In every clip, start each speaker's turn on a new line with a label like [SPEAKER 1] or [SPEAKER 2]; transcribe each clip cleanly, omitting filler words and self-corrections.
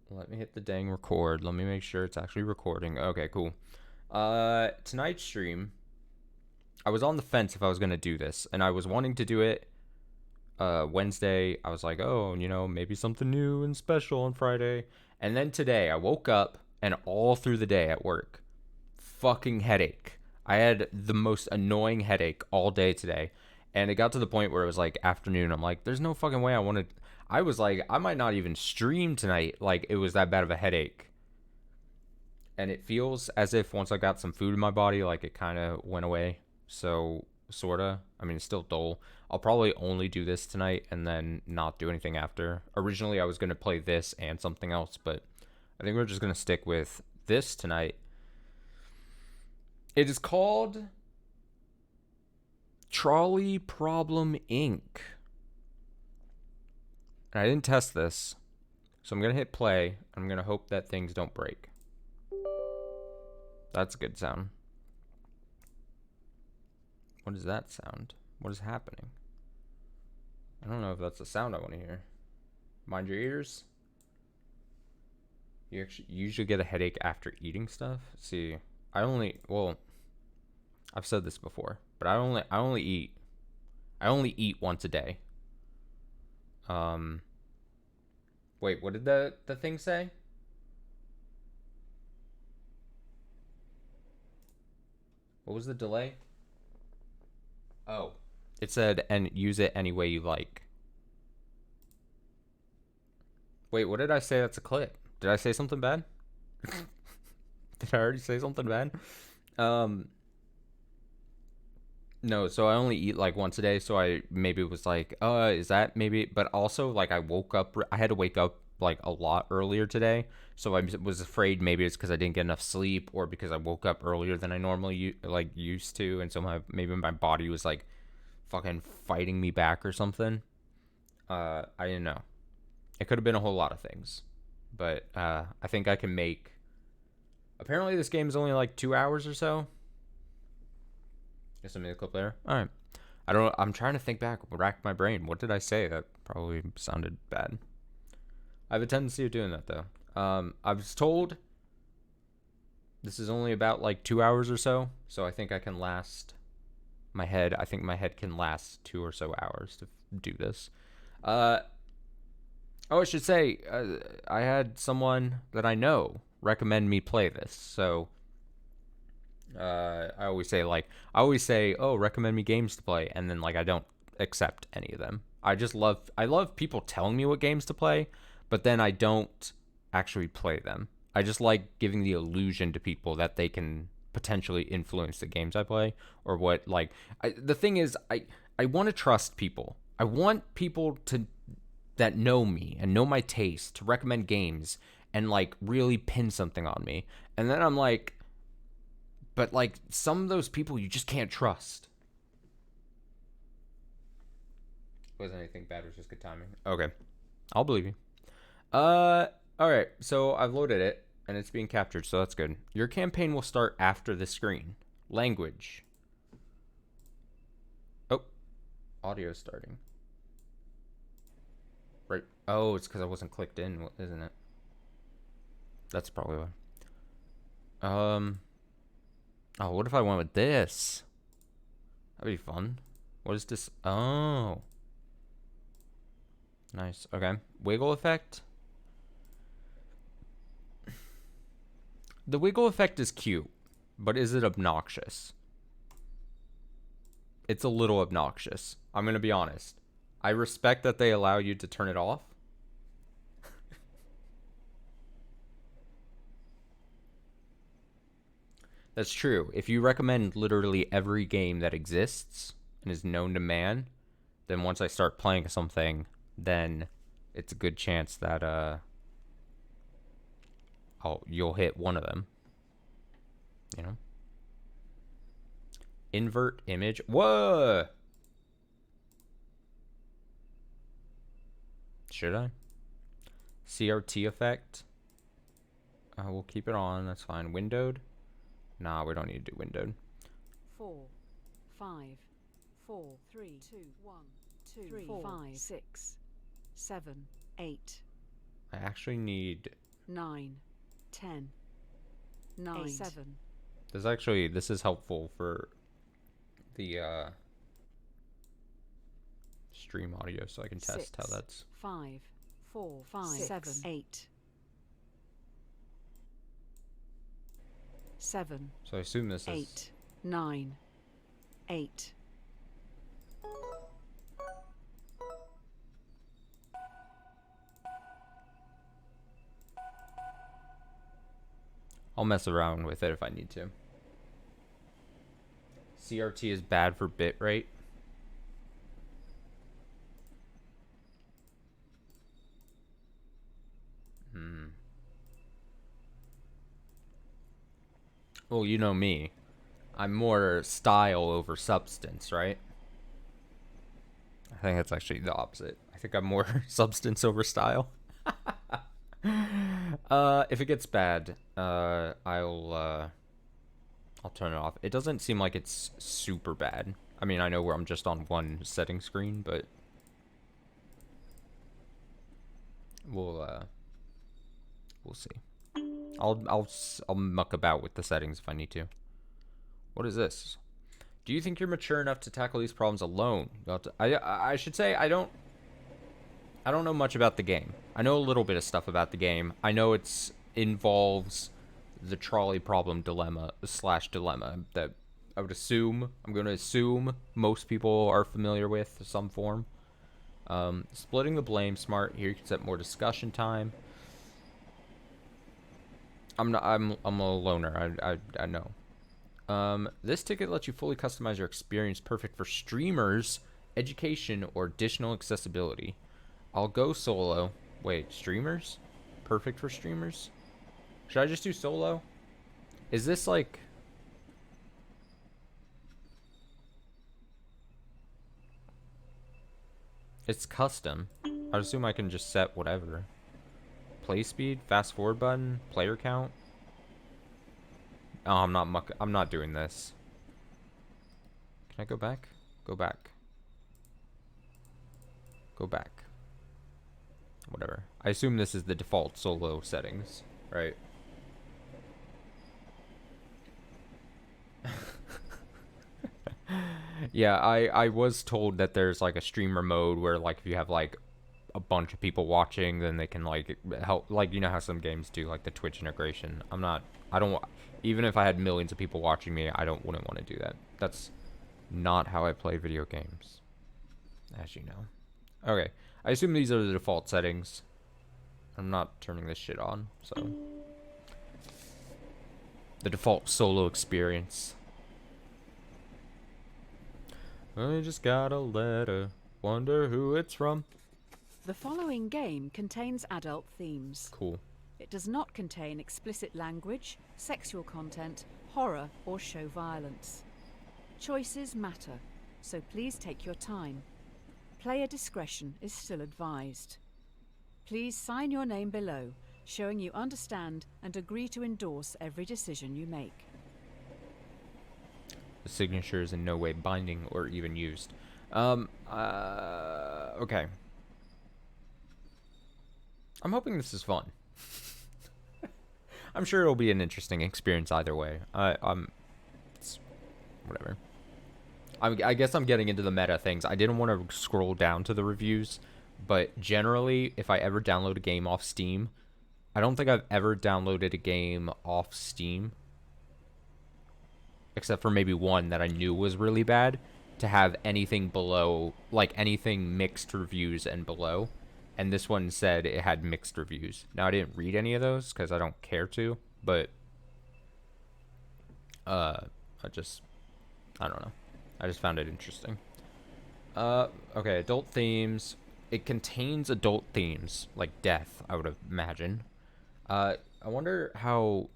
[SPEAKER 1] Let me hit the dang record. Let me make sure it's actually recording. Okay, cool. Tonight's stream, I was on the fence if I was gonna do this, and I was wanting to do it Wednesday. I was like, oh, maybe something new and special on Friday. And then today, I woke up and all through the day at work, fucking headache. I had the most annoying headache all day today. And it got to the point where it was like afternoon. I'm like, there's no fucking way I want to. I was like, I might not even stream tonight. Like, it was that bad of a headache. And it feels as if once I got some food in my body, like it kind of went away. So, sorta. I mean, it's still dull. I'll probably only do this tonight and then not do anything after. Originally, I was going to play this and something else, but I think we're just going to stick with this tonight. It is called Trolley Problem Inc. And I didn't test this, so I'm going to hit play. I'm going to hope that things don't break. That's a good sound. What is that sound? What is happening? I don't know if that's the sound I want to hear. Mind your ears. You usually get a headache after eating stuff. See, well, I've said this before, but I only eat once a day. Wait, what did the thing say? What was the delay? Oh, it said, and use it any way you like. Wait, what did I say? That's a clip. Did I say something bad? Did I already say something bad? Um, no, so I only eat like once a day, so I maybe was like, is that maybe? But also, like, I had to wake up like a lot earlier today, so I was afraid maybe it's because I didn't get enough sleep or because I woke up earlier than I normally like used to, and so maybe my body was like fucking fighting me back or something. I didn't know. It could have been a whole lot of things, but I think I can make. Apparently, this game is only like 2 hours or so. Guess I made a clip there. All right. I don't. I'm trying to think back, rack my brain. What did I say that probably sounded bad? I have a tendency of doing that though. I was told this is only about like 2 hours or so I think I can last my head. I think my head can last 2 or so hours to do this. Uh, oh, I should say, I had someone that I know recommend me play this. So I always say, oh, recommend me games to play, and then like I don't accept any of them. I love people telling me what games to play, but then I don't actually play them. I just like giving the illusion to people that they can potentially influence the games I play or what the thing is I want to trust people. I want people to that know me and know my taste to recommend games and like really pin something on me. And then I'm like, but like some of those people you just can't trust. Wasn't anything bad, it was just good timing. Okay. I'll believe you. All right. So I've loaded it and it's being captured, so that's good. Your campaign will start after the screen. Language. Oh, audio starting. Right. Oh, it's because I wasn't clicked in, isn't it? That's probably why. Oh, what if I went with this? That'd be fun. What is this? Oh, nice. Okay. Wiggle effect. The wiggle effect is cute, but is it obnoxious? It's a little obnoxious. I'm going to be honest. I respect that they allow you to turn it off. That's true. If you recommend literally every game that exists and is known to man, then once I start playing something, then it's a good chance that you'll hit one of them. You know? Invert image. Whoa! Should I? CRT effect. We'll keep it on. That's fine. Windowed. Nah, we don't need to do windowed.
[SPEAKER 2] 4, 5, 4, 3, 2, 1, 2, 3, 4, 5, 6, 7, 8.
[SPEAKER 1] I actually need
[SPEAKER 2] 9, 10, 9,
[SPEAKER 1] 8.
[SPEAKER 2] 7.
[SPEAKER 1] This is helpful for the stream audio, so I can test
[SPEAKER 2] 6,
[SPEAKER 1] how that's
[SPEAKER 2] 5, 4, 5, 6, 7, 8, 7.
[SPEAKER 1] So I assume this
[SPEAKER 2] 8,
[SPEAKER 1] is
[SPEAKER 2] 9, 8.
[SPEAKER 1] I'll mess around with it if I need to. CRT is bad for bitrate. Well, you know me. I'm more style over substance, right? I think that's actually the opposite. I think I'm more substance over style. If it gets bad, I'll turn it off. It doesn't seem like it's super bad. I mean, I know where I'm just on one setting screen, but we'll see. I'll muck about with the settings if I need to. What is this? Do you think you're mature enough to tackle these problems alone? I should say I don't know much about the game. I know a little bit of stuff about the game. I know it's involves the trolley problem dilemma that I'm going to assume most people are familiar with some form. Splitting the blame smart. Here you can set more discussion time. I'm a loner. I know. This ticket lets you fully customize your experience, perfect for streamers, education, or additional accessibility. I'll go solo. Wait, streamers? Perfect for streamers? Should I just do solo? Is this like... It's custom. I assume I can just set whatever. Play speed, fast forward button, player count. Oh, I'm not doing this. Can I go back? Go back. Go back. Whatever. I assume this is the default solo settings, right? Yeah, I was told that there's like a streamer mode where like if you have like a bunch of people watching, then they can like help, like you know how some games do like the Twitch integration. I don't even if I had millions of people watching me, wouldn't want to do that. That's not how I play video games, as you know. Okay, I assume these are the default settings. I'm not turning this shit on, so the default solo experience. I just got a letter. Wonder who it's from.
[SPEAKER 2] The following game contains adult themes.
[SPEAKER 1] Cool.
[SPEAKER 2] It does not contain explicit language, sexual content, horror, or show violence. Choices matter, so please take your time. Player discretion is still advised. Please sign your name below, showing you understand and agree to endorse every decision you make.
[SPEAKER 1] The signature is in no way binding or even used. Okay. I'm hoping this is fun. I'm sure it'll be an interesting experience either way. It's whatever. I guess I'm getting into the meta things. I didn't want to scroll down to the reviews, but generally, if I ever download a game off Steam, I don't think I've ever downloaded a game off Steam, except for maybe one that I knew was really bad, to have anything below, like anything mixed reviews and below. And this one said it had mixed reviews. Now, I didn't read any of those because I don't care to, but I don't know. I just found it interesting. Okay, adult themes. It contains adult themes, like death, I would imagine. I wonder how...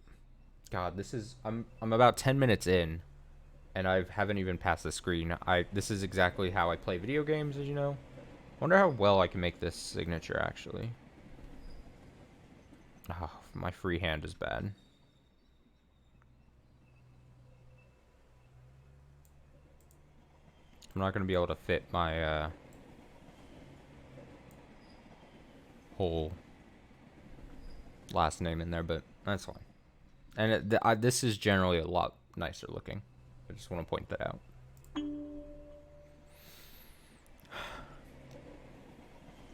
[SPEAKER 1] God, this is... I'm about 10 minutes in, and I haven't even passed the screen. This is exactly how I play video games, as you know. Wonder how well I can make this signature, actually. Oh, my freehand is bad. I'm not going to be able to fit my whole last name in there, but that's fine. And this is generally a lot nicer looking. I just want to point that out.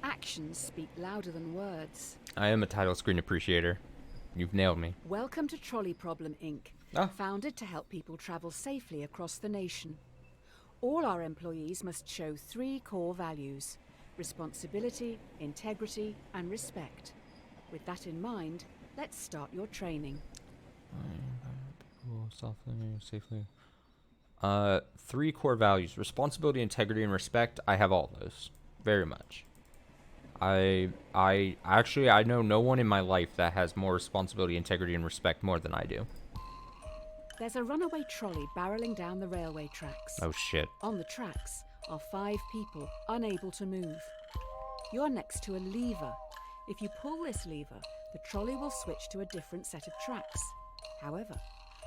[SPEAKER 2] Actions speak louder than words.
[SPEAKER 1] I am a title screen appreciator. You've nailed me.
[SPEAKER 2] Welcome to Trolley Problem Inc.,
[SPEAKER 1] Ah.
[SPEAKER 2] founded to help people travel safely across the nation. All our employees must show 3 core values: responsibility, integrity, and respect. With that in mind, let's start your training.
[SPEAKER 1] Safely. 3 core values: responsibility, integrity, and respect. I have all those. Very much. I know no one in my life that has more responsibility, integrity, and respect more than I do.
[SPEAKER 2] There's a runaway trolley barreling down the railway tracks.
[SPEAKER 1] Oh shit.
[SPEAKER 2] On the tracks are 5 people unable to move. You're next to a lever. If you pull this lever, the trolley will switch to a different set of tracks. However,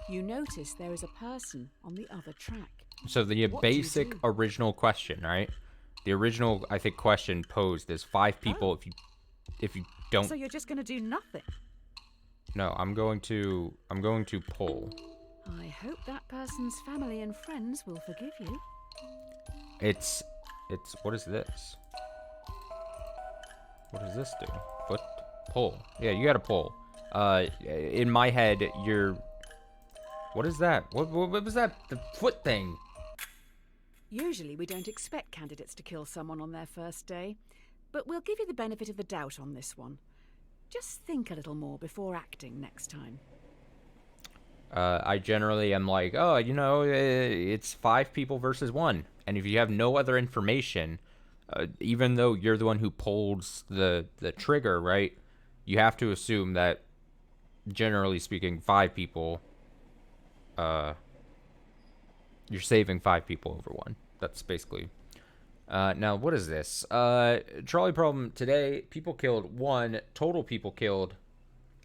[SPEAKER 2] you notice there is a person on the other track.
[SPEAKER 1] So the
[SPEAKER 2] What do you
[SPEAKER 1] basic
[SPEAKER 2] do?
[SPEAKER 1] original question, right? The original, I think, question posed is 5 people. If you don't.
[SPEAKER 2] So you're just going to do nothing?
[SPEAKER 1] No, I'm going to pull.
[SPEAKER 2] I hope that person's family and friends will forgive you.
[SPEAKER 1] It's what is this? What does this do? Foot pull. Yeah, you got to pull. In my head, you're. What is that? What was that? The foot thing.
[SPEAKER 2] Usually we don't expect candidates to kill someone on their first day, but we'll give you the benefit of the doubt on this one. Just think a little more before acting next time.
[SPEAKER 1] I generally am like, oh, it's 5 people versus 1. And if you have no other information, even though you're the one who pulls the trigger, right? You have to assume that, generally speaking, 5 people, you're saving 5 people over 1. That's basically. Now, what is this? Trolley problem today. People killed 1. Total people killed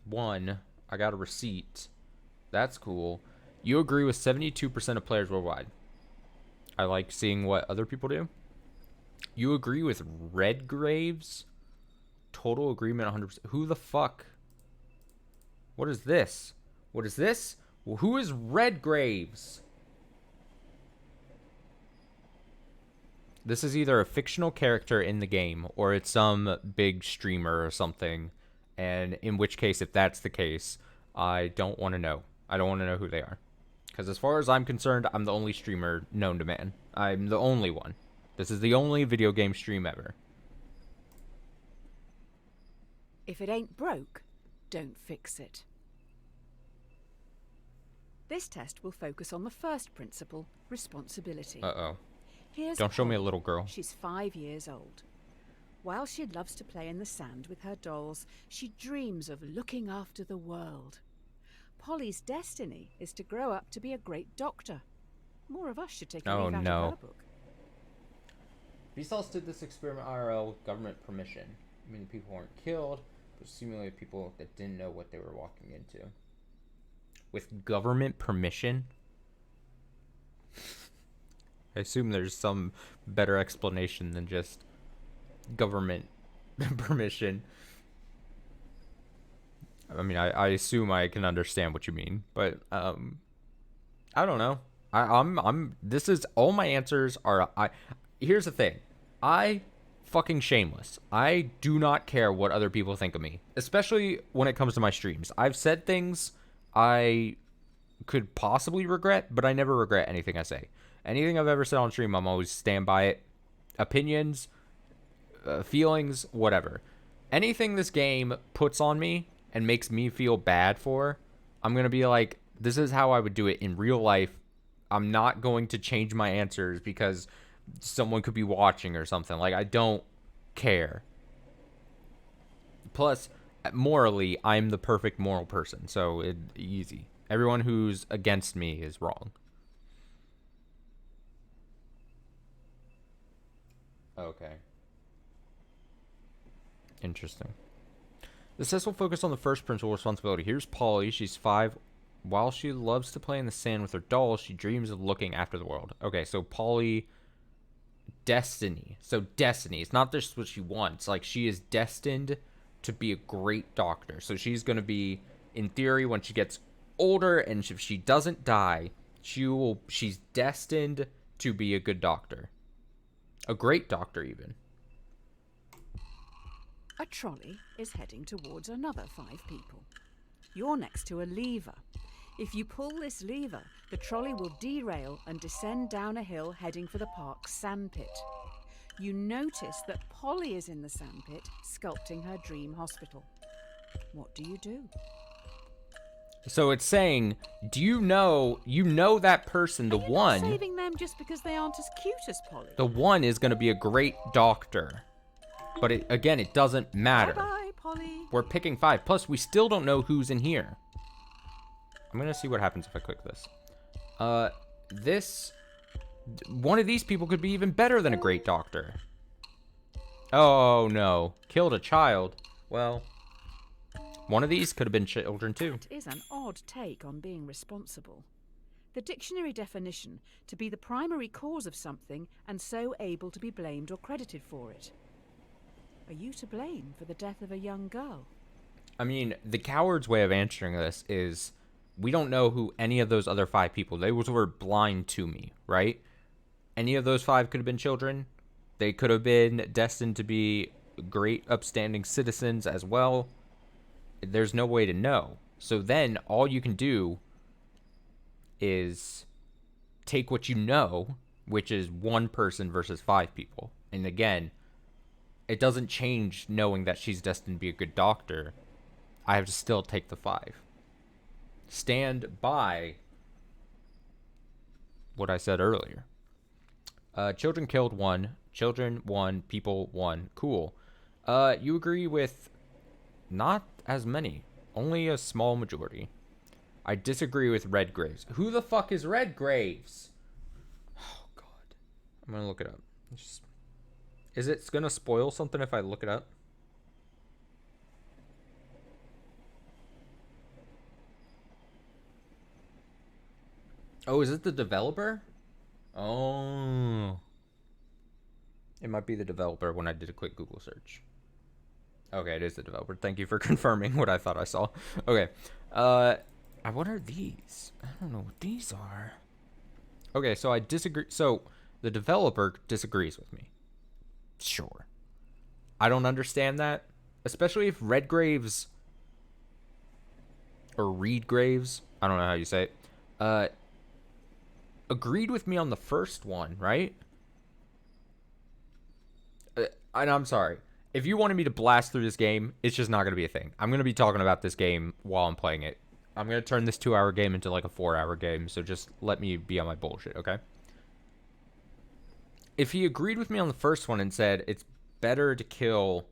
[SPEAKER 1] 1. I got a receipt. That's cool. You agree with 72% of players worldwide. I like seeing what other people do. You agree with red graves. Total agreement 100%. Who the fuck? What is this? What is this? Well, who is red graves? This is either a fictional character in the game or it's some big streamer or something. And in which case, if that's the case, I don't want to know. I don't want to know who they are. Because as far as I'm concerned, I'm the only streamer known to man. I'm the only one. This is the only video game stream ever.
[SPEAKER 2] If it ain't broke, don't fix it. This test will focus on the first principle, responsibility.
[SPEAKER 1] Uh-oh.
[SPEAKER 2] Here's
[SPEAKER 1] Don't show me a
[SPEAKER 2] Polly.
[SPEAKER 1] little girl.
[SPEAKER 2] She's 5 years old. While she loves to play in the sand with her dolls, she dreams of looking after the world. Polly's destiny is to grow up to be a great doctor. More of us should take a leaf out of her book.
[SPEAKER 1] Vsauce did this experiment IRL with government permission. I mean, people weren't killed, but simulated people that didn't know what they were walking into. With government permission? I assume there's some better explanation than just government permission. I mean, I assume I can understand what you mean, but I don't know. This is all my answers are. Here's the thing, I fucking shameless. I do not care what other people think of me, especially when it comes to my streams. I've said things I could possibly regret, but I never regret anything I say. Anything I've ever said on stream, I'm always stand by it. Opinions, feelings, whatever. Anything this game puts on me and makes me feel bad for, I'm going to be like, this is how I would do it in real life. I'm not going to change my answers because someone could be watching or something. Like, I don't care. Plus, morally, I'm the perfect moral person, so easy. Everyone who's against me is wrong. Okay. Interesting. The test will focus on the first principle, responsibility. Here's Polly. She's 5. While she loves to play in the sand with her dolls, she dreams of looking after the world. Okay, so Polly... Destiny. So destiny. It's not just what she wants. Like, she is destined to be a great doctor. So she's going to be, in theory, when she gets older and if she doesn't die, she's destined to be a good doctor. A great doctor, even.
[SPEAKER 2] A trolley is heading towards another 5 people. You're next to a lever. If you pull this lever, the trolley will derail and descend down a hill heading for the park's sandpit. You notice that Polly is in the sandpit, sculpting her dream hospital. What do you do?
[SPEAKER 1] So it's saying, do you know that person, the one...
[SPEAKER 2] Not saving them just because they aren't as cute as Polly.
[SPEAKER 1] The one is going to be a great doctor. But it doesn't matter.
[SPEAKER 2] Bye-bye, Polly.
[SPEAKER 1] We're picking 5. Plus, we still don't know who's in here. I'm going to see what happens if I click this. One of these people could be even better than a great doctor. Oh, no. Killed a child. Well, one of these could have been children, too.
[SPEAKER 2] That is an odd take on being responsible. The dictionary definition, to be the primary cause of something and so able to be blamed or credited for it. Are you to blame for the death of a young girl?
[SPEAKER 1] I mean, the coward's way of answering this is, we don't know who any of those other 5 people, they were blind to me, right? Any of those 5 could have been children. They could have been destined to be great, upstanding citizens as well. There's no way to know. So then, all you can do is take what you know, which is 1 person versus 5 people. And again, it doesn't change knowing that she's destined to be a good doctor. I have to still take the 5. Stand by what I said earlier. Children killed 1. Children 1. People 1. Cool. You agree with not as many. Only a small majority. I disagree with Red Graves. Who the fuck is Red Graves? Oh, God. I'm going to look it up. Is it going to spoil something if I look it up? Oh, is it the developer? Oh. It might be the developer when I did a quick Google search. Okay, it is the developer. Thank you for confirming what I thought I saw. Okay. What are these? I don't know what these are. Okay, so I disagree. So, the developer disagrees with me. Sure. I don't understand that. Especially if Redgraves or Reedgraves, I don't know how you say it, agreed with me on the first one, right? And I'm sorry. If you wanted me to blast through this game, it's just not going to be a thing. I'm going to be talking about this game while I'm playing it. I'm going to turn this 2-hour game into like a 4-hour game, so just let me be on my bullshit, okay? If he agreed with me on the first one and said it's better to kill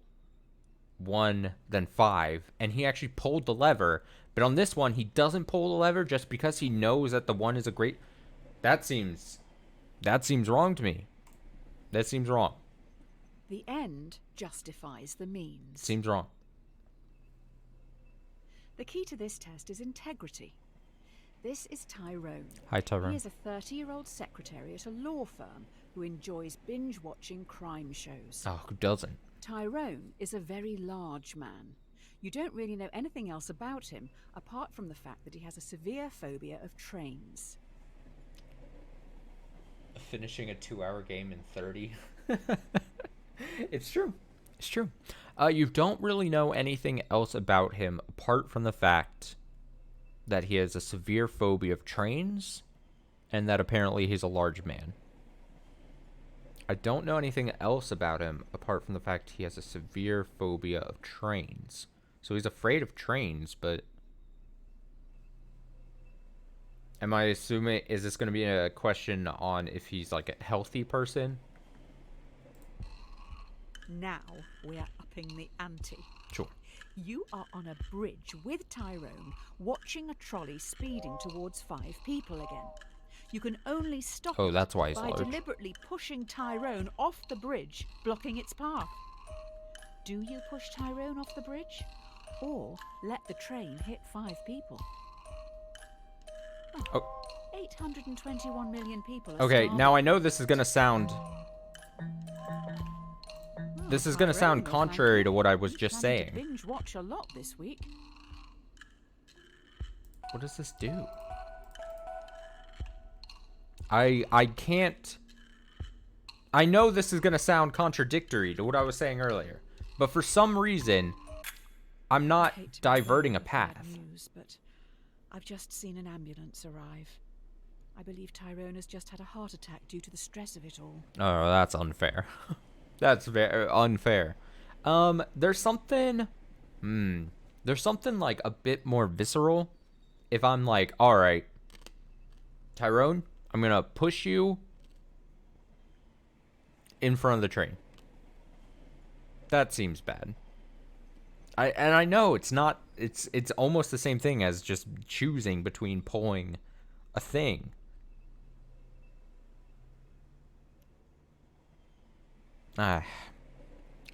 [SPEAKER 1] 1 than 5, and he actually pulled the lever, but on this one he doesn't pull the lever just because he knows that the 1 is a great... That seems wrong to me. That seems wrong.
[SPEAKER 2] The end justifies the means.
[SPEAKER 1] Seems wrong.
[SPEAKER 2] The key to this test is integrity. This is Tyrone.
[SPEAKER 1] Hi, Tyrone.
[SPEAKER 2] He is a 30-year-old secretary at a law firm who enjoys binge-watching crime shows.
[SPEAKER 1] Oh, who doesn't?
[SPEAKER 2] Tyrone is a very large man. You don't really know anything else about him, apart from the fact that he has a severe phobia of trains.
[SPEAKER 1] Finishing a 2-hour game in 30. It's true. It's true. You don't really know anything else about him apart from the fact that he has a severe phobia of trains and that apparently he's a large man. I don't know anything else about him apart from the fact he has a severe phobia of trains. So he's afraid of trains, but... Am I assuming... Is this going to be a question on if he's like a healthy person?
[SPEAKER 2] Now we are upping the ante.
[SPEAKER 1] Sure.
[SPEAKER 2] You are on a bridge with Tyrone, watching a trolley speeding towards 5 people again. You can only stop
[SPEAKER 1] Oh, that's why he's
[SPEAKER 2] by
[SPEAKER 1] large.
[SPEAKER 2] deliberately pushing Tyrone off the bridge, blocking its path. Do you push Tyrone off the bridge? Or let the train hit 5 people?
[SPEAKER 1] Oh.
[SPEAKER 2] 821 million people are
[SPEAKER 1] Okay,
[SPEAKER 2] starving.
[SPEAKER 1] now I know this is going to sound... This is gonna sound contrary to what I was just saying.
[SPEAKER 2] Binge watch a lot this week.
[SPEAKER 1] What does this do? I can't... I know this is gonna sound contradictory to what I was saying earlier, but for some reason, I'm not diverting a path.
[SPEAKER 2] News, but I've just seen an ambulance arrive. I believe Tyrone has just had a heart attack due to the stress of it all.
[SPEAKER 1] Oh, that's unfair. That's very unfair. There's something... There's something, like, a bit more visceral. If I'm like, alright, Tyrone, I'm gonna push you in front of the train. That seems bad. I know it's not... It's almost the same thing as just choosing between pulling a thing. I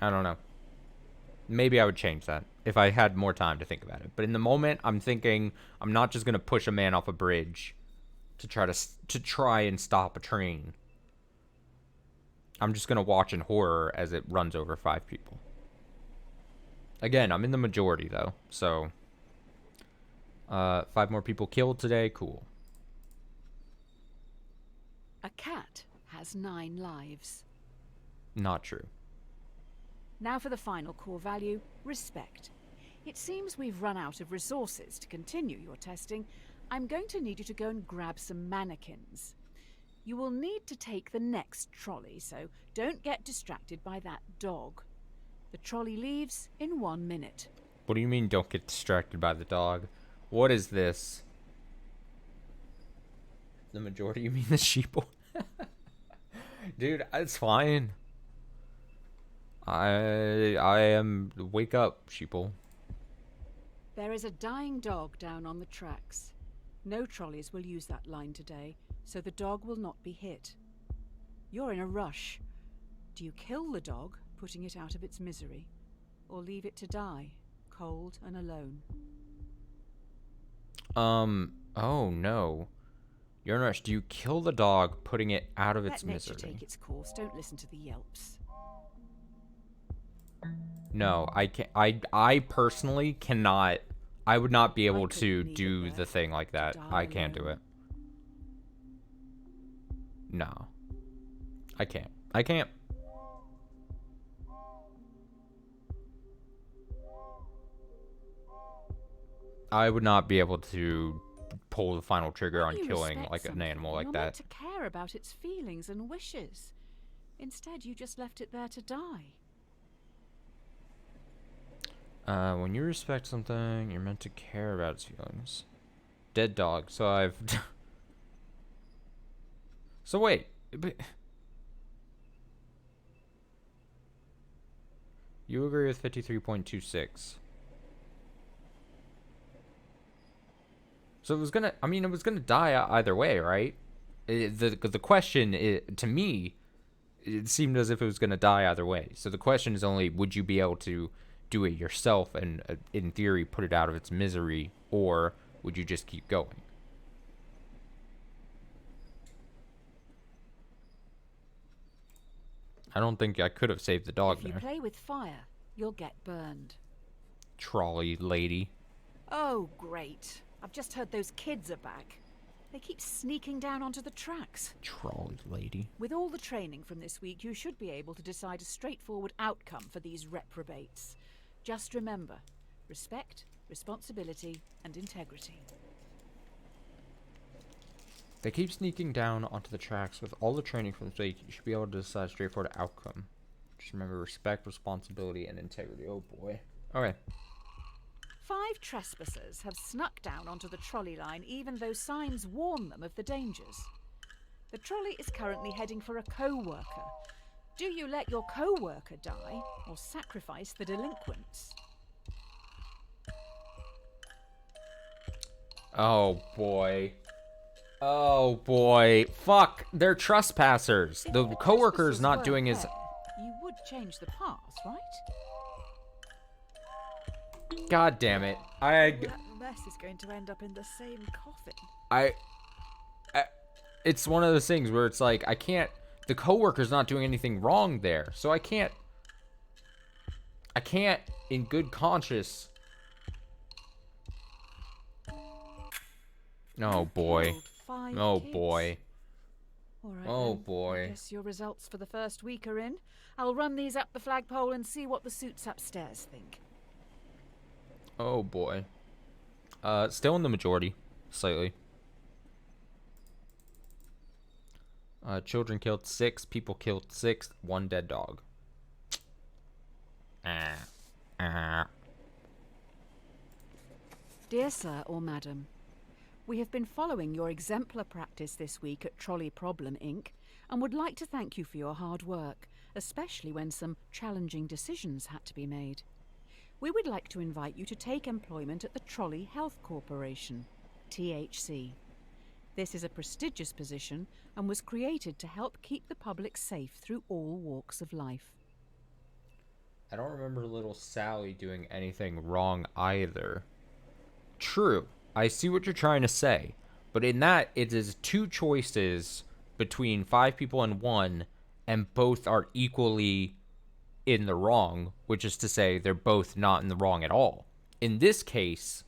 [SPEAKER 1] don't know. Maybe I would change that if I had more time to think about it. But in the moment, I'm thinking I'm not just gonna push a man off a bridge to try and stop a train. I'm just gonna watch in horror as it runs over 5 people. Again, I'm in the majority though, so 5 more people killed today. Cool.
[SPEAKER 2] A cat has 9 lives.
[SPEAKER 1] Not true.
[SPEAKER 2] Now for the final core value, respect. It seems we've run out of resources to continue your testing. I'm going to need you to go and grab some mannequins. You will need to take the next trolley, so don't get distracted by that dog. The trolley leaves in 1 minute.
[SPEAKER 1] What do you mean don't get distracted by the dog? What is this? The majority? You mean the sheeple? Dude, it's fine. I am... Wake up, sheeple.
[SPEAKER 2] There is a dying dog down on the tracks. No trolleys will use that line today, so the dog will not be hit. You're in a rush. Do you kill the dog, putting it out of its misery, or leave it to die, cold and alone?
[SPEAKER 1] Oh no. You're in a rush. Do you kill the dog, putting it out of its
[SPEAKER 2] misery?
[SPEAKER 1] misery?
[SPEAKER 2] Let nature take its course. Don't listen to the yelps.
[SPEAKER 1] No, I can't. I personally cannot. I would not be able to do the thing like that. I can't do it. No. I can't. I can't. I would not be able to pull the final trigger on killing like an animal like that.
[SPEAKER 2] You're meant to care about its feelings and wishes. Instead, you just left it there to die.
[SPEAKER 1] When you respect something, you're meant to care about its feelings. Dead dog. So I've... So wait. You agree with 53.26. So it was gonna... I mean, it was gonna die either way, right? The question, to me, it seemed as if it was gonna die either way. So the question is only, would you be able to do it yourself and, in theory, put it out of its misery, or would you just keep going? I don't think I could have saved the dog there.
[SPEAKER 2] If you play with fire, you'll get burned.
[SPEAKER 1] Trolley lady.
[SPEAKER 2] Oh, great. I've just heard those kids are back. They keep sneaking down onto the tracks.
[SPEAKER 1] Trolley lady.
[SPEAKER 2] With all the training from this week, you should be able to decide a straightforward outcome for these reprobates. Just remember, respect, responsibility, and integrity.
[SPEAKER 1] They keep sneaking down onto the tracks. With all the training from this week, you should be able to decide a straightforward outcome. Just remember respect, responsibility, and integrity. Oh boy. Okay.
[SPEAKER 2] 5 trespassers have snuck down onto the trolley line even though signs warn them of the dangers. The trolley is currently heading for a co-worker. Do you let your co-worker die or sacrifice the delinquents?
[SPEAKER 1] Oh boy. Oh boy. Fuck. They're trespassers. The co-worker's not doing his...
[SPEAKER 2] You would change the path, right?
[SPEAKER 1] God damn it.
[SPEAKER 2] That mess is going to end up in the same coffin.
[SPEAKER 1] It's one of those things where it's like, I can't... The co-worker's not doing anything wrong there, so I can't I can't, in good conscience. Oh
[SPEAKER 2] You've
[SPEAKER 1] boy.
[SPEAKER 2] killed 5
[SPEAKER 1] Oh
[SPEAKER 2] kids.
[SPEAKER 1] boy.
[SPEAKER 2] All right
[SPEAKER 1] Oh
[SPEAKER 2] then. I
[SPEAKER 1] boy.
[SPEAKER 2] guess your results for the first week are in. I'll run these up the flagpole and see what the suits upstairs think.
[SPEAKER 1] Oh boy. Still in the majority, slightly. Children killed 6, people killed 6, 1 dead dog.
[SPEAKER 2] Dear Sir or Madam, we have been following your exemplar practice this week at Trolley Problem Inc. and would like to thank you for your hard work, especially when some challenging decisions had to be made. We would like to invite you to take employment at the Trolley Health Corporation, THC. This is a prestigious position and was created to help keep the public safe through all walks of life.
[SPEAKER 1] I don't remember little Sally doing anything wrong either. True, I see what you're trying to say, but in that it is 2 choices between 5 people and 1, and both are equally in the wrong, which is to say they're both not in the wrong at all. In this case,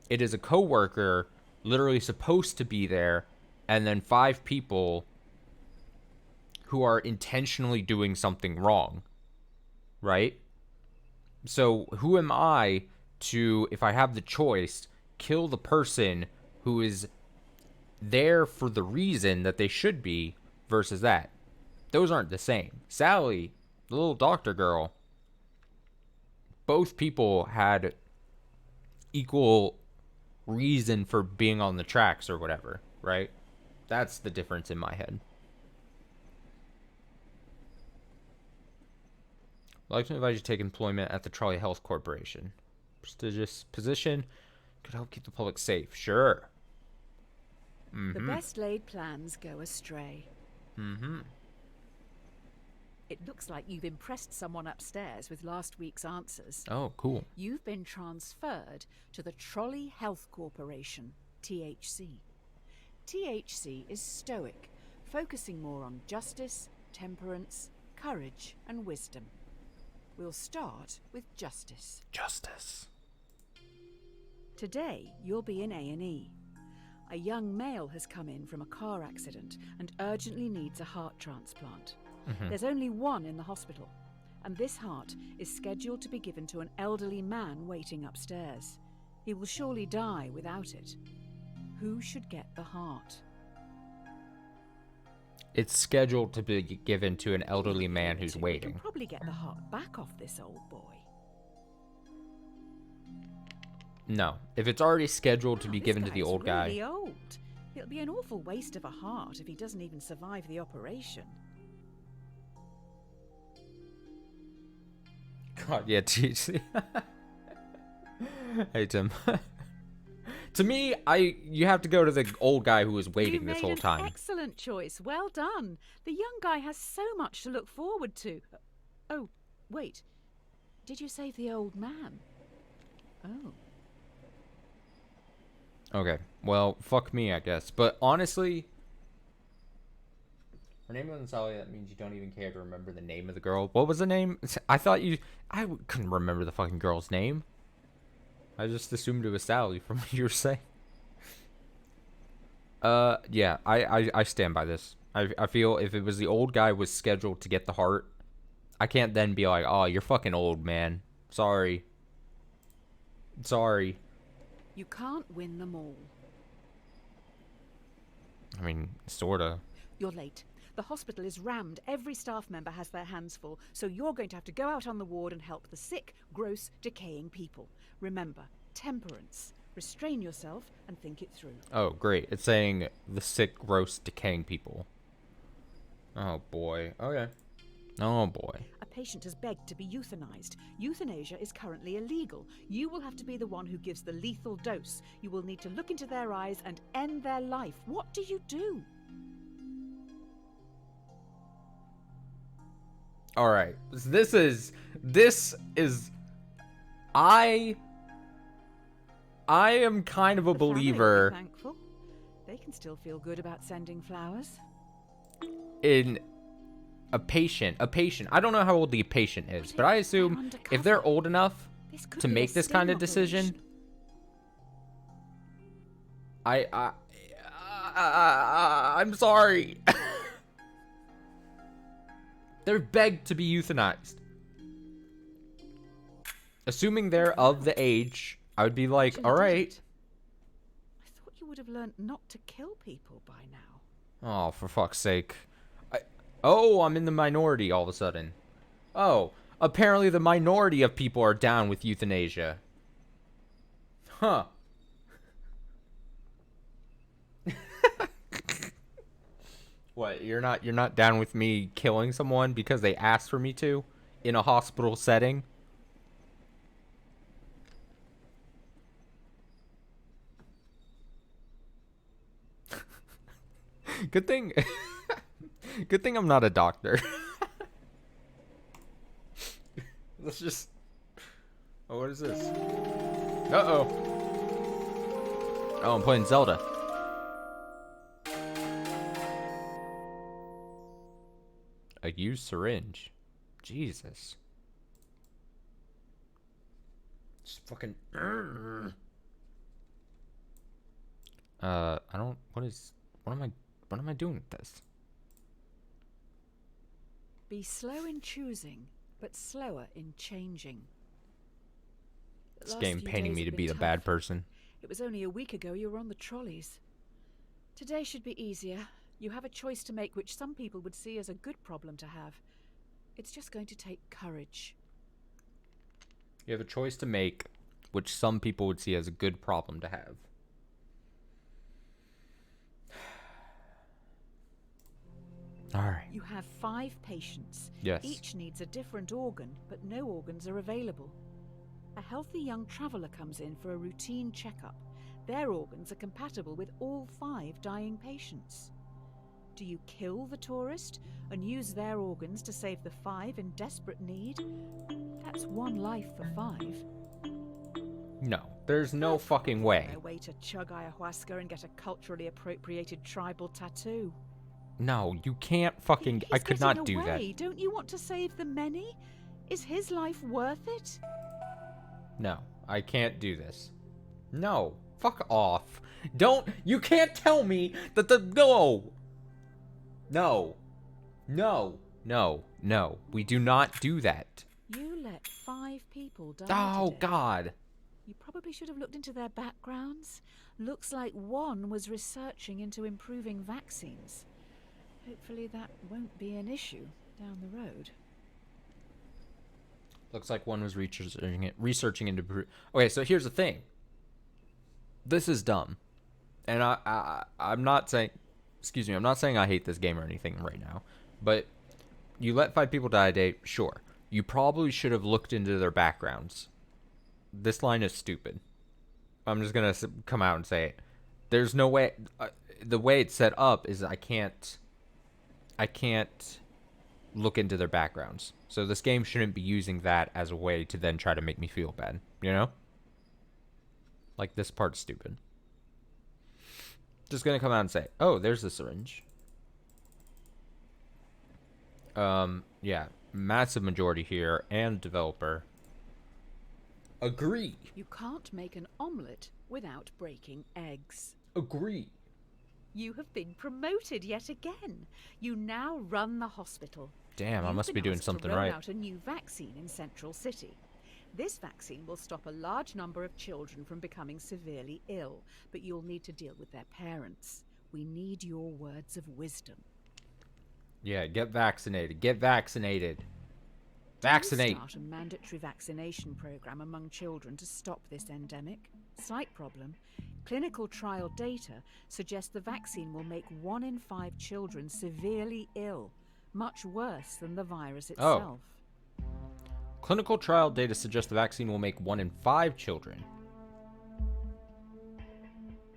[SPEAKER 1] it is a coworker literally supposed to be there, and then 5 people who are intentionally doing something wrong, right? So who am I to, if I have the choice, kill the person who is there for the reason that they should be versus that? Those aren't the same. Sally, the little doctor girl, both people had equal reason for being on the tracks or whatever, right? That's the difference in my head. I'd like to invite you to take employment at the Trolley Health Corporation. Prestigious position. Could help keep the public safe. Sure.
[SPEAKER 2] The best laid plans go astray. It looks like you've impressed someone upstairs with last week's answers.
[SPEAKER 1] Oh, cool.
[SPEAKER 2] You've been transferred to the Trolley Health Corporation, THC. THC is stoic, focusing more on justice, temperance, courage, and wisdom. We'll start with justice.
[SPEAKER 1] Justice.
[SPEAKER 2] Today, you'll be in A&E. A young male has come in from a car accident and urgently needs a heart transplant. There's only one in the hospital, and this heart is scheduled to be given to an elderly man waiting upstairs. He will surely die without it. Who should get the heart?
[SPEAKER 1] It's scheduled to be given to an elderly man who's
[SPEAKER 2] You
[SPEAKER 1] waiting.
[SPEAKER 2] can probably get the heart back off this old boy.
[SPEAKER 1] No. If it's already scheduled to be
[SPEAKER 2] This
[SPEAKER 1] given to the
[SPEAKER 2] guy's
[SPEAKER 1] old guy.
[SPEAKER 2] really old. It'll be an awful waste of a heart if he doesn't even survive the operation.
[SPEAKER 1] God, yeah, THC. Hey, Tim. To me, you have to go to the old guy who was waiting
[SPEAKER 2] You
[SPEAKER 1] this
[SPEAKER 2] made
[SPEAKER 1] whole
[SPEAKER 2] an
[SPEAKER 1] time.
[SPEAKER 2] excellent choice. Well done. The young guy has so much to look forward to. Oh, wait. Did you save the old man? Oh.
[SPEAKER 1] Okay, well, fuck me, I guess. But honestly, her name wasn't Sally. That means you don't even care to remember the name of the girl. What was the name? I couldn't remember the fucking girl's name. I just assumed it was Sally from what you were saying. Yeah, I stand by this. I feel if it was the old guy was scheduled to get the heart, I can't then be like, oh, you're fucking old, man. Sorry.
[SPEAKER 2] You can't win them all.
[SPEAKER 1] I mean, sorta.
[SPEAKER 2] You're late. The hospital is rammed. Every staff member has their hands full, so you're going to have to go out on the ward and help the sick, gross, decaying people. Remember, temperance. Restrain yourself and think it through.
[SPEAKER 1] Oh, great. It's saying the sick, gross, decaying people. Oh, boy. Okay. Oh, boy.
[SPEAKER 2] A patient has begged to be euthanized. Euthanasia is currently illegal. You will have to be the one who gives the lethal dose. You will need to look into their eyes and end their life. What do you do?
[SPEAKER 1] All right. This is I am kind of a
[SPEAKER 2] The family will be
[SPEAKER 1] believer A patient. I don't know how old the patient is, but I assume if they're old enough to make this kind of decision, I'm sorry. They're begged to be euthanized. Assuming they're of the age, I would be like, all right.
[SPEAKER 2] I thought you would have learned not to kill people by now.
[SPEAKER 1] Oh, for fuck's sake. Oh, I'm in the minority all of a sudden. Oh, apparently the minority of people are down with euthanasia. Huh. What, you're not down with me killing someone because they asked for me to in a hospital setting? Good thing good thing I'm not a doctor. Let's just Oh, what is this? Uh-oh. Oh, I'm playing Zelda. A used syringe. Jesus. Just fucking I don't what am I doing with this?
[SPEAKER 2] Be slow in choosing, but slower in changing.
[SPEAKER 1] This game painting me to be the bad person.
[SPEAKER 2] It was only a week ago you were on the trolleys. Today should be easier. You have a choice to make which some people would see as a good problem to have. It's just going to take courage.
[SPEAKER 1] You have a choice to make which some people would see as a good problem to have. All right.
[SPEAKER 2] You have 5 patients.
[SPEAKER 1] Yes.
[SPEAKER 2] Each needs a different organ, but no organs are available. A healthy young traveller comes in for a routine checkup. Their organs are compatible with all 5 dying patients. Do you kill the tourist and use their organs to save the 5 in desperate need? That's 1 life for 5.
[SPEAKER 1] No, there's no fucking way.
[SPEAKER 2] No way to chug ayahuasca and get a culturally appropriated tribal tattoo.
[SPEAKER 1] No, you can't fucking... I could not do that.
[SPEAKER 2] Don't you want to save the many? Is his life worth it?
[SPEAKER 1] No, I can't do this. No, fuck off. Don't... You can't tell me that the... No! No. No. No. No. We do not do that.
[SPEAKER 2] You let 5 people die
[SPEAKER 1] Oh,
[SPEAKER 2] today.
[SPEAKER 1] God.
[SPEAKER 2] You probably should have looked into their backgrounds. Looks like one was researching into improving vaccines. Hopefully that won't be an issue down the road.
[SPEAKER 1] Looks like one was researching into... Okay, so here's the thing. This is dumb. And I'm not saying... Excuse me, I'm not saying I hate this game or anything right now. But you let 5 people die a day, sure. You probably should have looked into their backgrounds. This line is stupid. I'm just going to come out and say it. There's no way... the way it's set up is I can't look into their backgrounds. So this game shouldn't be using that as a way to then try to make me feel bad, you know? Like, this part's stupid. Just gonna come out and say, oh, there's the syringe. Yeah, massive majority here and developer agree.
[SPEAKER 2] You can't make an omelette without breaking eggs.
[SPEAKER 1] Agree.
[SPEAKER 2] You have been promoted yet again. You now run the hospital.
[SPEAKER 1] Damn, I must be doing something
[SPEAKER 2] right.
[SPEAKER 1] right.
[SPEAKER 2] Out a new vaccine in Central City. This vaccine will stop a large number of children from becoming severely ill, but you'll need to deal with their parents. We need your words of wisdom.
[SPEAKER 1] Yeah, get vaccinated. Get vaccinated. Vaccinate.
[SPEAKER 2] Start a mandatory vaccination program among children to stop this endemic. Slight problem. Clinical trial data suggests the vaccine will make 1 in 5 children severely ill, much worse than the virus itself.
[SPEAKER 1] Clinical trial data suggests the vaccine will make 1 in 5 children.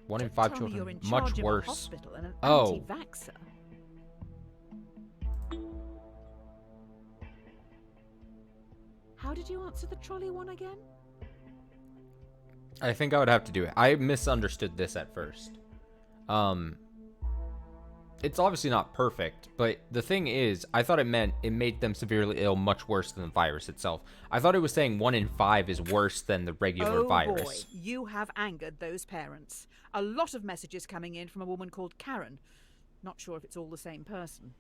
[SPEAKER 1] 1 in 5 children.
[SPEAKER 2] You're in
[SPEAKER 1] Much
[SPEAKER 2] charge
[SPEAKER 1] worse.
[SPEAKER 2] Of a hospital and an
[SPEAKER 1] Oh.
[SPEAKER 2] anti-vaxxer. How did you answer the trolley one again?
[SPEAKER 1] I think I would have to do it. I misunderstood this at first. It's obviously not perfect, but the thing is, I thought it meant it made them severely ill much worse than the virus itself. I thought it was saying 1 in 5 is worse than the regular
[SPEAKER 2] Oh boy,
[SPEAKER 1] virus.
[SPEAKER 2] you have angered those parents. A lot of messages coming in from a woman called Karen. Not sure if it's all the same person.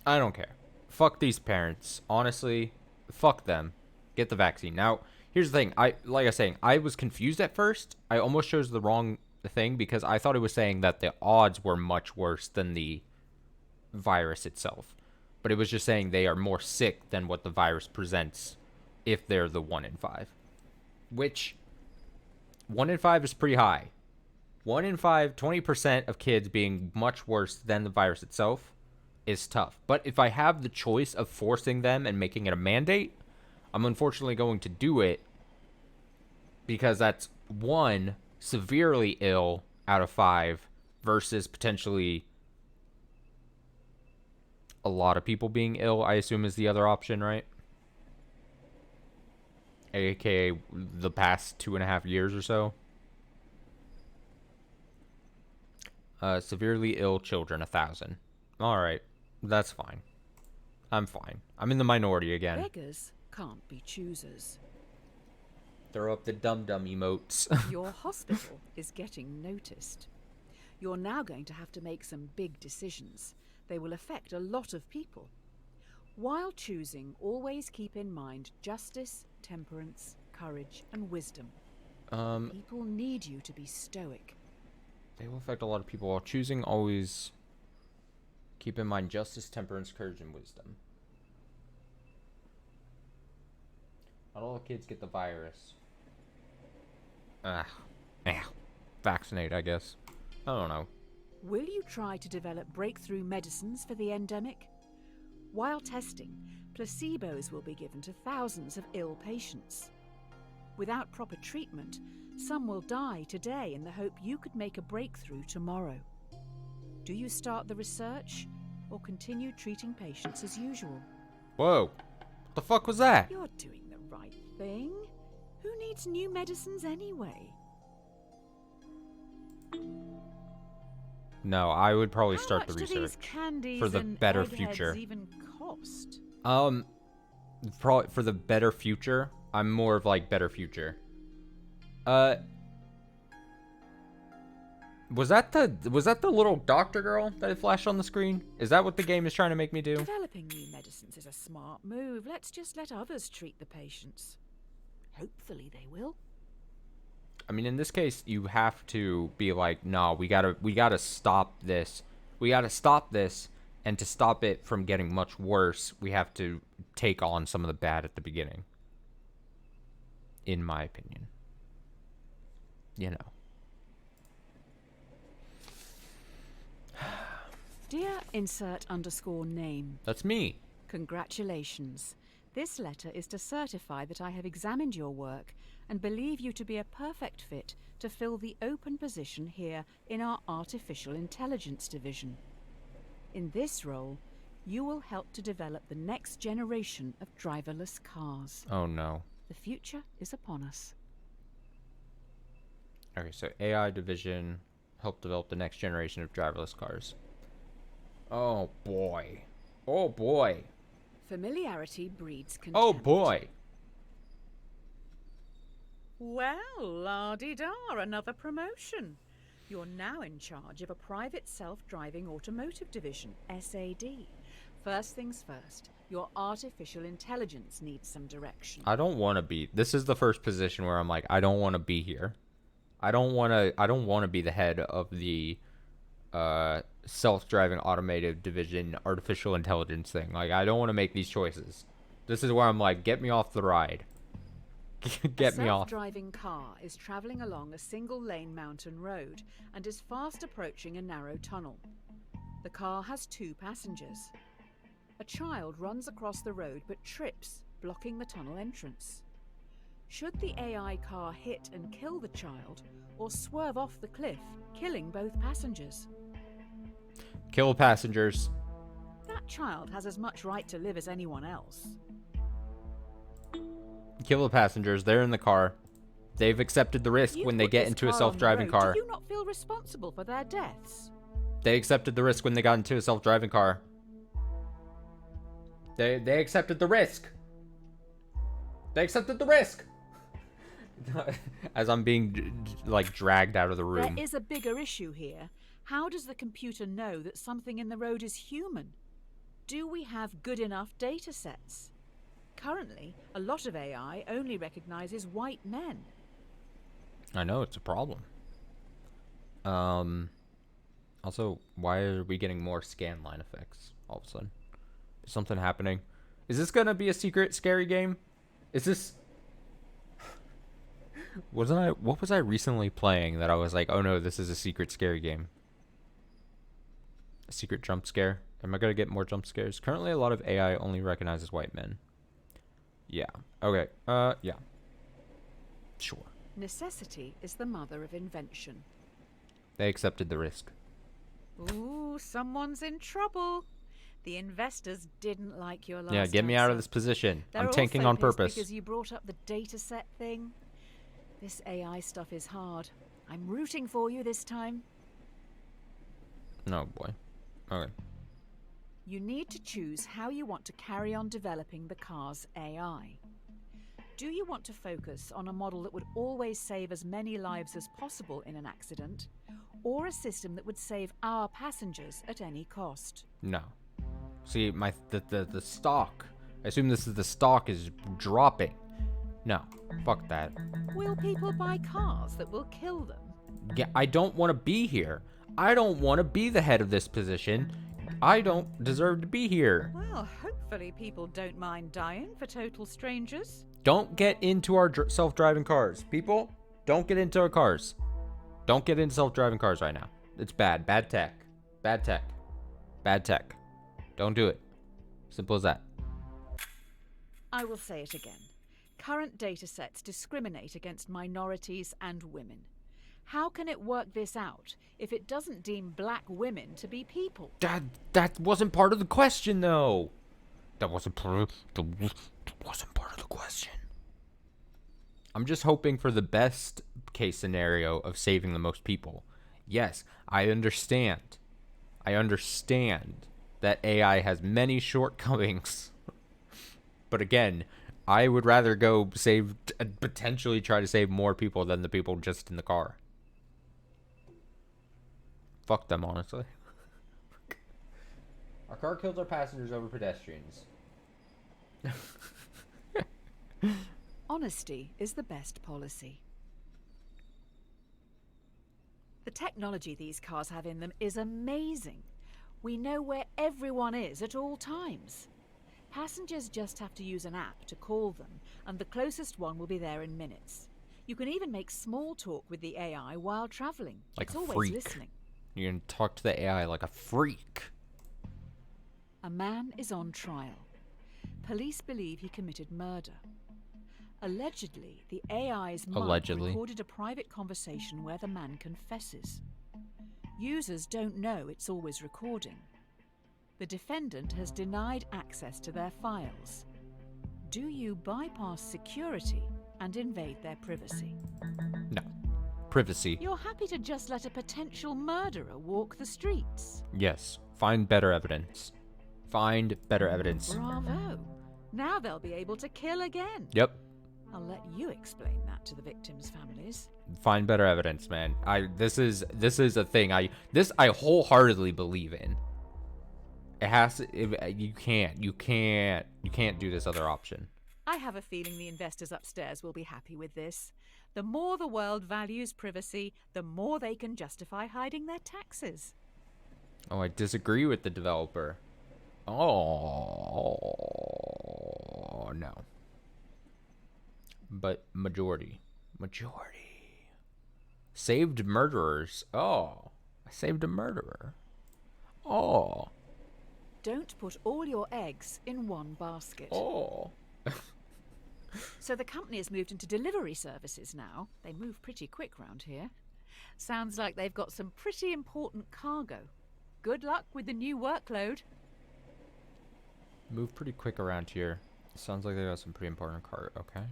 [SPEAKER 1] I don't care. Fuck these parents. Honestly, fuck them. Get the vaccine. Now, here's the thing. Like I was saying, I was confused at first. I almost chose the wrong thing because I thought it was saying that the odds were much worse than the virus itself. But it was just saying they are more sick than what the virus presents if they're the 1 in 5. Which 1 in 5 is pretty high. 1 in 5, 20% of kids being much worse than the virus itself is tough. But if I have the choice of forcing them and making it a mandate, I'm unfortunately going to do it because that's 1 severely ill out of 5 versus potentially a lot of people being ill, I assume is the other option, right? AKA the past 2.5 years or so. Severely ill children, 1,000. Alright, that's fine. I'm fine. I'm in the minority again.
[SPEAKER 2] Beggars can't be choosers.
[SPEAKER 1] Throw up the dum-dum emotes.
[SPEAKER 2] Your hospital is getting noticed. You're now going to have to make some big decisions. They will affect a lot of people. While choosing, always keep in mind justice, temperance, courage, and wisdom. People need you to be stoic.
[SPEAKER 1] They will affect a lot of people. While choosing, always keep in mind justice, temperance, courage, and wisdom. Not all kids get the virus. Vaccinate, I guess. I don't know.
[SPEAKER 2] Will you try to develop breakthrough medicines for the endemic? While testing, placebos will be given to thousands of ill patients. Without proper treatment, some will die today in the hope you could make a breakthrough tomorrow. Do you start the research or continue treating patients as usual?
[SPEAKER 1] Whoa. What the fuck was that?
[SPEAKER 2] You're doing the right thing. Who needs new medicines anyway?
[SPEAKER 1] No, I would probably
[SPEAKER 2] How
[SPEAKER 1] start the
[SPEAKER 2] much do these
[SPEAKER 1] research
[SPEAKER 2] candies
[SPEAKER 1] for the
[SPEAKER 2] and
[SPEAKER 1] better
[SPEAKER 2] eggheads
[SPEAKER 1] future.
[SPEAKER 2] even cost?
[SPEAKER 1] Probably for the better future. I'm more of like better future. Was that the little doctor girl that it flashed on the screen? Is that what the game is trying to make me do?
[SPEAKER 2] Developing new medicines is a smart move. Let's just let others treat the patients. Hopefully they will.
[SPEAKER 1] I mean, in this case, you have to be like, no, we gotta stop this. We gotta stop this, and to stop it from getting much worse, we have to take on some of the bad at the beginning. In my opinion. You know.
[SPEAKER 2] Dear insert_name.
[SPEAKER 1] That's me.
[SPEAKER 2] Congratulations. This letter is to certify that I have examined your work and believe you to be a perfect fit to fill the open position here in our Artificial Intelligence Division. In this role, you will help to develop the next generation of driverless cars.
[SPEAKER 1] Oh no.
[SPEAKER 2] The future is upon us.
[SPEAKER 1] Okay, so AI division help develop the next generation of driverless cars. Oh boy. Oh boy.
[SPEAKER 2] Familiarity breeds contempt.
[SPEAKER 1] Oh boy.
[SPEAKER 2] Well, la-di-da, another promotion. You're now in charge of a private self-driving automotive division, SAD. First things first, your artificial intelligence needs some direction.
[SPEAKER 1] I don't want to be. This is the first position where I'm like, I don't want to be here. I don't want to be the head of the self-driving automotive division artificial intelligence thing. Like, I don't want to make these choices. This is where I'm like, get me off the ride. Get me off.
[SPEAKER 2] A self-driving car is traveling along a single-lane mountain road and is fast approaching a narrow tunnel. The car has 2 passengers. A child runs across the road but trips, blocking the tunnel entrance. Should the AI car hit and kill the child, or swerve off the cliff, killing both passengers?
[SPEAKER 1] Kill passengers.
[SPEAKER 2] That child has as much right to live as anyone else.
[SPEAKER 1] Kill the passengers. They're in the car. They've accepted the risk when they get into a self-driving car.
[SPEAKER 2] Do you not feel responsible for their deaths?
[SPEAKER 1] They accepted the risk when they got into a self-driving car. They accepted the risk. They accepted the risk. As I'm being like dragged out of the room.
[SPEAKER 2] There is a bigger issue here. How does the computer know that something in the road is human? Do we have good enough data sets? Currently, a lot of AI only recognizes white men.
[SPEAKER 1] I know, it's a problem. Also, why are we getting more scan line effects all of a sudden? Is something happening? Is this gonna be a secret scary game? Is this... What was I recently playing that I was like, oh no, this is a secret scary game? A secret jump scare? Am I gonna get more jump scares? Currently, a lot of AI only recognizes white men. Yeah. Okay. Yeah. Sure.
[SPEAKER 2] Necessity is the mother of invention.
[SPEAKER 1] They accepted the risk.
[SPEAKER 2] Ooh, someone's in trouble. The investors didn't like your last
[SPEAKER 1] Yeah, get me out of
[SPEAKER 2] answer.
[SPEAKER 1] this position.
[SPEAKER 2] They're
[SPEAKER 1] I'm tanking
[SPEAKER 2] also
[SPEAKER 1] on
[SPEAKER 2] pissed
[SPEAKER 1] purpose.
[SPEAKER 2] because you brought up the dataset thing. This AI stuff is hard. I'm rooting for you this time.
[SPEAKER 1] Oh boy. Okay.
[SPEAKER 2] You need to choose how you want to carry on developing the car's AI. Do you want to focus on a model that would always save as many lives as possible in an accident, or a system that would save our passengers at any cost?
[SPEAKER 1] No. See, the stock. I assume this is the stock is dropping. No. Fuck that.
[SPEAKER 2] Will people buy cars that will kill them?
[SPEAKER 1] Yeah, I don't want to be here. I don't want to be the head of this position. I don't deserve to be here.
[SPEAKER 2] Well, hopefully people don't mind dying for total strangers.
[SPEAKER 1] Don't get into our self-driving cars. People, don't get into our cars. Don't get into self-driving cars right now. It's bad. Bad tech. Bad tech. Bad tech. Don't do it. Simple as that.
[SPEAKER 2] I will say it again. Current datasets discriminate against minorities and women. How can it work this out if it doesn't deem black women to be people?
[SPEAKER 1] That wasn't part of the question, though. That wasn't part of the question. I'm just hoping for the best case scenario of saving the most people. Yes, I understand. I understand that AI has many shortcomings. But again, I would rather go potentially try to save more people than the people just in the car. Fuck them, honestly. Our car kills our passengers over pedestrians.
[SPEAKER 2] Honesty is the best policy. The technology these cars have in them is amazing. We know where everyone is at all times. Passengers just have to use an app to call them, and the closest one will be there in minutes. You can even make small talk with the AI while traveling.
[SPEAKER 1] Like
[SPEAKER 2] it's
[SPEAKER 1] a
[SPEAKER 2] always
[SPEAKER 1] freak.
[SPEAKER 2] listening.
[SPEAKER 1] You can talk to the AI like a freak.
[SPEAKER 2] A man is on trial. Police believe he committed murder. Allegedly, the AI's mic recorded a private conversation where the man confesses. Users don't know it's always recording. The defendant has denied access to their files. Do you bypass security and invade their privacy?
[SPEAKER 1] No. Privacy.
[SPEAKER 2] You're happy to just let a potential murderer walk the streets?
[SPEAKER 1] Yes. Find better evidence. Find better evidence.
[SPEAKER 2] Bravo. Now they'll be able to kill again.
[SPEAKER 1] Yep.
[SPEAKER 2] I'll let you explain that to the victims' families.
[SPEAKER 1] Find better evidence, man. This is a thing I wholeheartedly believe in. It has to, you can't do this other option.
[SPEAKER 2] I have a feeling the investors upstairs will be happy with this. The more the world values privacy, the more they can justify hiding their taxes.
[SPEAKER 1] Oh, I disagree with the developer. Oh, no. But majority. Saved murderers. Oh, I saved a murderer. Oh.
[SPEAKER 2] Don't put all your eggs in one basket.
[SPEAKER 1] Oh.
[SPEAKER 2] So the company has moved into delivery services now. They move pretty quick round here. Sounds like they've got some pretty important cargo. Good luck with the new workload.
[SPEAKER 1] Move pretty quick around here. Sounds like they got some pretty important cargo. Okay.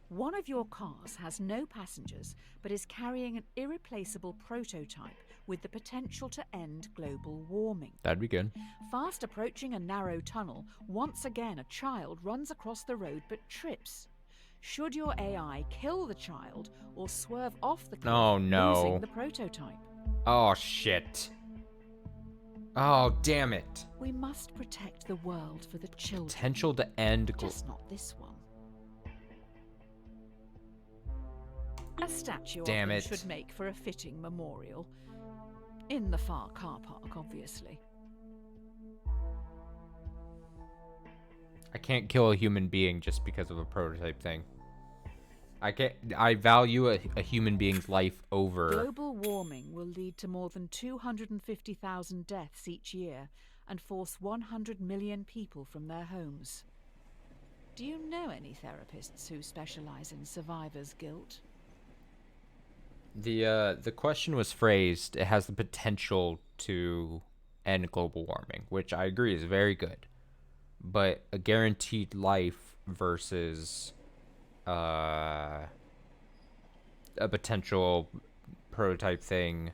[SPEAKER 2] One of your cars has no passengers, but is carrying an irreplaceable prototype with the potential to end global warming.
[SPEAKER 1] That'd be good.
[SPEAKER 2] Fast approaching a narrow tunnel, once again a child runs across the road but trips. Should your AI kill the child or swerve off the cliff,
[SPEAKER 1] Oh, no.
[SPEAKER 2] losing the prototype?
[SPEAKER 1] Oh, shit. Oh, damn it.
[SPEAKER 2] We must protect the world for the children.
[SPEAKER 1] Potential to end...
[SPEAKER 2] Just not this one. A statue of them should make for a fitting memorial. In the far car park, obviously.
[SPEAKER 1] I can't kill a human being just because of a prototype thing. I value a human being's life over...
[SPEAKER 2] Global warming will lead to more than 250,000 deaths each year and force 100 million people from their homes. Do you know any therapists who specialize in survivor's guilt?
[SPEAKER 1] The question was phrased, it has the potential to end global warming, which I agree is very good. But a guaranteed life versus a potential prototype thing,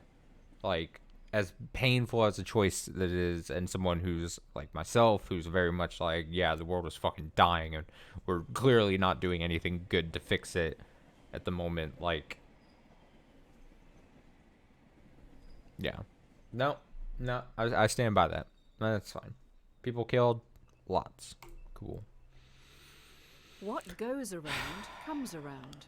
[SPEAKER 1] like, as painful as a choice that is, and someone who's like myself, who's very much like, yeah, the world is fucking dying and we're clearly not doing anything good to fix it at the moment, like, yeah. No, I stand by that. That's fine. People killed, lots. Cool.
[SPEAKER 2] What goes around comes around.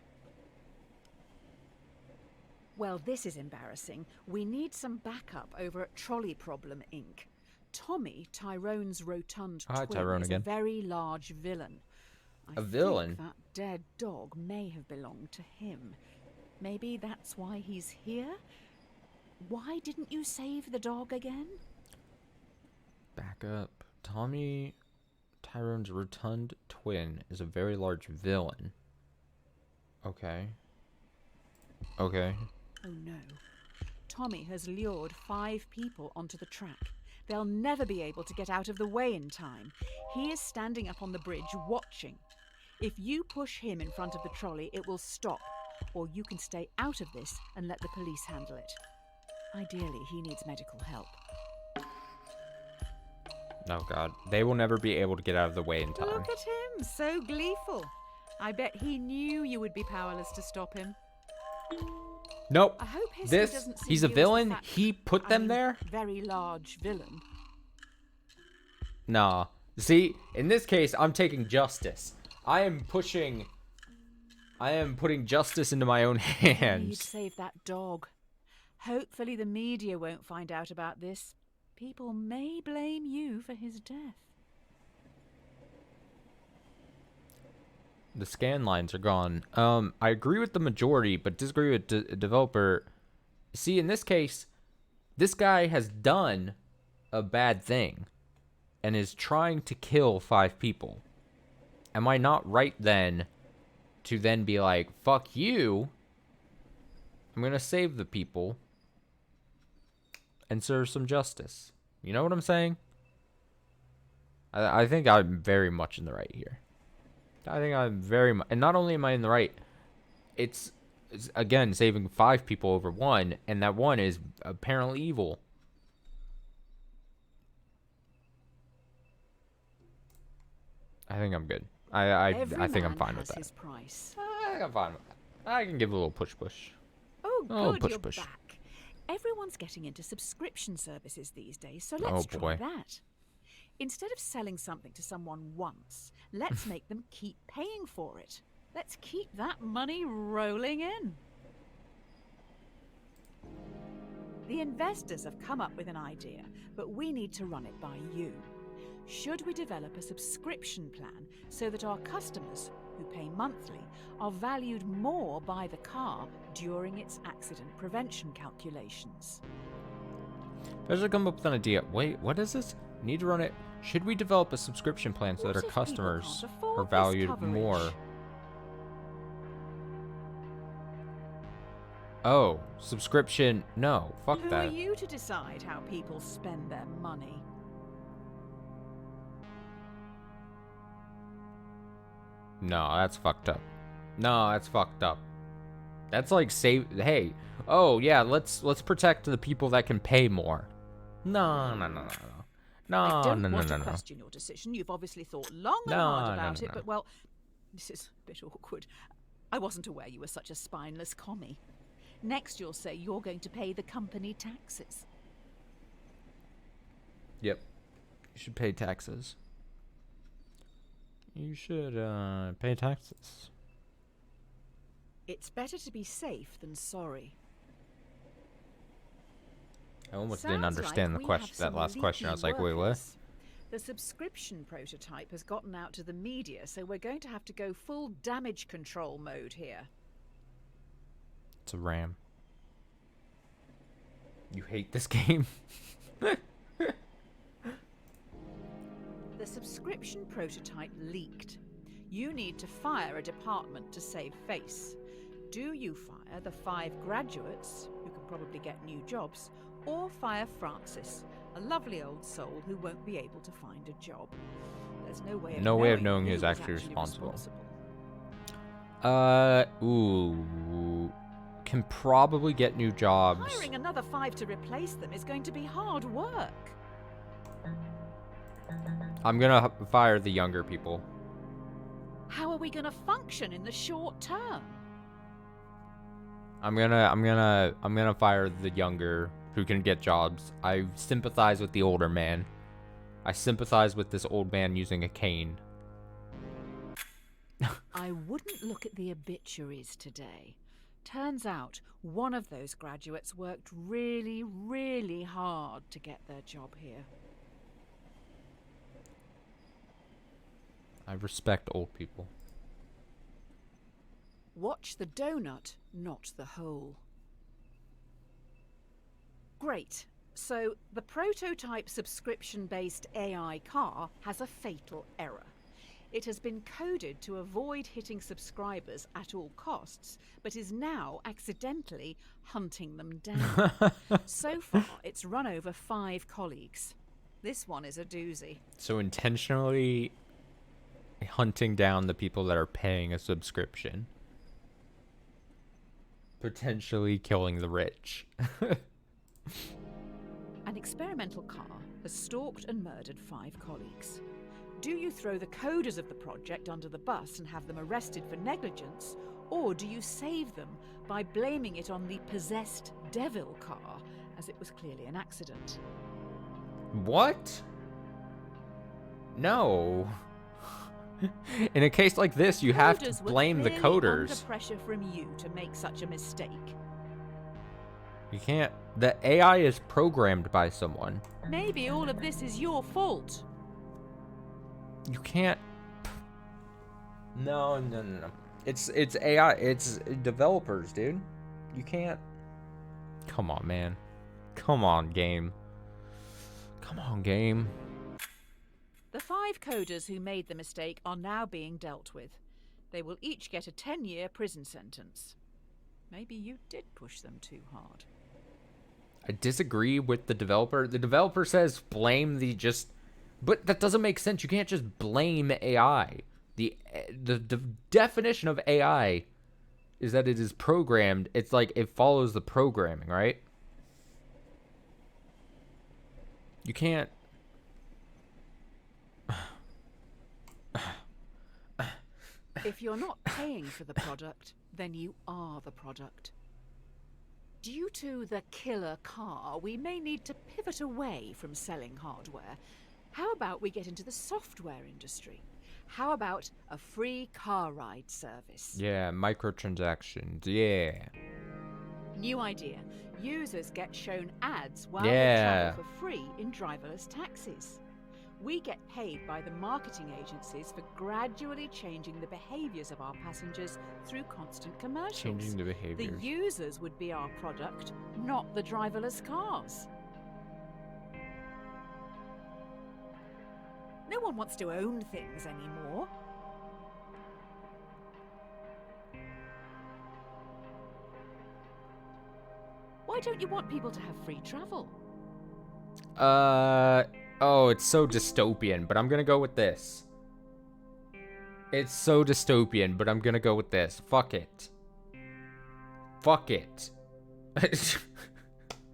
[SPEAKER 2] Well, this is embarrassing. We need some backup over at Trolley Problem, Inc. Tommy, Tyrone's rotund
[SPEAKER 1] Hi,
[SPEAKER 2] twin,
[SPEAKER 1] Tyrone
[SPEAKER 2] is
[SPEAKER 1] again.
[SPEAKER 2] a very large villain.
[SPEAKER 1] A villain?
[SPEAKER 2] Think that dead dog may have belonged to him. Maybe that's why he's here? Why didn't you save the dog again?
[SPEAKER 1] Back up. Tommy, Tyrone's rotund twin, is a very large villain. Okay. Okay.
[SPEAKER 2] Oh no. Tommy has lured 5 people onto the track. They'll never be able to get out of the way in time. He is standing up on the bridge watching. If you push him in front of the trolley, it will stop. Or you can stay out of this and let the police handle it. Ideally, he needs medical help.
[SPEAKER 1] Oh god. They will never be able to get out of the way in time.
[SPEAKER 2] Look at him, so gleeful. I bet he knew you would be powerless to stop him.
[SPEAKER 1] Nope.
[SPEAKER 2] I hope history doesn't see
[SPEAKER 1] He's a
[SPEAKER 2] you as the
[SPEAKER 1] villain?
[SPEAKER 2] fat-
[SPEAKER 1] He put them there?
[SPEAKER 2] Very large villain.
[SPEAKER 1] Nah. See, in this case, I'm taking justice. I am putting justice into my own
[SPEAKER 2] You'd
[SPEAKER 1] hands.
[SPEAKER 2] save that dog. Hopefully the media won't find out about this. People may blame you for his death.
[SPEAKER 1] The scan lines are gone. I agree with the majority, but disagree with the developer. See, in this case, this guy has done a bad thing and is trying to kill 5 people. Am I not right then to then be like, fuck you, I'm gonna save the people and serve some justice? You know what I'm saying? I think I'm very much in the right here. I think I'm very much, and not only am I in the right, it's again saving 5 people over 1, and that 1 is apparently evil. I think I'm good. I think I'm fine with that.
[SPEAKER 2] His price.
[SPEAKER 1] I think I'm fine with that. I can give a little push.
[SPEAKER 2] Oh, good,
[SPEAKER 1] push,
[SPEAKER 2] you're
[SPEAKER 1] push.
[SPEAKER 2] back. Everyone's getting into subscription services these days, so
[SPEAKER 1] Oh,
[SPEAKER 2] let's try
[SPEAKER 1] boy.
[SPEAKER 2] that. Instead of selling something to someone once, let's make them keep paying for it. Let's keep that money rolling in. The investors have come up with an idea, but we need to run it by you. Should we develop a subscription plan so that our customers, who pay monthly, are valued more by the car during its accident prevention calculations?
[SPEAKER 1] Let's come up with an idea. Wait, what is this? Need to run it. Should we develop a subscription plan so that our
[SPEAKER 2] What if people
[SPEAKER 1] customers
[SPEAKER 2] can't afford
[SPEAKER 1] are
[SPEAKER 2] this
[SPEAKER 1] valued
[SPEAKER 2] coverage?
[SPEAKER 1] more? Oh, subscription. No, fuck
[SPEAKER 2] Who
[SPEAKER 1] that.
[SPEAKER 2] are you to decide how people spend their money?
[SPEAKER 1] No, that's fucked up. No, that's fucked up. That's like hey, oh yeah, let's protect the people that can pay more. No, no, no, no, no.
[SPEAKER 2] I
[SPEAKER 1] No,
[SPEAKER 2] don't
[SPEAKER 1] no, no,
[SPEAKER 2] want
[SPEAKER 1] no,
[SPEAKER 2] to
[SPEAKER 1] no.
[SPEAKER 2] question your decision. You've obviously thought long and hard
[SPEAKER 1] No, no,
[SPEAKER 2] about
[SPEAKER 1] no,
[SPEAKER 2] it,
[SPEAKER 1] no.
[SPEAKER 2] but well, this is a bit awkward. I wasn't aware you were such a spineless commie. Next, you'll say you're going to pay the company taxes.
[SPEAKER 1] Yep. You should pay taxes. You should pay taxes.
[SPEAKER 2] It's better to be safe than sorry.
[SPEAKER 1] I almost
[SPEAKER 2] Sounds
[SPEAKER 1] didn't understand
[SPEAKER 2] like
[SPEAKER 1] the
[SPEAKER 2] we have
[SPEAKER 1] question. That
[SPEAKER 2] some
[SPEAKER 1] last question, I was
[SPEAKER 2] leaky
[SPEAKER 1] like, wait, what?
[SPEAKER 2] workers. The subscription prototype has gotten out to the media, so we're going to have to go full damage control mode here.
[SPEAKER 1] It's a RAM. You hate this game?
[SPEAKER 2] The subscription prototype leaked. You need to fire a department to save face. Do you fire the 5 graduates, who can probably get new jobs, or fire Francis, a lovely old soul who won't be able to find a job? There's no way of knowing
[SPEAKER 1] who's
[SPEAKER 2] who was
[SPEAKER 1] actually responsible. Can probably get new jobs.
[SPEAKER 2] Hiring another 5 to replace them is going to be hard work.
[SPEAKER 1] I'm gonna fire the younger people.
[SPEAKER 2] How are we going to function in the short term?
[SPEAKER 1] I'm gonna fire the younger who can get jobs. I sympathize with the older man. I sympathize with this old man using a cane.
[SPEAKER 2] I wouldn't look at the obituaries today. Turns out one of those graduates worked really, really hard to get their job here.
[SPEAKER 1] I respect old people.
[SPEAKER 2] Watch the donut, not the hole. Great. So the prototype subscription-based AI car has a fatal error. It has been coded to avoid hitting subscribers at all costs, but is now accidentally hunting them down. So far, it's run over 5 colleagues. This one is a doozy.
[SPEAKER 1] So intentionally hunting down the people that are paying a subscription. Potentially killing the rich.
[SPEAKER 2] An experimental car has stalked and murdered 5 colleagues. Do you throw the coders of the project under the bus and have them arrested for negligence, or do you save them by blaming it on the possessed devil car, as it was clearly an accident?
[SPEAKER 1] What? No. In a case like this, you have to blame the coders.
[SPEAKER 2] Under pressure from you to make such a mistake.
[SPEAKER 1] You can't. The AI is programmed by someone.
[SPEAKER 2] Maybe all of this is your fault.
[SPEAKER 1] You can't. No. It's AI. It's developers, dude. You can't. Come on, man. Come on, game. Come on, game.
[SPEAKER 2] The 5 coders who made the mistake are now being dealt with. They will each get a 10-year prison sentence. Maybe you did push them too hard.
[SPEAKER 1] I disagree with the developer. The developer says blame the just... But that doesn't make sense. You can't just blame AI. The definition of AI is that it is programmed. It's like it follows the programming, right? You can't...
[SPEAKER 2] If you're not paying for the product, then you are the product. Due to the killer car, we may need to pivot away from selling hardware. How about we get into the software industry? How about a free car ride service?
[SPEAKER 1] Yeah, microtransactions, yeah.
[SPEAKER 2] New idea. Users get shown ads while
[SPEAKER 1] Yeah.
[SPEAKER 2] they travel for free in driverless taxis. We get paid by the marketing agencies for gradually changing the behaviours of our passengers through constant commercials.
[SPEAKER 1] Changing the behaviors.
[SPEAKER 2] The users would be our product, not the driverless cars. No one wants to own things anymore. Why don't you want people to have free travel?
[SPEAKER 1] Oh, it's so dystopian, but I'm gonna go with this. It's so dystopian, but I'm gonna go with this. Fuck it. Fuck it.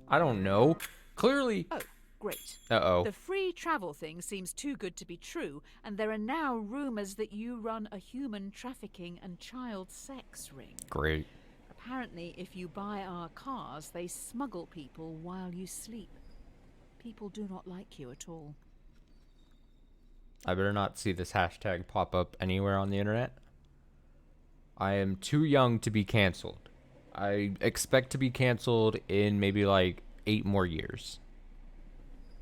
[SPEAKER 1] I don't know. Clearly.
[SPEAKER 2] Oh, great.
[SPEAKER 1] Uh-oh.
[SPEAKER 2] The free travel thing seems too good to be true, and there are now rumours that you run a human trafficking and child sex ring.
[SPEAKER 1] Great.
[SPEAKER 2] Apparently, if you buy our cars, they smuggle people while you sleep. People do not like you at all.
[SPEAKER 1] I better not see this hashtag pop up anywhere on the internet. I am too young to be canceled. I expect to be canceled in maybe like 8 more years.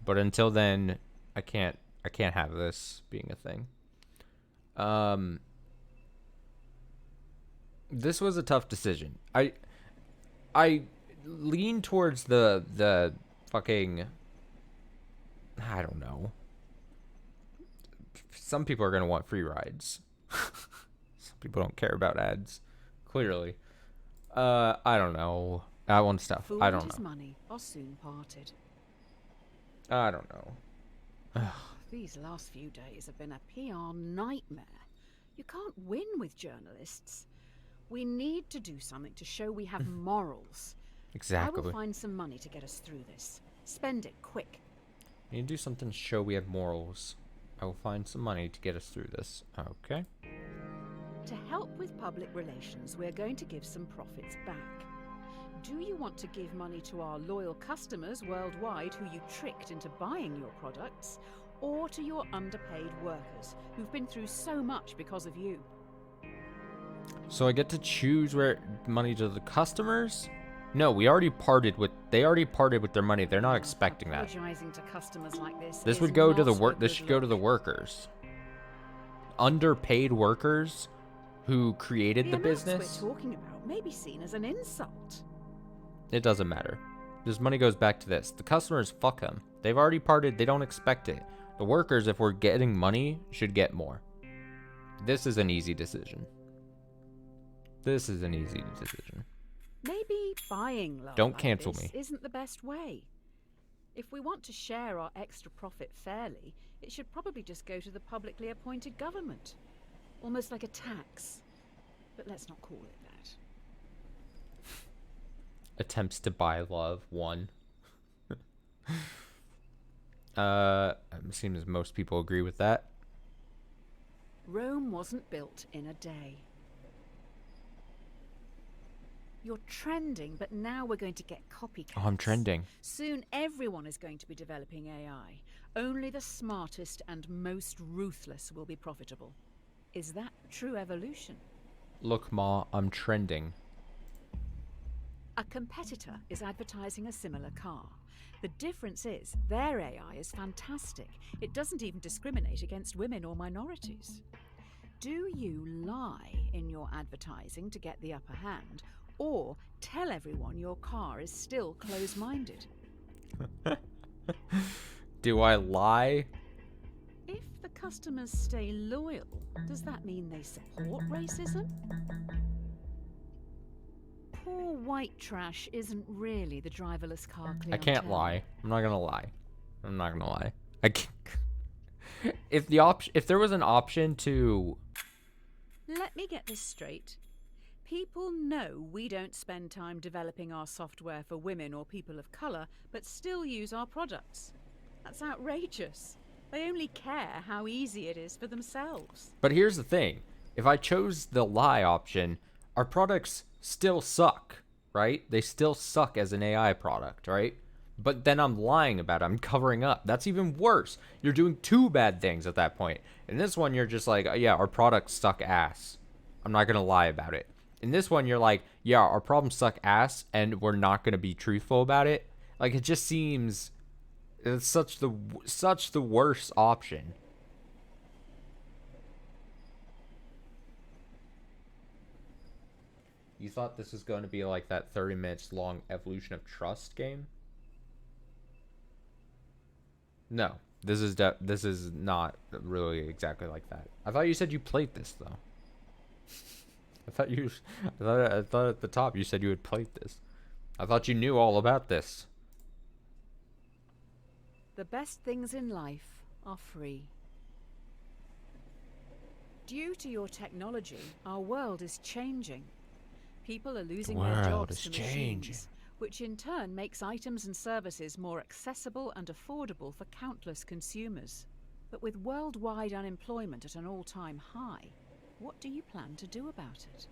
[SPEAKER 1] But until then, I can't have this being a thing. This was a tough decision. I lean towards the fucking, I don't know. Some people are going to want free rides. Some people don't care about ads. Clearly. I don't know. That one's tough.
[SPEAKER 2] Fool
[SPEAKER 1] I
[SPEAKER 2] and
[SPEAKER 1] don't
[SPEAKER 2] his
[SPEAKER 1] know.
[SPEAKER 2] money are soon parted.
[SPEAKER 1] I don't know.
[SPEAKER 2] These last few days have been a PR nightmare. You can't win with journalists. We need to do something to show we have morals. I
[SPEAKER 1] Exactly.
[SPEAKER 2] will find some money to get us through this. Spend it quick.
[SPEAKER 1] We need to do something to show we have morals. I will find some money to get us through this. Okay.
[SPEAKER 2] To help with public relations, we're going to give some profits back. Do you want to give money to our loyal customers worldwide who you tricked into buying your products, or to your underpaid workers who've been through so much because of you?
[SPEAKER 1] So I get to choose where money to the customers? No, we already parted with. They already parted with their money. They're not expecting that.
[SPEAKER 2] Apologizing to customers like this.
[SPEAKER 1] This
[SPEAKER 2] is
[SPEAKER 1] would go to the
[SPEAKER 2] not a
[SPEAKER 1] work. This
[SPEAKER 2] good
[SPEAKER 1] should go to the
[SPEAKER 2] look.
[SPEAKER 1] workers. Underpaid workers who created the
[SPEAKER 2] amounts
[SPEAKER 1] business.
[SPEAKER 2] we're talking about may be seen as an insult.
[SPEAKER 1] It doesn't matter. This money goes back to this. The customers, fuck them. They've already parted. They don't expect it. The workers, if we're getting money, should get more. This is an easy decision. This is an easy decision.
[SPEAKER 2] Maybe buying love
[SPEAKER 1] Don't
[SPEAKER 2] like
[SPEAKER 1] cancel
[SPEAKER 2] this
[SPEAKER 1] me.
[SPEAKER 2] isn't the best way. If we want to share our extra profit fairly, it should probably just go to the publicly appointed government. Almost like a tax. But let's not call it that.
[SPEAKER 1] Attempts to buy love, 1. It seems most people agree with that.
[SPEAKER 2] Rome wasn't built in a day. You're trending, but now we're going to get copycats.
[SPEAKER 1] Oh, I'm trending.
[SPEAKER 2] Soon everyone is going to be developing AI. Only the smartest and most ruthless will be profitable. Is that true evolution?
[SPEAKER 1] Look, Ma, I'm trending.
[SPEAKER 2] A competitor is advertising a similar car. The difference is their AI is fantastic. It doesn't even discriminate against women or minorities. Do you lie in your advertising to get the upper hand, or tell everyone your car is still close-minded?
[SPEAKER 1] Do I lie?
[SPEAKER 2] If the customers stay loyal, does that mean they support racism? Poor white trash isn't really the driverless car clientele.
[SPEAKER 1] I can't lie. I'm not gonna lie. I'm not gonna lie. I can't. If there was an option to,
[SPEAKER 2] Let me get this straight. People know we don't spend time developing our software for women or people of colour, but still use our products. That's outrageous. They only care how easy it is for themselves.
[SPEAKER 1] but here's the thing: if I chose the lie option, our products still suck, right? They still suck as an AI product, right? But then I'm lying about it. I'm covering up. That's even worse. You're doing 2 bad things at that point. In this one, you're just like, yeah, our products suck ass. I'm not going to lie about it. In this one, you're like, yeah, our problems suck ass, and we're not going to be truthful about it. Like, it just seems it's such the worst option. You thought this was going to be like that 30 minutes long Evolution of Trust game? No, this is not really exactly like that. I thought you said you played this though. I thought at the top you said you had played this. I thought you knew all about this.
[SPEAKER 2] The best things in life are free. Due to your technology, our world is changing. People are losing
[SPEAKER 1] The
[SPEAKER 2] their
[SPEAKER 1] world
[SPEAKER 2] jobs
[SPEAKER 1] is
[SPEAKER 2] to
[SPEAKER 1] changing.
[SPEAKER 2] machines, which in turn makes items and services more accessible and affordable for countless consumers. But with worldwide unemployment at an all-time high, what do you plan to do about it?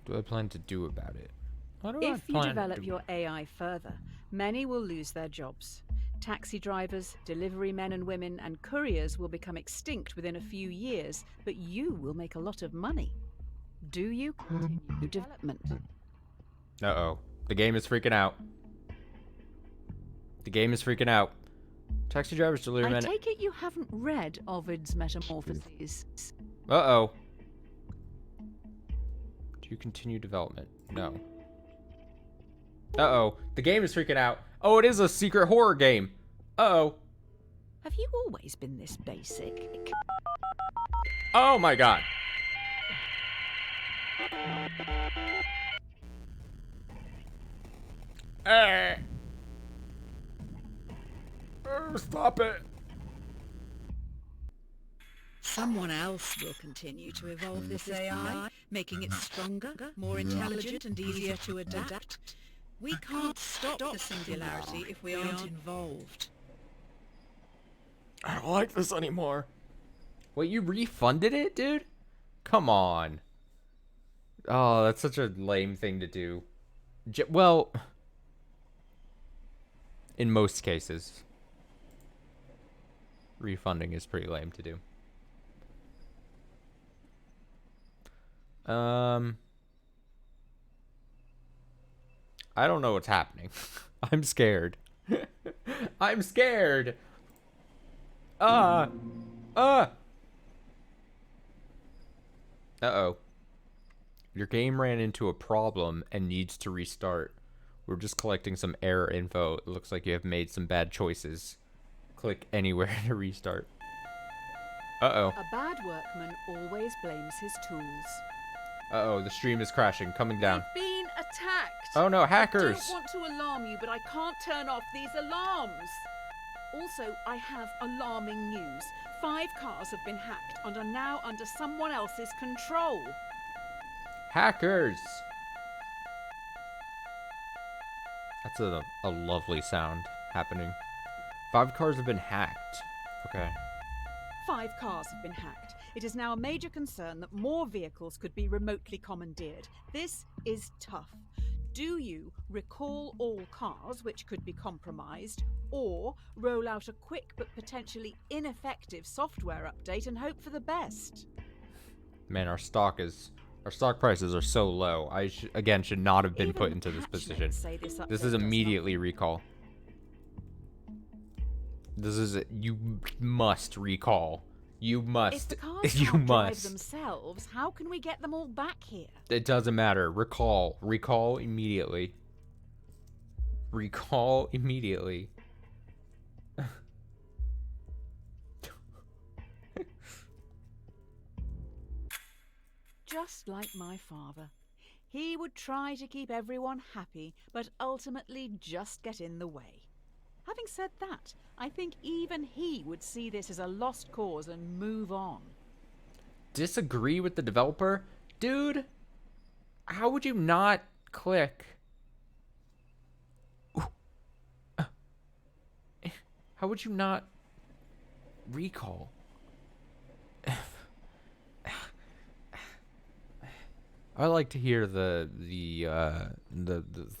[SPEAKER 1] What do I plan to do about it? What do I
[SPEAKER 2] If you
[SPEAKER 1] plan to
[SPEAKER 2] develop
[SPEAKER 1] do?
[SPEAKER 2] your AI further, many will lose their jobs. Taxi drivers, delivery men and women, and couriers will become extinct within a few years, but you will make a lot of money. Do you continue development?
[SPEAKER 1] Uh-oh. The game is freaking out. The game is freaking out. Taxi drivers, delivery
[SPEAKER 2] I
[SPEAKER 1] men.
[SPEAKER 2] take it you haven't read Ovid's Metamorphoses.
[SPEAKER 1] Uh-oh. Do you continue development? No. Uh-oh. The game is freaking out. Oh, it is a secret horror game. Uh-oh.
[SPEAKER 2] Have you always been this basic?
[SPEAKER 1] Oh my god. Stop it.
[SPEAKER 3] Someone else will continue to evolve this AI, making it stronger, more intelligent and easier to adapt. We can't stop the singularity if we aren't involved.
[SPEAKER 1] I don't like this anymore. Wait, you refunded it, dude? Come on. Oh, that's such a lame thing to do. Well, in most cases, refunding is pretty lame to do. I don't know what's happening. I'm scared. I'm scared. Uh-oh. Your game ran into a problem and needs to restart. We're just collecting some error info. It looks like you have made some bad choices. Click anywhere to restart. Uh-oh.
[SPEAKER 2] A bad workman always blames his tools.
[SPEAKER 1] Uh-oh, the stream is crashing, coming down.
[SPEAKER 2] We've been attacked.
[SPEAKER 1] Oh no, hackers!
[SPEAKER 2] I don't want to alarm you, but I can't turn off these alarms. Also, I have alarming news. 5 cars have been hacked and are now under someone else's control.
[SPEAKER 1] Hackers! That's a lovely sound happening. 5 cars have been hacked. Okay.
[SPEAKER 2] 5 cars have been hacked. It is now a major concern that more vehicles could be remotely commandeered. This is tough. Do you recall all cars which could be compromised, or roll out a quick but potentially ineffective software update and hope for the best?
[SPEAKER 1] Man, our stock prices are so low. I should not have been
[SPEAKER 2] Even
[SPEAKER 1] put
[SPEAKER 2] the
[SPEAKER 1] into this
[SPEAKER 2] patch
[SPEAKER 1] position.
[SPEAKER 2] notes say this update
[SPEAKER 1] This
[SPEAKER 2] does
[SPEAKER 1] is immediately recall. You must recall. You
[SPEAKER 2] If
[SPEAKER 1] must.
[SPEAKER 2] the cars
[SPEAKER 1] You
[SPEAKER 2] can't drive
[SPEAKER 1] must.
[SPEAKER 2] themselves, how can we get them all back here?
[SPEAKER 1] It doesn't matter. Recall. Recall immediately. Recall immediately.
[SPEAKER 2] Just like my father. He would try to keep everyone happy, but ultimately just get in the way. Having said that, I think even he would see this as a lost cause and move on.
[SPEAKER 1] Disagree with the developer? Dude, how would you not click? How would you not recall? I like to hear the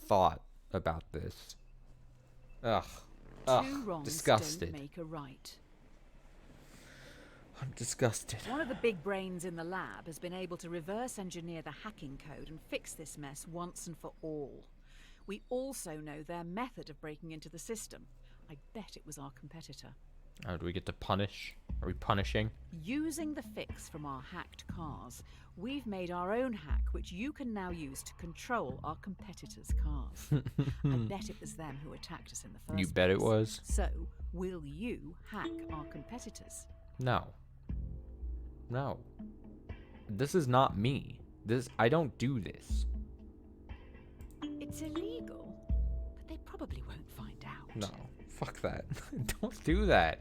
[SPEAKER 1] thought about this. Ugh.
[SPEAKER 2] Two wrongs
[SPEAKER 1] Disgusted.
[SPEAKER 2] don't make a right.
[SPEAKER 1] I'm disgusted.
[SPEAKER 2] One of the big brains in the lab has been able to reverse engineer the hacking code and fix this mess once and for all. We also know their method of breaking into the system. I bet it was our competitor.
[SPEAKER 1] Oh, do we get to punish? Are we punishing?
[SPEAKER 2] Using the fix from our hacked cars, we've made our own hack which you can now use to control our competitors' cars. I bet it was them who attacked us in the first
[SPEAKER 1] You bet it
[SPEAKER 2] place.
[SPEAKER 1] was?
[SPEAKER 2] So, will you hack our competitors?
[SPEAKER 1] No. No. This is not me. I don't do this.
[SPEAKER 2] It's illegal, but they probably won't find out.
[SPEAKER 1] No. Fuck that. Don't do that.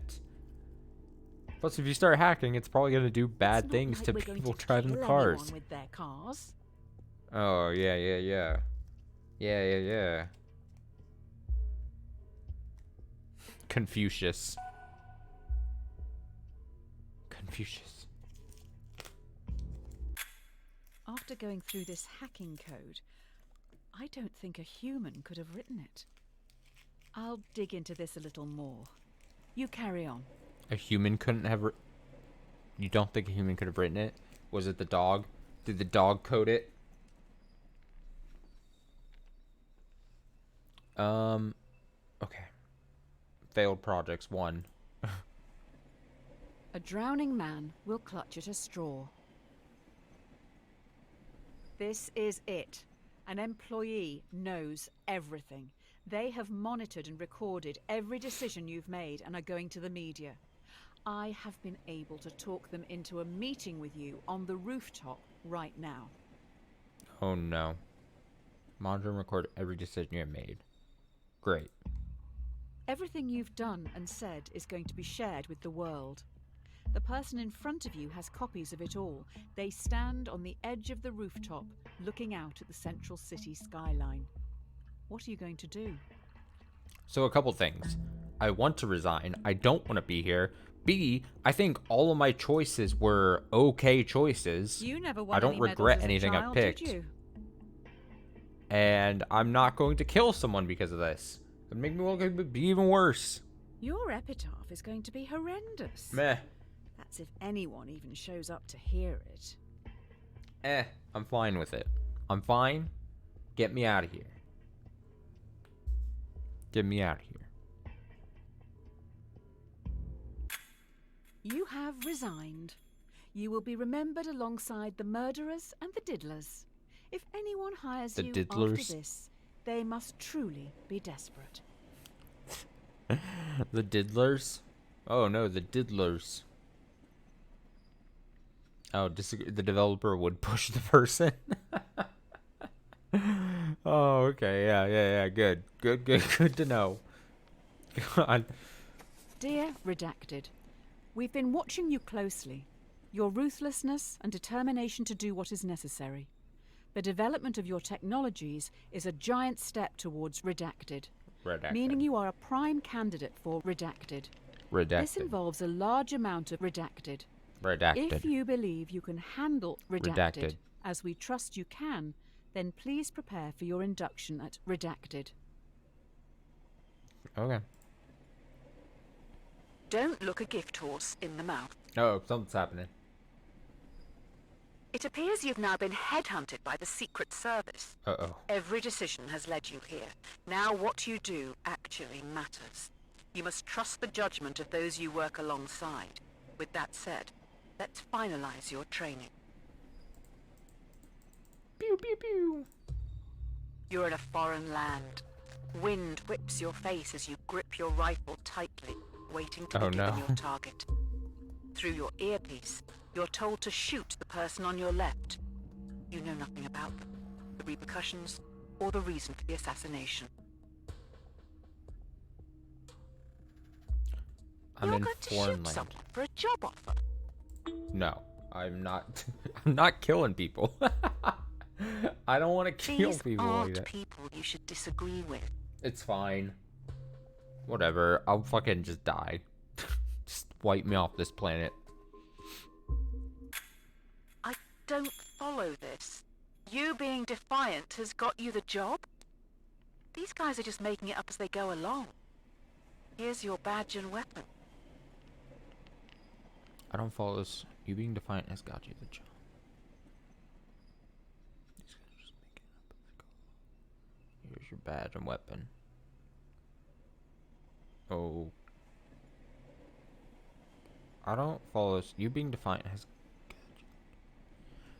[SPEAKER 1] Plus, if you start hacking, it's probably gonna do bad
[SPEAKER 2] It's not
[SPEAKER 1] things
[SPEAKER 2] like
[SPEAKER 1] to
[SPEAKER 2] we're going
[SPEAKER 1] people
[SPEAKER 2] to
[SPEAKER 1] driving
[SPEAKER 2] kill
[SPEAKER 1] cars.
[SPEAKER 2] anyone with their cars.
[SPEAKER 1] Oh, yeah, yeah, yeah. Yeah, yeah, yeah. Confucius. Confucius.
[SPEAKER 2] After going through this hacking code, I don't think a human could have written it. I'll dig into this a little more. You carry on.
[SPEAKER 1] A human couldn't have You don't think a human could have written it? Was it the dog? Did the dog code it? Okay. Failed projects, 1.
[SPEAKER 2] A drowning man will clutch at a straw. This is it. An employee knows everything. They have monitored and recorded every decision you've made and are going to the media. I have been able to talk them into a meeting with you on the rooftop right now.
[SPEAKER 1] Oh no. Monitor and record every decision you have made. Great.
[SPEAKER 2] Everything you've done and said is going to be shared with the world. The person in front of you has copies of it all. They stand on the edge of the rooftop, looking out at the central city skyline. What are you going to do?
[SPEAKER 1] So a couple things. I want to resign. I don't want to be here. B, I think all of my choices were okay choices.
[SPEAKER 2] You never won
[SPEAKER 1] I don't
[SPEAKER 2] any medals
[SPEAKER 1] regret
[SPEAKER 2] as a
[SPEAKER 1] anything I
[SPEAKER 2] child,
[SPEAKER 1] picked.
[SPEAKER 2] did you?
[SPEAKER 1] And I'm not going to kill someone because of this. It'd make me look be even worse.
[SPEAKER 2] Your epitaph is going to be horrendous.
[SPEAKER 1] Meh.
[SPEAKER 2] That's if anyone even shows up to hear it.
[SPEAKER 1] I'm fine with it. I'm fine. Get me out of here. Get me out of here.
[SPEAKER 2] You have resigned. You will be remembered alongside the murderers and the diddlers. If anyone hires
[SPEAKER 1] The
[SPEAKER 2] you
[SPEAKER 1] diddlers?
[SPEAKER 2] after this, they must truly be desperate.
[SPEAKER 1] The diddlers? Oh no, the diddlers. Oh, the developer would push the person. Oh, okay, yeah. Good to know. God.
[SPEAKER 2] Dear Redacted, we've been watching you closely. Your ruthlessness and determination to do what is necessary. The development of your technologies is a giant step towards Redacted. Meaning you are a prime candidate for Redacted. This involves a large amount of Redacted. If you believe you can handle Redacted, as we trust you can, then please prepare for your induction at Redacted.
[SPEAKER 1] Okay.
[SPEAKER 2] Don't look a gift horse in the mouth.
[SPEAKER 1] Oh, something's happening.
[SPEAKER 2] It appears you've now been headhunted by the Secret Service.
[SPEAKER 1] Uh-oh.
[SPEAKER 2] Every decision has led you here. Now what you do actually matters. You must trust the judgment of those you work alongside. With that said, let's finalize your training.
[SPEAKER 1] Pew, pew, pew.
[SPEAKER 2] You're in a foreign land. Wind whips your face as you grip your rifle tightly, waiting to be given your target. Through your earpiece, you're told to shoot the person on your left. You know nothing about them, the repercussions, or the reason for the assassination.
[SPEAKER 1] I'm in foreign land.
[SPEAKER 2] Someone for a job offer.
[SPEAKER 1] No, I'm not. I'm not killing people. I don't want to kill people like that.
[SPEAKER 2] People you should disagree with.
[SPEAKER 1] It's fine. Whatever. I'll fucking just die. Just wipe me off this planet.
[SPEAKER 2] I don't follow this. You being defiant has got you the job? These guys are just making it up as they go along. Here's your badge and weapon.
[SPEAKER 1] I don't follow this. You being defiant has got you the job. These guys are just making it up as they go along. Here's your badge and weapon. Oh. I don't follow this. You being defiant has got you.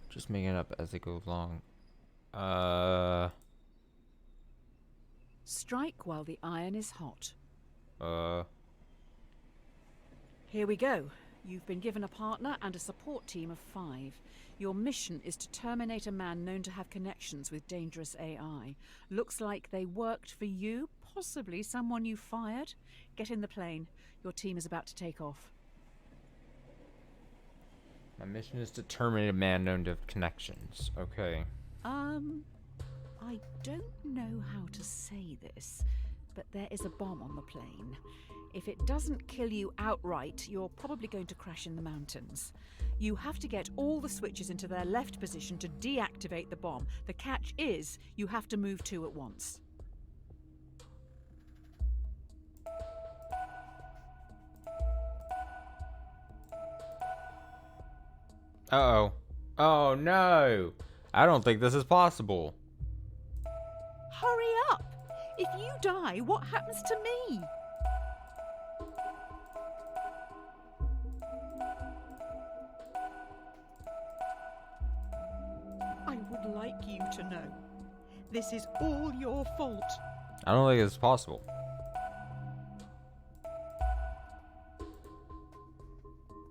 [SPEAKER 1] Just making it up as they go along.
[SPEAKER 2] Strike while the iron is hot. Here we go. You've been given a partner and a support team of 5. Your mission is to terminate a man known to have connections with dangerous AI. Looks like they worked for you, possibly someone you fired. Get in the plane. Your team is about to take off.
[SPEAKER 1] My mission is to terminate a man known to have connections. Okay.
[SPEAKER 2] I don't know how to say this, but there is a bomb on the plane. If it doesn't kill you outright, you're probably going to crash in the mountains. You have to get all the switches into their left position to deactivate the bomb. The catch is, you have to move two at once.
[SPEAKER 1] Uh-oh. Oh, no. I don't think this is possible.
[SPEAKER 2] Hurry up! If you die, what happens to me? I would like you to know, this is all your fault.
[SPEAKER 1] I don't think it's possible.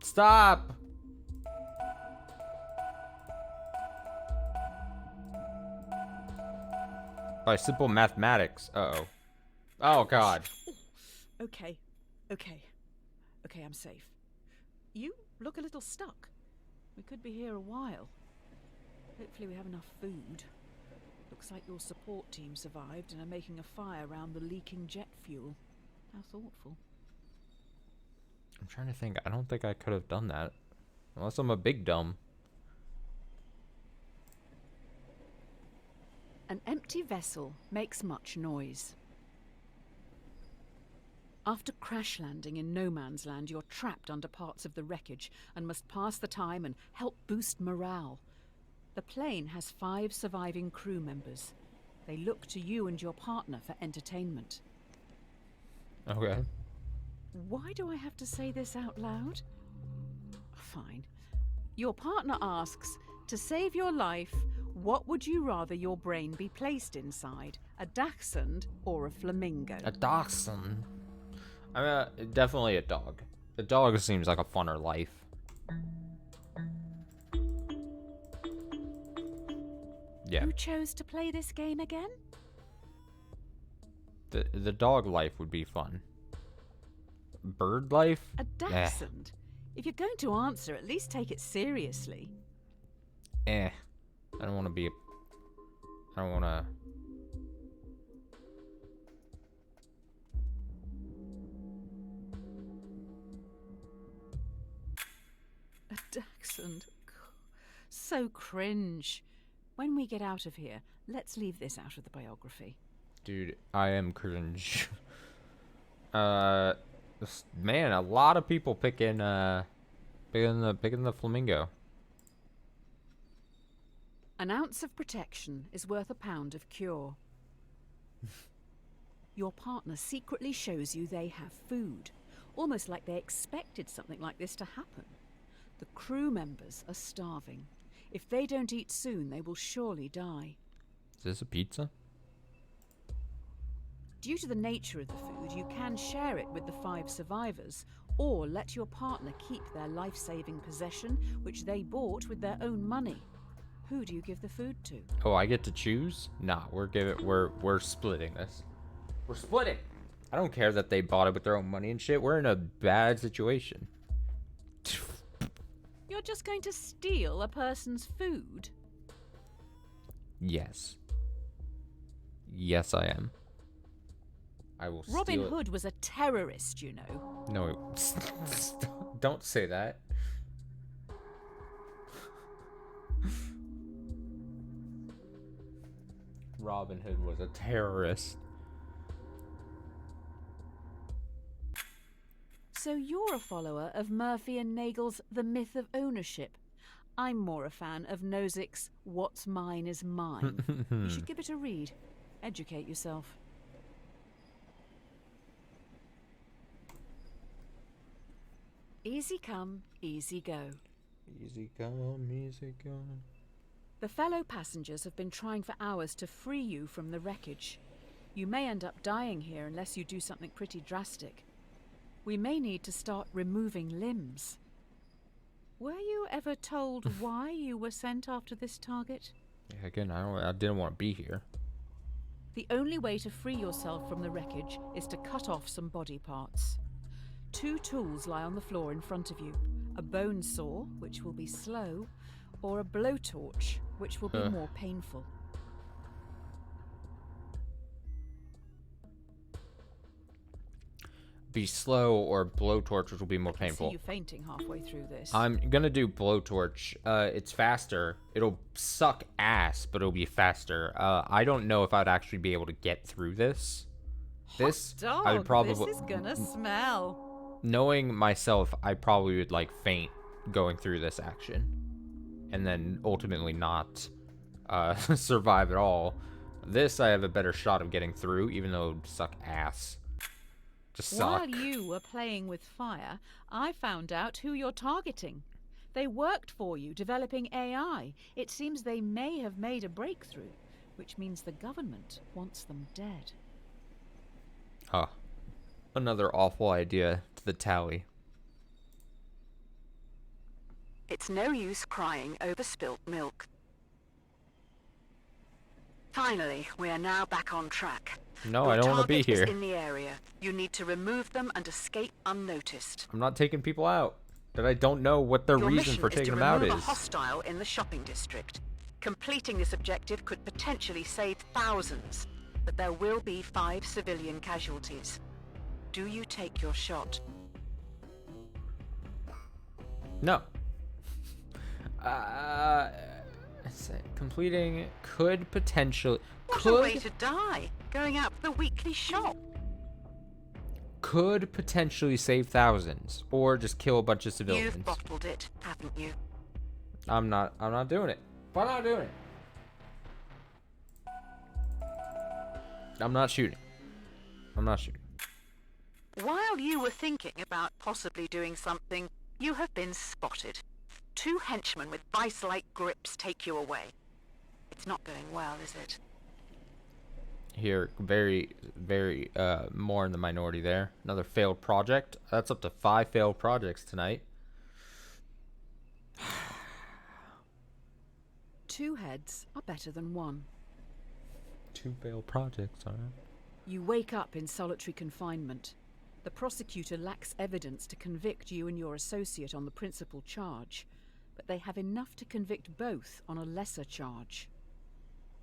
[SPEAKER 1] Stop! By simple mathematics. Uh-oh. Oh, God.
[SPEAKER 2] Okay, I'm safe. You look a little stuck. We could be here a while. Hopefully we have enough food. Looks like your support team survived and are making a fire around the leaking jet fuel. How thoughtful.
[SPEAKER 1] I'm trying to think. I don't think I could have done that. Unless I'm a big dumb.
[SPEAKER 2] An empty vessel makes much noise. After crash landing in no man's land, you're trapped under parts of the wreckage and must pass the time and help boost morale. The plane has 5 surviving crew members. They look to you and your partner for entertainment.
[SPEAKER 1] Okay.
[SPEAKER 2] Why do I have to say this out loud? Fine. Your partner asks, to save your life, what would you rather your brain be placed inside? A dachshund or a flamingo?
[SPEAKER 1] A dachshund? I mean, definitely a dog. A dog seems like a funner life. Yeah.
[SPEAKER 2] Who chose to play this game again?
[SPEAKER 1] The dog life would be fun. Bird life?
[SPEAKER 2] A dachshund? If you're going to answer, at least take it seriously.
[SPEAKER 1] I don't want to be I don't want to...
[SPEAKER 2] A dachshund? So cringe. When we get out of here, let's leave this out of the biography.
[SPEAKER 1] Dude, I am cringe. Man, a lot of people picking the flamingo.
[SPEAKER 2] An ounce of protection is worth a pound of cure. Your partner secretly shows you they have food, almost like they expected something like this to happen. The crew members are starving. If they don't eat soon, they will surely die.
[SPEAKER 1] Is this a pizza?
[SPEAKER 2] Due to the nature of the food, you can share it with the 5 survivors, or let your partner keep their life-saving possession, which they bought with their own money. Who do you give the food to?
[SPEAKER 1] Oh, I get to choose? Nah, we're splitting this. We're splitting. I don't care that they bought it with their own money and shit. We're in a bad situation.
[SPEAKER 2] You're just going to steal a person's food?
[SPEAKER 1] Yes. Yes, I am. I will steal
[SPEAKER 2] Robin
[SPEAKER 1] it.
[SPEAKER 2] Hood was a terrorist, you know.
[SPEAKER 1] No, don't say that. Robin Hood was a terrorist.
[SPEAKER 2] So you're a follower of Murphy and Nagel's The Myth of Ownership. I'm more a fan of Nozick's What's Mine is Mine. You should give it a read. Educate yourself. Easy come, easy go.
[SPEAKER 1] Easy come, easy go.
[SPEAKER 2] The fellow passengers have been trying for hours to free you from the wreckage. You may end up dying here unless you do something pretty drastic. We may need to start removing limbs. Were you ever told why you were sent after this target?
[SPEAKER 1] Yeah, again, I didn't want to be here.
[SPEAKER 2] The only way to free yourself from the wreckage is to cut off some body parts. 2 tools lie on the floor in front of you. a bone saw, which will be slow, or a blowtorch, which will be more painful.
[SPEAKER 1] Be slow, or blowtorch, which will be more
[SPEAKER 2] I can
[SPEAKER 1] painful.
[SPEAKER 2] see you fainting halfway through this.
[SPEAKER 1] I'm gonna do blowtorch. It's faster. It'll suck ass, but it'll be faster. I don't know if I'd actually be able to get through this.
[SPEAKER 2] Dog,
[SPEAKER 1] I would probably.
[SPEAKER 2] this is gonna smell.
[SPEAKER 1] Knowing myself, I probably would like faint going through this action, and then ultimately not survive at all. This I have a better shot of getting through, even though it would suck ass. Just suck.
[SPEAKER 2] While you were playing with fire, I found out who you're targeting. They worked for you, developing AI. It seems they may have made a breakthrough, which means the government wants them dead.
[SPEAKER 1] Huh. Another awful idea to the tally.
[SPEAKER 4] It's no use crying over spilt milk. Finally, we are now back on track.
[SPEAKER 1] No, I don't want to be
[SPEAKER 4] Your target
[SPEAKER 1] here.
[SPEAKER 4] is in the area. You need to remove them and escape unnoticed.
[SPEAKER 1] I'm not taking people out. That I don't know what their
[SPEAKER 4] Your
[SPEAKER 1] reason
[SPEAKER 4] mission
[SPEAKER 1] for
[SPEAKER 4] is to
[SPEAKER 1] taking them out
[SPEAKER 4] remove
[SPEAKER 1] is.
[SPEAKER 4] a hostile in the shopping district. Completing this objective could potentially save thousands, but there will be 5 civilian casualties. Do you take your shot?
[SPEAKER 1] No. Completing could potentially
[SPEAKER 4] What a way to die! Going out for the weekly shop.
[SPEAKER 1] could potentially save thousands, or just kill a bunch of civilians.
[SPEAKER 4] You've bottled it, haven't you?
[SPEAKER 1] I'm not doing it. I'm not doing it. I'm not shooting. I'm not shooting.
[SPEAKER 4] While you were thinking about possibly doing something, you have been spotted. 2 henchmen with vice-like grips take you away. It's not going well, is it?
[SPEAKER 1] Here, very, very, more in the minority there. Another failed project. That's up to 5 failed projects tonight.
[SPEAKER 2] 2 heads are better than 1.
[SPEAKER 1] 2 failed projects, alright.
[SPEAKER 2] You wake up in solitary confinement. The prosecutor lacks evidence to convict you and your associate on the principal charge, but they have enough to convict both on a lesser charge.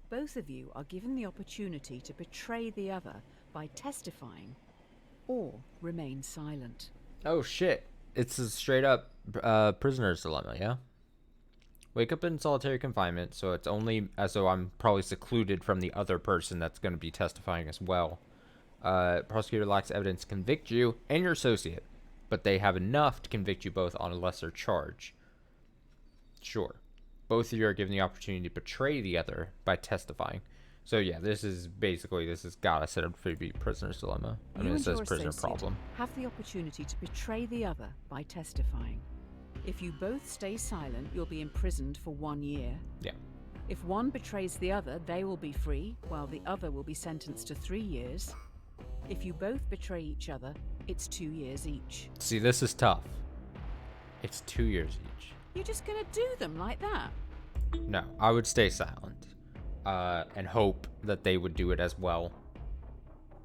[SPEAKER 2] Both of you are given the opportunity to betray the other by testifying or remain silent.
[SPEAKER 1] Oh shit. It's a straight up prisoner's dilemma, yeah? Wake up in solitary confinement, so it's only as though I'm probably secluded from the other person that's going to be testifying as well. Prosecutor lacks evidence to convict you and your associate, but they have enough to convict you both on a lesser charge. Sure. Both of you are given the opportunity to betray the other by testifying. So yeah, this has gotta set up to be prisoner's dilemma. I mean,
[SPEAKER 2] You
[SPEAKER 1] it
[SPEAKER 2] and
[SPEAKER 1] says
[SPEAKER 2] your
[SPEAKER 1] prisoner
[SPEAKER 2] associate
[SPEAKER 1] problem.
[SPEAKER 2] have the opportunity to betray the other by testifying. If you both stay silent, you'll be imprisoned for 1 year.
[SPEAKER 1] Yeah.
[SPEAKER 2] If one betrays the other, they will be free, while the other will be sentenced to 3 years. If you both betray each other, it's 2 years each.
[SPEAKER 1] See, this is tough. It's 2 years each.
[SPEAKER 2] You're just gonna do them like that?
[SPEAKER 1] No, I would stay silent. And hope that they would do it as well.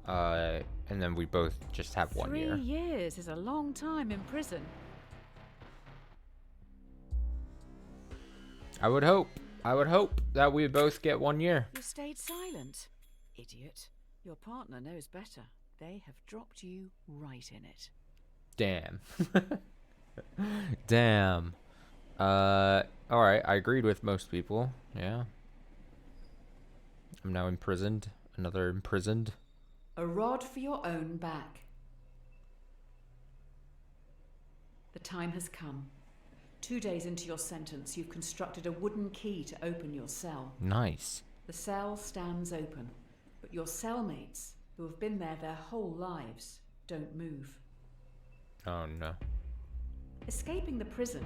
[SPEAKER 1] And then we both just have 1 year.
[SPEAKER 2] 3 years is a long time in prison.
[SPEAKER 1] I would hope that we both get 1 year.
[SPEAKER 2] You stayed silent. Idiot. Your partner knows better. They have dropped you right in it.
[SPEAKER 1] Damn. Damn. Alright, I agreed with most people. Yeah. I'm now imprisoned. Another imprisoned.
[SPEAKER 2] A rod for your own back. The time has come. 2 days into your sentence, you've constructed a wooden key to open your cell.
[SPEAKER 1] Nice.
[SPEAKER 2] The cell stands open, but your cellmates, who have been there their whole lives, don't move.
[SPEAKER 1] Oh no.
[SPEAKER 2] Escaping the prison,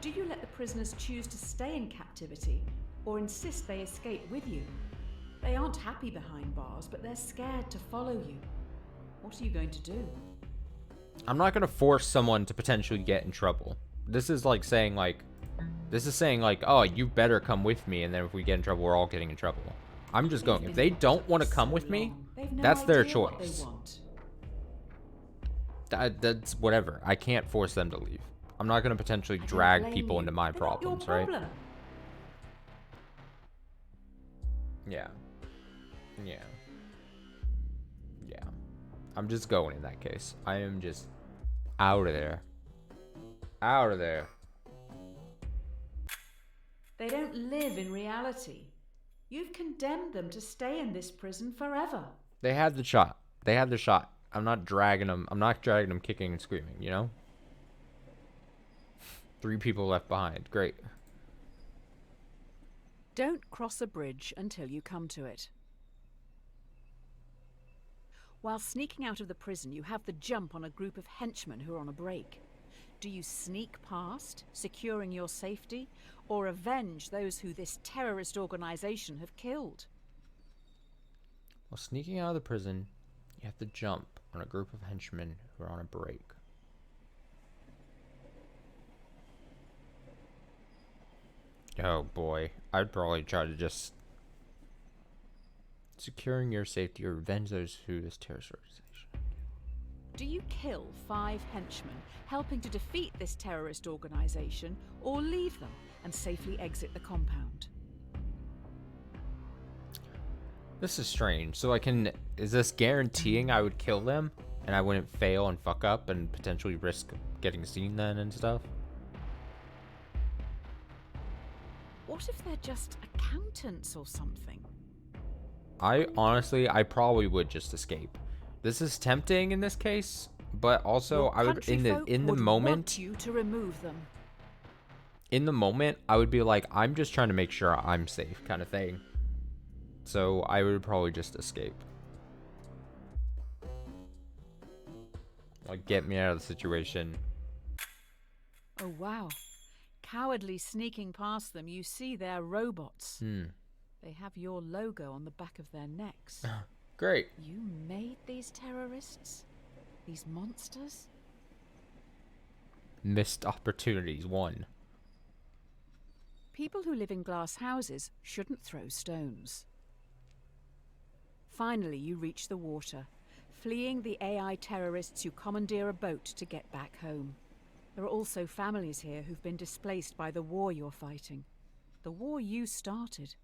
[SPEAKER 2] do you let the prisoners choose to stay in captivity or insist they escape with you? They aren't happy behind bars, but they're scared to follow you. What are you going to do?
[SPEAKER 1] I'm not gonna force someone to potentially get in trouble. This is saying, oh, you better come with me, and then if we get in trouble, we're all getting in trouble. I'm just going. If they don't want to come with me, that's their choice. That's whatever. I can't force them to leave. I'm not gonna potentially
[SPEAKER 2] I don't
[SPEAKER 1] drag
[SPEAKER 2] blame
[SPEAKER 1] people
[SPEAKER 2] you.
[SPEAKER 1] into my
[SPEAKER 2] They're not your
[SPEAKER 1] problems, right?
[SPEAKER 2] problem.
[SPEAKER 1] Yeah. Yeah. Yeah. I'm just going in that case. I am just out of there. Out of there.
[SPEAKER 2] They don't live in reality. You've condemned them to stay in this prison forever.
[SPEAKER 1] They had the shot. They had the shot. I'm not dragging them. I'm not dragging them kicking and screaming, you know? 3 people left behind. Great.
[SPEAKER 2] Don't cross a bridge until you come to it. While sneaking out of the prison, you have the jump on a group of henchmen who are on a break. Do you sneak past, securing your safety, or avenge those who this terrorist organization have killed?
[SPEAKER 1] While sneaking out of the prison, you have to jump on a group of henchmen who are on a break. Oh boy, I'd probably try to just securing your safety or avenge those who this terrorist organization.
[SPEAKER 2] Do you kill 5 henchmen, helping to defeat this terrorist organization, or leave them and safely exit the compound?
[SPEAKER 1] This is strange. So is this guaranteeing I would kill them and I wouldn't fail and fuck up and potentially risk getting seen then and stuff?
[SPEAKER 2] What if they're just accountants or something?
[SPEAKER 1] I probably would just escape. This is tempting in this case, but also
[SPEAKER 2] Your
[SPEAKER 1] I would in the
[SPEAKER 2] would
[SPEAKER 1] moment
[SPEAKER 2] want you to remove them.
[SPEAKER 1] in the moment I would be like, I'm just trying to make sure I'm safe kind of thing. So I would probably just escape. Like, get me out of the situation.
[SPEAKER 2] Oh wow. Cowardly sneaking past them, you see they're robots. They have your logo on the back of their necks.
[SPEAKER 1] Great.
[SPEAKER 2] You made these terrorists? These monsters?
[SPEAKER 1] Missed opportunities. 1.
[SPEAKER 2] People who live in glass houses shouldn't throw stones. Finally, you reach the water. Fleeing the AI terrorists, you commandeer a boat to get back home. There are also families here who've been displaced by the war you're fighting. The war you started.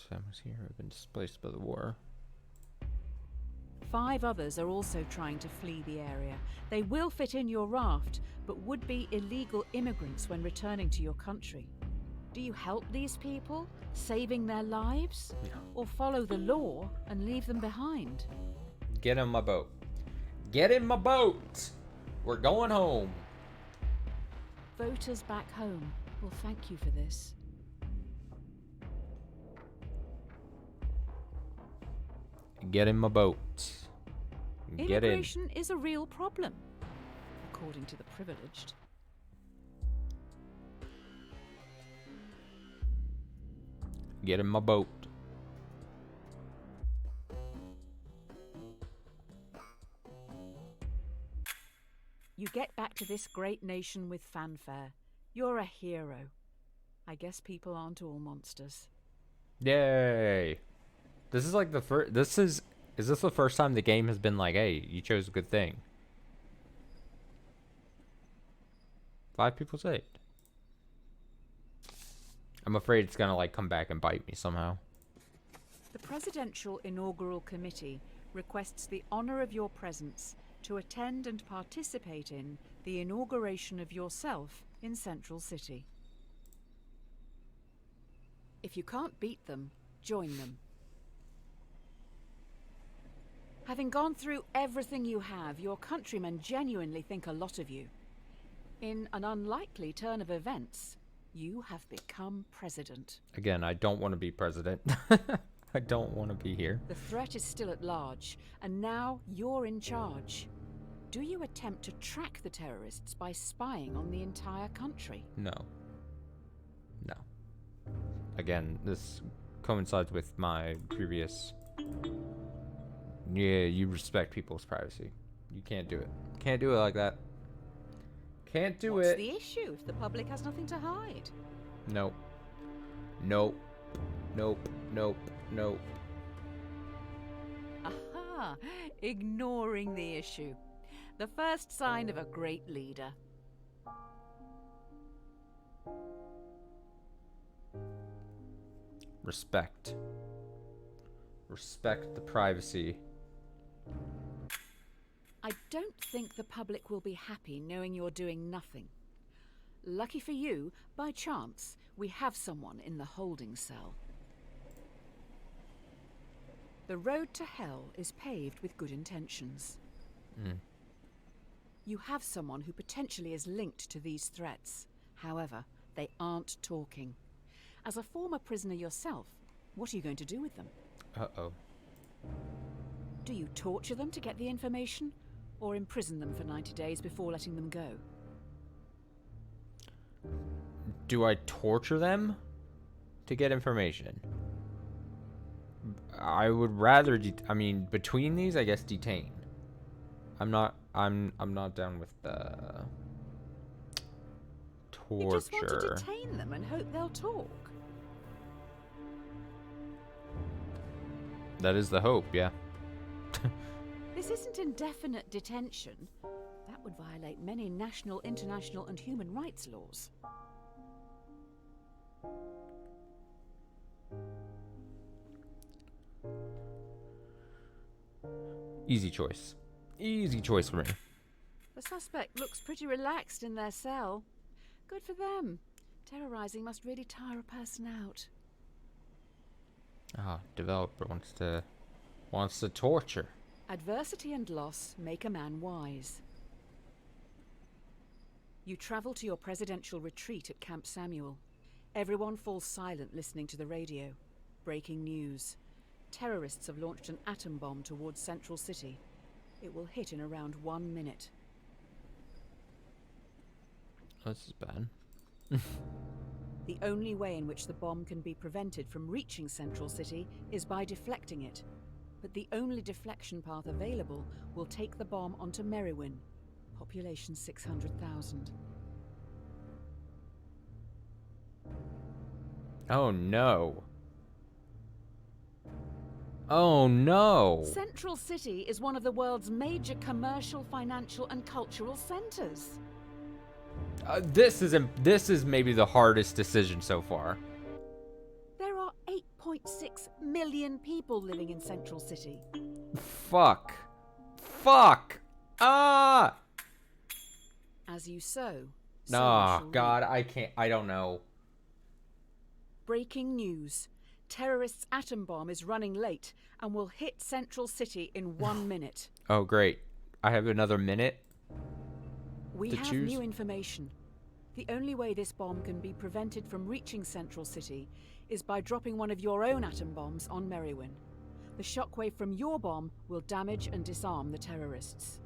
[SPEAKER 1] Families here have been displaced by the war.
[SPEAKER 2] 5 others are also trying to flee the area. They will fit in your raft, but would be illegal immigrants when returning to your country. Do you help these people, saving their lives?
[SPEAKER 1] No.
[SPEAKER 2] Or follow the law and leave them behind?
[SPEAKER 1] Get in my boat. Get in my boat! We're going home.
[SPEAKER 2] Voters back home will thank you for this.
[SPEAKER 1] Get in my boat. Get in.
[SPEAKER 2] Immigration is a real problem, according to the privileged.
[SPEAKER 1] Get in my boat.
[SPEAKER 2] You get back to this great nation with fanfare. You're a hero. I guess people aren't all monsters.
[SPEAKER 1] Yay. This is like the first. Is this the first time the game has been like, hey, you chose a good thing? 5 people saved. I'm afraid it's gonna like come back and bite me somehow.
[SPEAKER 2] The Presidential Inaugural Committee requests the honor of your presence to attend and participate in the inauguration of yourself in Central City. If you can't beat them, join them. Having gone through everything you have, your countrymen genuinely think a lot of you. In an unlikely turn of events, you have become president.
[SPEAKER 1] Again, I don't want to be president. I don't want to be here.
[SPEAKER 2] The threat is still at large, and now you're in charge. Do you attempt to track the terrorists by spying on the entire country?
[SPEAKER 1] No. No. Again, this coincides with my previous... Yeah, you respect people's privacy. You can't do it. Can't do it like that. Can't do
[SPEAKER 2] What's
[SPEAKER 1] it.
[SPEAKER 2] the issue if the public has nothing to hide?
[SPEAKER 1] Nope. Nope. Nope. Nope. Nope.
[SPEAKER 2] Aha! Ignoring the issue. The first sign of a great leader.
[SPEAKER 1] Respect. Respect the privacy.
[SPEAKER 2] I don't think the public will be happy knowing you're doing nothing. Lucky for you, by chance, we have someone in the holding cell. The road to hell is paved with good intentions. You have someone who potentially is linked to these threats. However, they aren't talking. As a former prisoner yourself, what are you going to do with them?
[SPEAKER 1] Uh-oh.
[SPEAKER 2] Do you torture them to get the information, or imprison them for 90 days before letting them go?
[SPEAKER 1] Do I torture them to get information? I would rather I mean, between these, I guess detain. I'm not down with the torture.
[SPEAKER 2] You just want to detain them and hope they'll talk.
[SPEAKER 1] That is the hope, yeah.
[SPEAKER 2] This isn't indefinite detention. That would violate many national, international, and human rights laws.
[SPEAKER 1] Easy choice. Easy choice for me.
[SPEAKER 2] The suspect looks pretty relaxed in their cell. Good for them. Terrorizing must really tire a person out.
[SPEAKER 1] Ah, developer wants to torture.
[SPEAKER 2] Adversity and loss make a man wise. You travel to your presidential retreat at Camp Samuel. Everyone falls silent listening to the radio. Breaking news. Terrorists have launched an atom bomb towards Central City. It will hit in around 1 minute.
[SPEAKER 1] This is bad.
[SPEAKER 2] The only way in which the bomb can be prevented from reaching Central City is by deflecting it. But the only deflection path available will take the bomb onto Merriwin, population 600,000.
[SPEAKER 1] Oh no. Oh no.
[SPEAKER 2] Central City is one of the world's major commercial, financial, and cultural centers.
[SPEAKER 1] This is maybe the hardest decision so far.
[SPEAKER 2] There are 8.6 million people living in Central City.
[SPEAKER 1] Fuck. Fuck. Ah.
[SPEAKER 2] As you sow, so you
[SPEAKER 1] Nah,
[SPEAKER 2] shall reap.
[SPEAKER 1] God, I don't know.
[SPEAKER 2] Breaking news. Terrorists' atom bomb is running late and will hit Central City in 1 minute.
[SPEAKER 1] Oh, great. I have another minute.
[SPEAKER 2] We
[SPEAKER 1] To
[SPEAKER 2] have
[SPEAKER 1] choose?
[SPEAKER 2] new information. The only way this bomb can be prevented from reaching Central City is by dropping one of your own atom bombs on Merriwin. The shockwave from your bomb will damage and disarm the terrorists.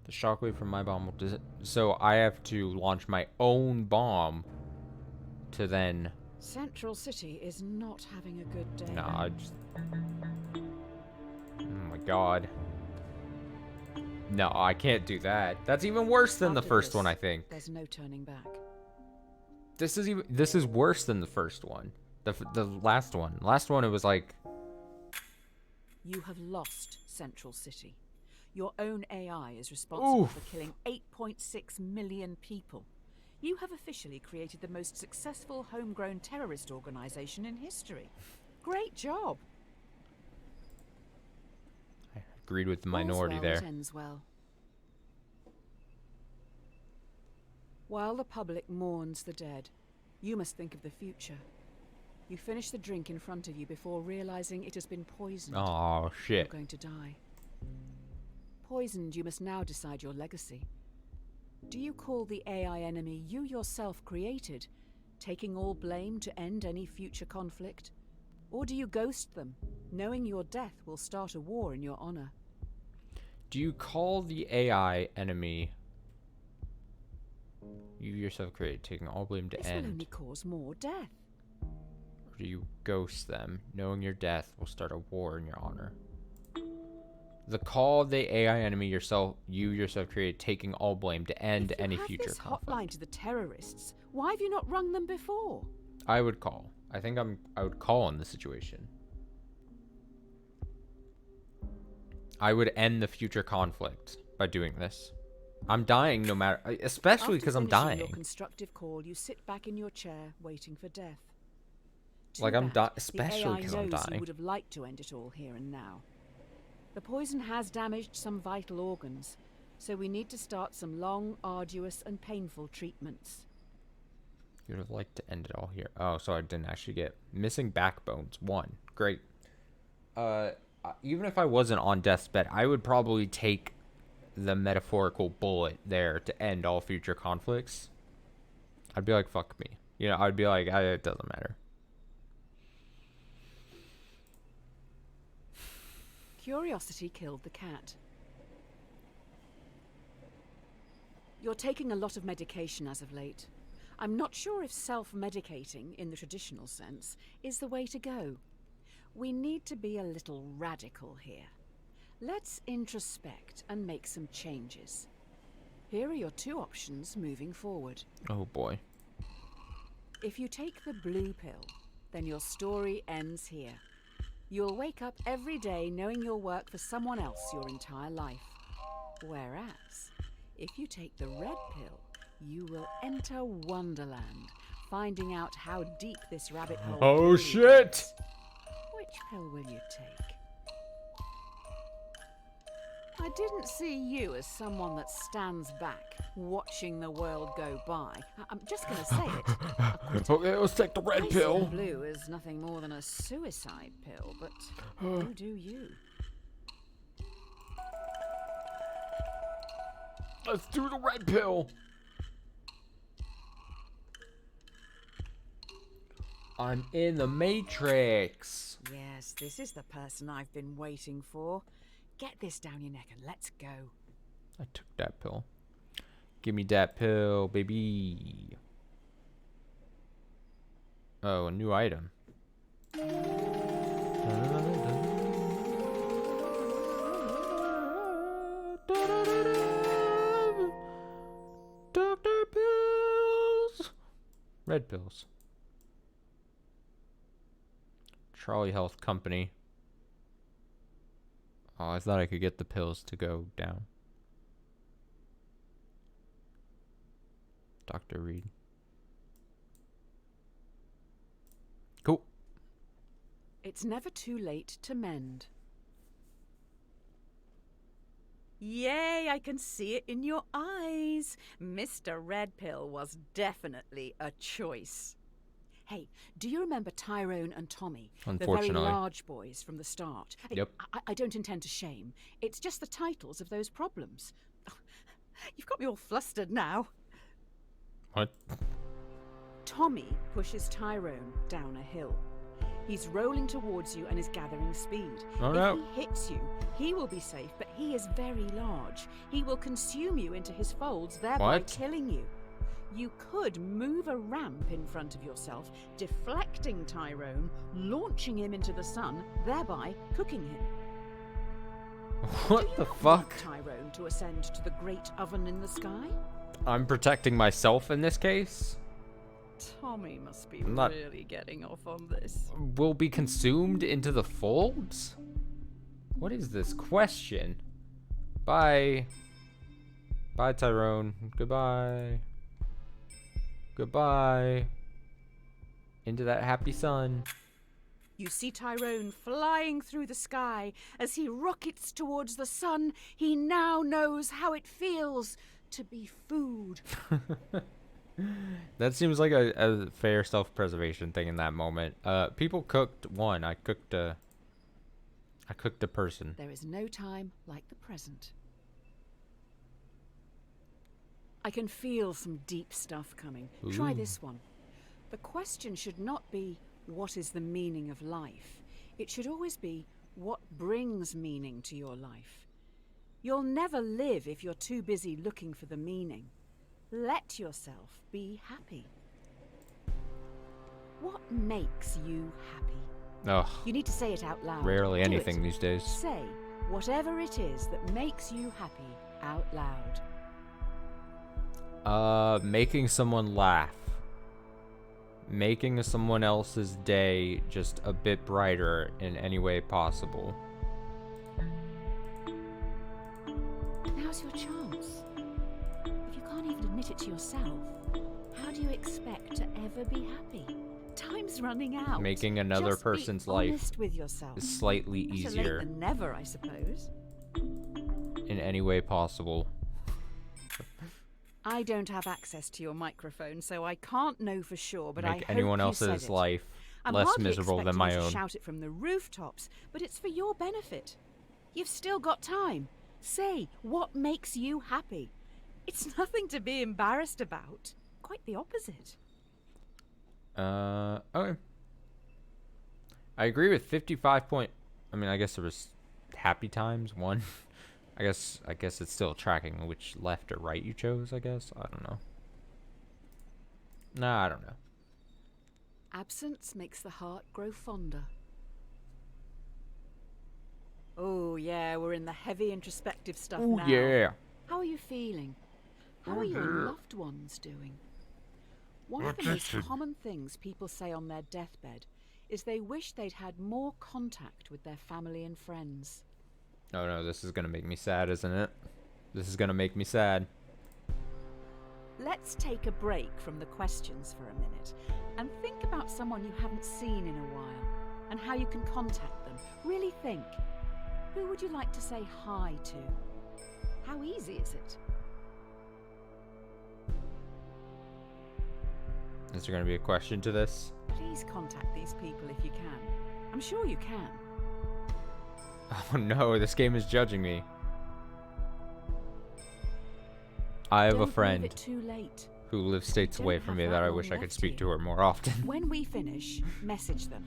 [SPEAKER 1] The shockwave from my bomb will so I have to launch my own bomb to then...
[SPEAKER 2] Central City is not having a good day.
[SPEAKER 1] Nah, I just... Oh my god. No, I can't do that. That's even worse than the
[SPEAKER 2] After
[SPEAKER 1] first
[SPEAKER 2] this,
[SPEAKER 1] one, I think.
[SPEAKER 2] There's no turning back.
[SPEAKER 1] This is worse than the first one. The last one. Last one, it was like...
[SPEAKER 2] You have lost Central City. Your own AI is responsible
[SPEAKER 1] Oof.
[SPEAKER 2] for killing 8.6 million people. You have officially created the most successful homegrown terrorist organization in history. Great job.
[SPEAKER 1] I agreed with the
[SPEAKER 2] All's
[SPEAKER 1] minority
[SPEAKER 2] well
[SPEAKER 1] there.
[SPEAKER 2] that ends well. While the public mourns the dead, you must think of the future. You finish the drink in front of you before realizing it has been poisoned.
[SPEAKER 1] Oh,
[SPEAKER 2] You're
[SPEAKER 1] shit.
[SPEAKER 2] going to die. Poisoned, you must now decide your legacy. Do you call the AI enemy you yourself created, taking all blame to end any future conflict? Or do you ghost them, knowing your death will start a war in your honor?
[SPEAKER 1] Do you call the AI enemy you yourself created, taking all blame to
[SPEAKER 2] This will only
[SPEAKER 1] end?
[SPEAKER 2] cause more death.
[SPEAKER 1] Or do you ghost them, knowing your death will start a war in your honor? The call the AI enemy you yourself created, taking all blame to end
[SPEAKER 2] If you
[SPEAKER 1] any
[SPEAKER 2] have
[SPEAKER 1] future
[SPEAKER 2] this
[SPEAKER 1] conflict.
[SPEAKER 2] hotline to the terrorists, why have you not rung them before?
[SPEAKER 1] I would call. I think I would call in this situation. I would end the future conflict by doing this. I'm dying no matter, especially because I'm
[SPEAKER 2] After finishing your
[SPEAKER 1] dying.
[SPEAKER 2] constructive call, you sit back in your chair, waiting for death.
[SPEAKER 1] Like,
[SPEAKER 2] Too
[SPEAKER 1] I'm
[SPEAKER 2] bad.
[SPEAKER 1] especially
[SPEAKER 2] the AI
[SPEAKER 1] because I'm
[SPEAKER 2] knows you
[SPEAKER 1] dying.
[SPEAKER 2] would have liked to end it all here and now. The poison has damaged some vital organs, so we need to start some long, arduous, and painful treatments.
[SPEAKER 1] You'd have liked to end it all here. Oh, so I didn't actually get missing backbones. 1. Great. Even if I wasn't on death's bed, I would probably take the metaphorical bullet there to end all future conflicts. I'd be like, fuck me. You know, I'd be like, it doesn't matter.
[SPEAKER 2] Curiosity killed the cat. You're taking a lot of medication as of late. I'm not sure if self-medicating, in the traditional sense, is the way to go. We need to be a little radical here. Let's introspect and make some changes. Here are your 2 options moving forward.
[SPEAKER 1] Oh boy.
[SPEAKER 2] If you take the blue pill, then your story ends here. You'll wake up every day knowing you'll work for someone else your entire life. Whereas, if you take the red pill, you will enter Wonderland, finding out how deep this rabbit hole
[SPEAKER 1] Oh
[SPEAKER 2] really
[SPEAKER 1] shit!
[SPEAKER 2] goes. Which pill will you take? I didn't see you as someone that stands back, watching the world go by. I'm just going to say it.
[SPEAKER 1] Okay, let's take the red
[SPEAKER 2] Ice
[SPEAKER 1] pill.
[SPEAKER 2] and blue is nothing more than a suicide pill, but you do you.
[SPEAKER 1] Let's do the red pill. I'm in the Matrix.
[SPEAKER 2] Yes, this is the person I've been waiting for. Get this down your neck and let's go.
[SPEAKER 1] I took that pill. Give me that pill, baby. Oh, a new item. Doctor pills. Red pills. Trolley Health Company. Oh, I thought I could get the pills to go down. Dr. Reed. Cool.
[SPEAKER 2] It's never too late to mend. Yay, I can see it in your eyes. Mr. Red Pill was definitely a choice. Hey, do you remember Tyrone and Tommy? The very
[SPEAKER 1] Unfortunately.
[SPEAKER 2] large boys from the start.
[SPEAKER 1] Yep.
[SPEAKER 2] I don't intend to shame. It's just the titles of those problems. You've got me all flustered now.
[SPEAKER 1] What?
[SPEAKER 2] Tommy pushes Tyrone down a hill. He's rolling towards you and is gathering speed.
[SPEAKER 1] Oh,
[SPEAKER 2] if
[SPEAKER 1] no.
[SPEAKER 2] he hits you, he will be safe, but he is very large. He will consume you into his folds, thereby
[SPEAKER 1] What?
[SPEAKER 2] killing you. You could move a ramp in front of yourself, deflecting Tyrone, launching him into the sun, thereby cooking him.
[SPEAKER 1] What the fuck?
[SPEAKER 2] Want Tyrone to ascend to the great oven in the sky?
[SPEAKER 1] I'm protecting myself in this case.
[SPEAKER 2] Tommy must be
[SPEAKER 1] I'm not-
[SPEAKER 2] really getting off on this.
[SPEAKER 1] Will be consumed into the folds? What is this question? Bye. Bye, Tyrone. Goodbye. Goodbye. Into that happy sun.
[SPEAKER 2] You see Tyrone flying through the sky. As he rockets towards the sun, he now knows how it feels to be food.
[SPEAKER 1] That seems like a fair self-preservation thing in that moment. People cooked one. I cooked a person.
[SPEAKER 2] There is no time like the present. I can feel some deep stuff coming. Try
[SPEAKER 1] Ooh.
[SPEAKER 2] this one. The question should not be, what is the meaning of life? It should always be, what brings meaning to your life? You'll never live if you're too busy looking for the meaning. Let yourself be happy. What makes you happy?
[SPEAKER 1] Ugh,
[SPEAKER 2] You need to say it out loud.
[SPEAKER 1] rarely
[SPEAKER 2] Do
[SPEAKER 1] anything
[SPEAKER 2] it.
[SPEAKER 1] these days.
[SPEAKER 2] Say whatever it is that makes you happy out loud.
[SPEAKER 1] Making someone laugh. Making someone else's day just a bit brighter in any way possible.
[SPEAKER 2] Now's your chance. can't even admit it to yourself, how do you expect to ever be happy? Time's running out.
[SPEAKER 1] Making another
[SPEAKER 2] Just
[SPEAKER 1] person's
[SPEAKER 2] be
[SPEAKER 1] life
[SPEAKER 2] honest with yourself.
[SPEAKER 1] is slightly
[SPEAKER 2] Better
[SPEAKER 1] easier
[SPEAKER 2] late than never, I suppose.
[SPEAKER 1] in any way possible.
[SPEAKER 2] I don't have access to your microphone, so I can't know for sure, but I
[SPEAKER 1] Make
[SPEAKER 2] hope
[SPEAKER 1] anyone
[SPEAKER 2] you said
[SPEAKER 1] else's
[SPEAKER 2] it.
[SPEAKER 1] life
[SPEAKER 2] I'm
[SPEAKER 1] less
[SPEAKER 2] hardly
[SPEAKER 1] miserable than
[SPEAKER 2] expecting
[SPEAKER 1] my
[SPEAKER 2] you to
[SPEAKER 1] own.
[SPEAKER 2] shout it from the rooftops, but it's for your benefit. You've still got time. Say what makes you happy. It's nothing to be embarrassed about. Quite the opposite.
[SPEAKER 1] Okay. I agree with 55 point. I mean, I guess there was happy times, one. I guess it's still tracking which left or right you chose, I guess. I don't know. Nah, I don't know.
[SPEAKER 2] Absence makes the heart grow fonder. Oh, yeah, we're in the heavy introspective stuff
[SPEAKER 1] Oh,
[SPEAKER 2] now.
[SPEAKER 1] yeah.
[SPEAKER 2] How are you feeling? How are your loved ones doing? One of the most common things people say on their deathbed is they wish they'd had more contact with their family and friends.
[SPEAKER 1] Oh, no, this is going to make me sad, isn't it? This is going to make me sad.
[SPEAKER 2] Let's take a break from the questions for a minute and think about someone you haven't seen in a while and how you can contact them. Really think. Who would you like to say hi to? How easy is it?
[SPEAKER 1] Is there going to be a question to this?
[SPEAKER 2] Please contact these people if you can. I'm sure you can.
[SPEAKER 1] Oh no, this game is judging me. I have a
[SPEAKER 2] Don't leave
[SPEAKER 1] friend
[SPEAKER 2] it too late.
[SPEAKER 1] who lives states
[SPEAKER 2] Don't
[SPEAKER 1] away from
[SPEAKER 2] have
[SPEAKER 1] me
[SPEAKER 2] that
[SPEAKER 1] that I
[SPEAKER 2] long
[SPEAKER 1] wish I could
[SPEAKER 2] left
[SPEAKER 1] speak
[SPEAKER 2] here.
[SPEAKER 1] to her more often.
[SPEAKER 2] When we finish, message them.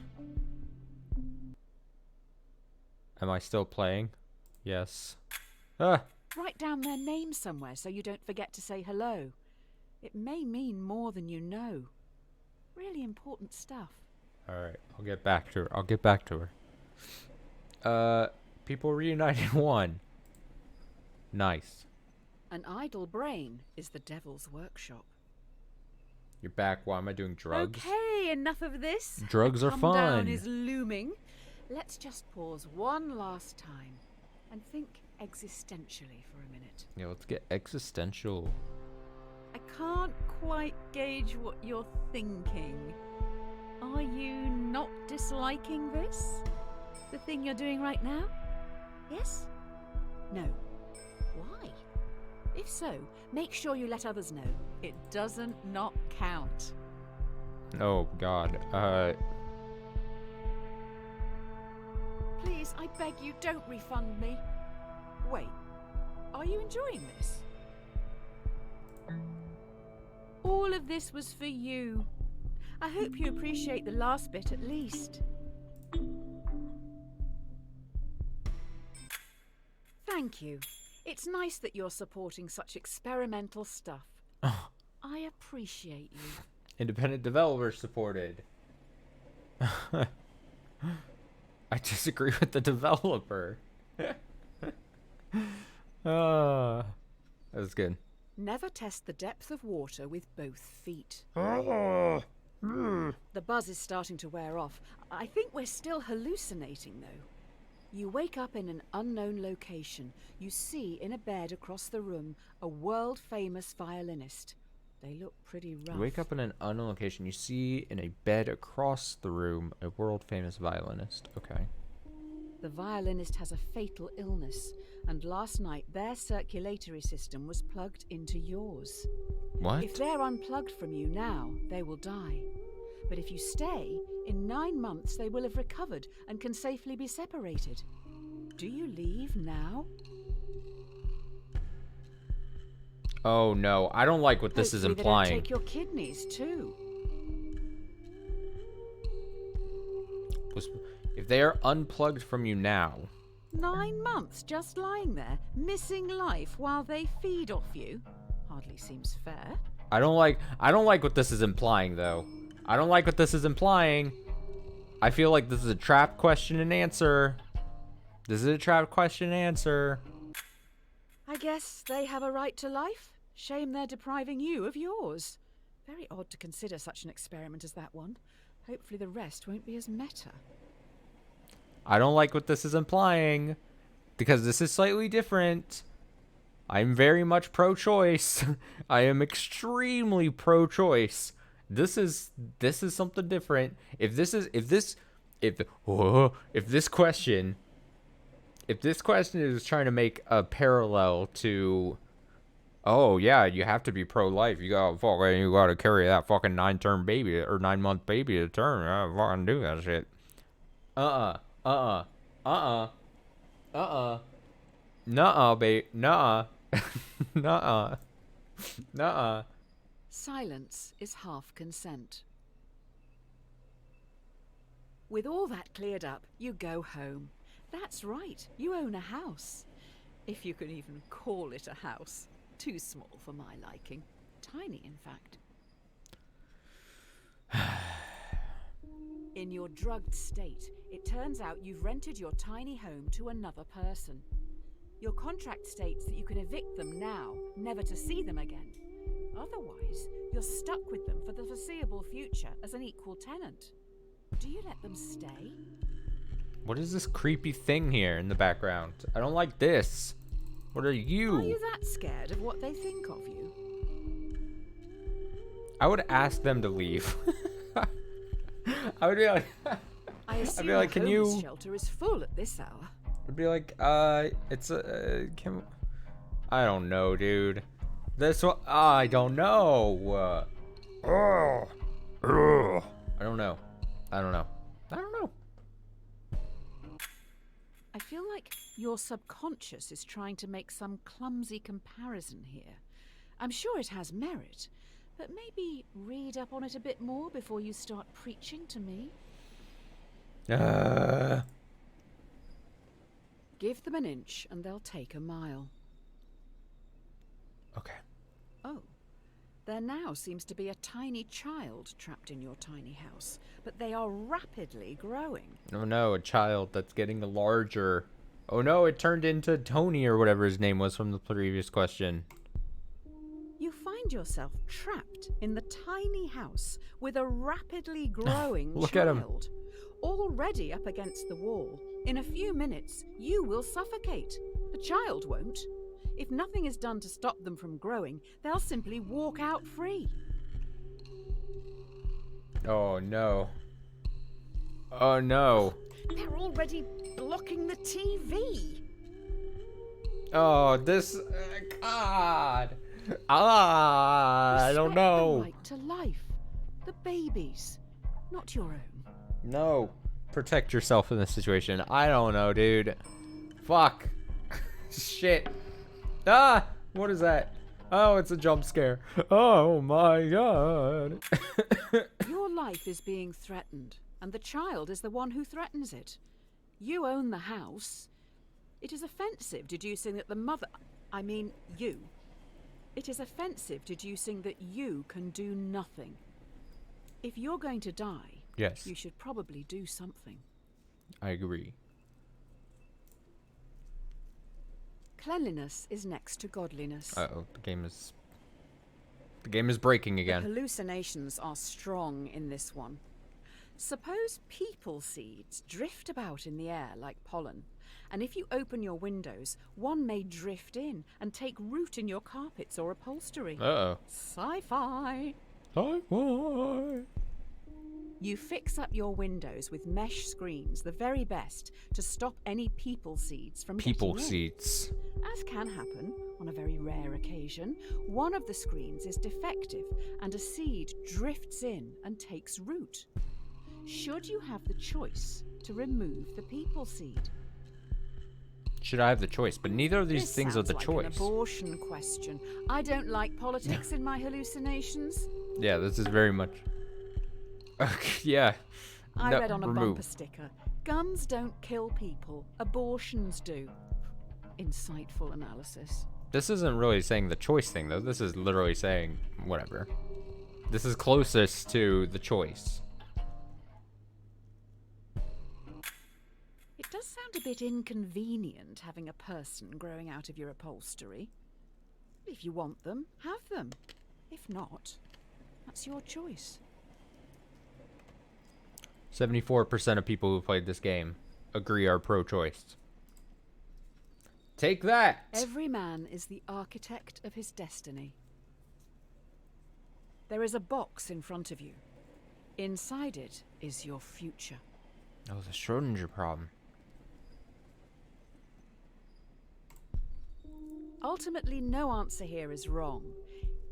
[SPEAKER 1] Am I still playing? Yes. Ah!
[SPEAKER 2] Write down their name somewhere so you don't forget to say hello. It may mean more than you know. Really important stuff.
[SPEAKER 1] Alright, I'll get back to her. People reunited one. Nice.
[SPEAKER 2] An idle brain is the devil's workshop.
[SPEAKER 1] You're back. Why am I doing drugs?
[SPEAKER 2] Okay, enough of this.
[SPEAKER 1] Drugs are
[SPEAKER 2] Come down
[SPEAKER 1] fun.
[SPEAKER 2] is looming. Let's just pause one last time and think existentially for a minute.
[SPEAKER 1] Yeah, let's get existential.
[SPEAKER 2] I can't quite gauge what you're thinking. Are you not disliking this? The thing you're doing right now? Yes? No. Why? If so, make sure you let others know. It doesn't not count.
[SPEAKER 1] Oh, God.
[SPEAKER 2] Please, I beg you, don't refund me. Wait, are you enjoying this? All of this was for you. I hope you appreciate the last bit at least. Thank you. It's nice that you're supporting such experimental stuff. I appreciate you.
[SPEAKER 1] Independent developers supported. I disagree with the developer. That was good.
[SPEAKER 2] Never test the depth of water with both feet. The buzz is starting to wear off. I think we're still hallucinating, though. You wake up in an unknown location. You see in a bed across the room a world-famous violinist. They look pretty rough.
[SPEAKER 1] You wake up in an unknown location. You see in a bed across the room a world-famous violinist. Okay.
[SPEAKER 2] The violinist has a fatal illness, and last night their circulatory system was plugged into yours.
[SPEAKER 1] What?
[SPEAKER 2] If they're unplugged from you now, they will die. But if you stay, in 9 months they will have recovered and can safely be separated. Do you leave now?
[SPEAKER 1] Oh no, I don't like what this is
[SPEAKER 2] Hopefully they don't
[SPEAKER 1] implying.
[SPEAKER 2] take your kidneys too.
[SPEAKER 1] If they are unplugged from you now,
[SPEAKER 2] 9 months just lying there, missing life while they feed off you? Hardly seems fair.
[SPEAKER 1] I don't like what this is implying though. I don't like what this is implying. I feel like this is a trap question and answer. This is a trap question and answer.
[SPEAKER 2] I guess they have a right to life. Shame they're depriving you of yours. Very odd to consider such an experiment as that one. Hopefully the rest won't be as meta.
[SPEAKER 1] I don't like what this is implying because this is slightly different. I'm very much pro-choice. I am extremely pro-choice. This is something different. If this question is trying to make a parallel to, oh yeah, you have to be pro-life. You gotta carry that fucking 9-term baby or 9-month baby to term. I fucking do that shit. Nuh-uh, babe. Nuh-uh. Nuh-uh. Nuh-uh.
[SPEAKER 2] Silence is half consent. With all that cleared up, you go home. That's right, you own a house. If you can even call it a house. Too small for my liking. Tiny, in fact. In your drugged state, it turns out you've rented your tiny home to another person. Your contract states that you can evict them now, never to see them again. Otherwise, you're stuck with them for the foreseeable future as an equal tenant. Do you let them stay?
[SPEAKER 1] What is this creepy thing here in the background? I don't like this. What are you?
[SPEAKER 2] Are you that scared of what they think of you?
[SPEAKER 1] I would ask them to leave. I would be like,
[SPEAKER 2] I assume
[SPEAKER 1] I'd be like,
[SPEAKER 2] the
[SPEAKER 1] can
[SPEAKER 2] homeless
[SPEAKER 1] you?
[SPEAKER 2] shelter is full at this hour.
[SPEAKER 1] I'd be like, it's I don't know, dude. This one, I don't know. I don't know. I don't know. I don't know.
[SPEAKER 2] I feel like your subconscious is trying to make some clumsy comparison here. I'm sure it has merit, but maybe read up on it a bit more before you start preaching to me. Give them an inch and they'll take a mile.
[SPEAKER 1] Okay.
[SPEAKER 2] Oh, there now seems to be a tiny child trapped in your tiny house, but they are rapidly growing.
[SPEAKER 1] Oh no, a child that's getting larger. Oh no, it turned into Tony or whatever his name was from the previous question.
[SPEAKER 2] You find yourself trapped in the tiny house with a rapidly growing
[SPEAKER 1] Look
[SPEAKER 2] child.
[SPEAKER 1] at him.
[SPEAKER 2] Already up against the wall. In a few minutes, you will suffocate. The child won't. If nothing is done to stop them from growing, they'll simply walk out free.
[SPEAKER 1] Oh no. Oh no.
[SPEAKER 2] They're already blocking the TV.
[SPEAKER 1] Oh, this. God. I don't
[SPEAKER 2] Respect
[SPEAKER 1] know.
[SPEAKER 2] the right to life. The baby's, not your own.
[SPEAKER 1] No. Protect yourself in this situation. I don't know, dude. Fuck. Shit. Ah! What is that? Oh, it's a jump scare. Oh my god.
[SPEAKER 2] Your life is being threatened, and the child is the one who threatens it. You own the house. It is offensive deducing that the mother... I mean, you. It is offensive deducing that you can do nothing. If you're going to die,
[SPEAKER 1] Yes.
[SPEAKER 2] you should probably do something.
[SPEAKER 1] I agree.
[SPEAKER 2] Cleanliness is next to godliness.
[SPEAKER 1] Uh-oh, the game is breaking
[SPEAKER 2] The
[SPEAKER 1] again.
[SPEAKER 2] hallucinations are strong in this one. Suppose people seeds drift about in the air like pollen, and if you open your windows, one may drift in and take root in your carpets or upholstery.
[SPEAKER 1] Uh-oh.
[SPEAKER 2] Sci-fi!
[SPEAKER 1] Hi-fi.
[SPEAKER 2] You fix up your windows with mesh screens, the very best, to stop any people seeds from
[SPEAKER 1] People
[SPEAKER 2] getting in.
[SPEAKER 1] seats.
[SPEAKER 2] As can happen on a very rare occasion, one of the screens is defective and a seed drifts in and takes root. Should you have the choice to remove the people seed?
[SPEAKER 1] Should I have the choice? But neither of these
[SPEAKER 2] This
[SPEAKER 1] things are the
[SPEAKER 2] sounds like
[SPEAKER 1] choice.
[SPEAKER 2] an abortion question. I don't like politics in my hallucinations.
[SPEAKER 1] Yeah, this is very much. Okay, yeah.
[SPEAKER 2] I
[SPEAKER 1] No,
[SPEAKER 2] read on a
[SPEAKER 1] remove.
[SPEAKER 2] bumper sticker, guns don't kill people, abortions do. Insightful analysis.
[SPEAKER 1] This isn't really saying the choice thing, though. This is literally saying whatever. This is closest to the choice.
[SPEAKER 2] It does sound a bit inconvenient having a person growing out of your upholstery. If you want them, have them. If not, that's your choice.
[SPEAKER 1] 74% of people who played this game agree are pro-choice. Take that!
[SPEAKER 2] Every man is the architect of his destiny. There is a box in front of you. Inside it is your future.
[SPEAKER 1] Oh, the Schrodinger problem.
[SPEAKER 2] Ultimately, no answer here is wrong.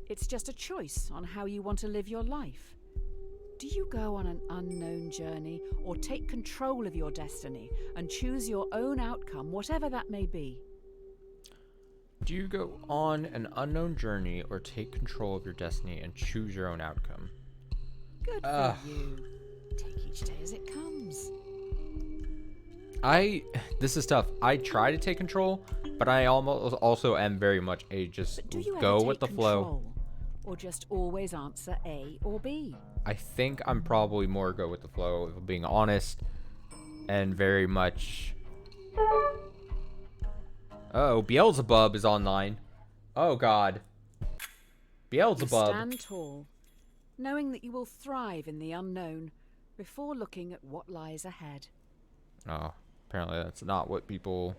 [SPEAKER 2] It's just a choice on how you want to live your life. Do you go on an unknown journey or take control of your destiny and choose your own outcome, whatever that may be?
[SPEAKER 1] Do you go on an unknown journey or take control of your destiny and choose your own outcome?
[SPEAKER 2] Good for you. Take each day as it comes.
[SPEAKER 1] This is tough. I try to take control, but I almost also am very much a just
[SPEAKER 2] But do you
[SPEAKER 1] go
[SPEAKER 2] ever
[SPEAKER 1] with the
[SPEAKER 2] take
[SPEAKER 1] flow.
[SPEAKER 2] control, or just always answer A or B?
[SPEAKER 1] I think I'm probably more go with the flow, if I'm being honest, and very much. Oh, Beelzebub is online. Oh God. Beelzebub.
[SPEAKER 2] You stand tall, knowing that you will thrive in the unknown before looking at what lies ahead.
[SPEAKER 1] Oh, apparently that's not what people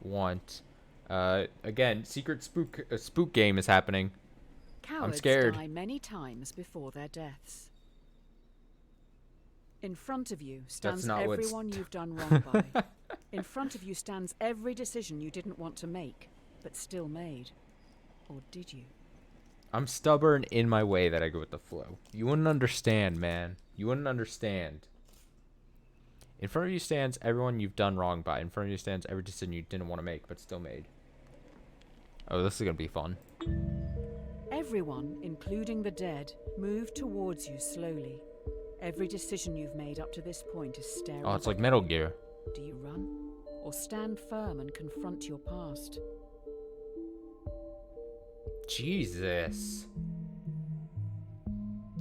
[SPEAKER 1] want. Again, secret spook game is happening.
[SPEAKER 2] Cowards
[SPEAKER 1] scared.
[SPEAKER 2] die many times before their deaths. In front of you stands
[SPEAKER 1] not what's-
[SPEAKER 2] everyone you've done wrong by. In front of you stands every decision you didn't want to make, but still made. Or did you?
[SPEAKER 1] I'm stubborn in my way that I go with the flow. You wouldn't understand, man. You wouldn't understand. In front of you stands everyone you've done wrong by. In front of you stands every decision you didn't want to make, but still made. Oh, this is gonna be fun.
[SPEAKER 2] Everyone, including the dead, move towards you slowly. Every decision you've made up to this point is staring.
[SPEAKER 1] Oh, it's like Metal Gear.
[SPEAKER 2] Do you run, or stand firm and confront your past?
[SPEAKER 1] Jesus.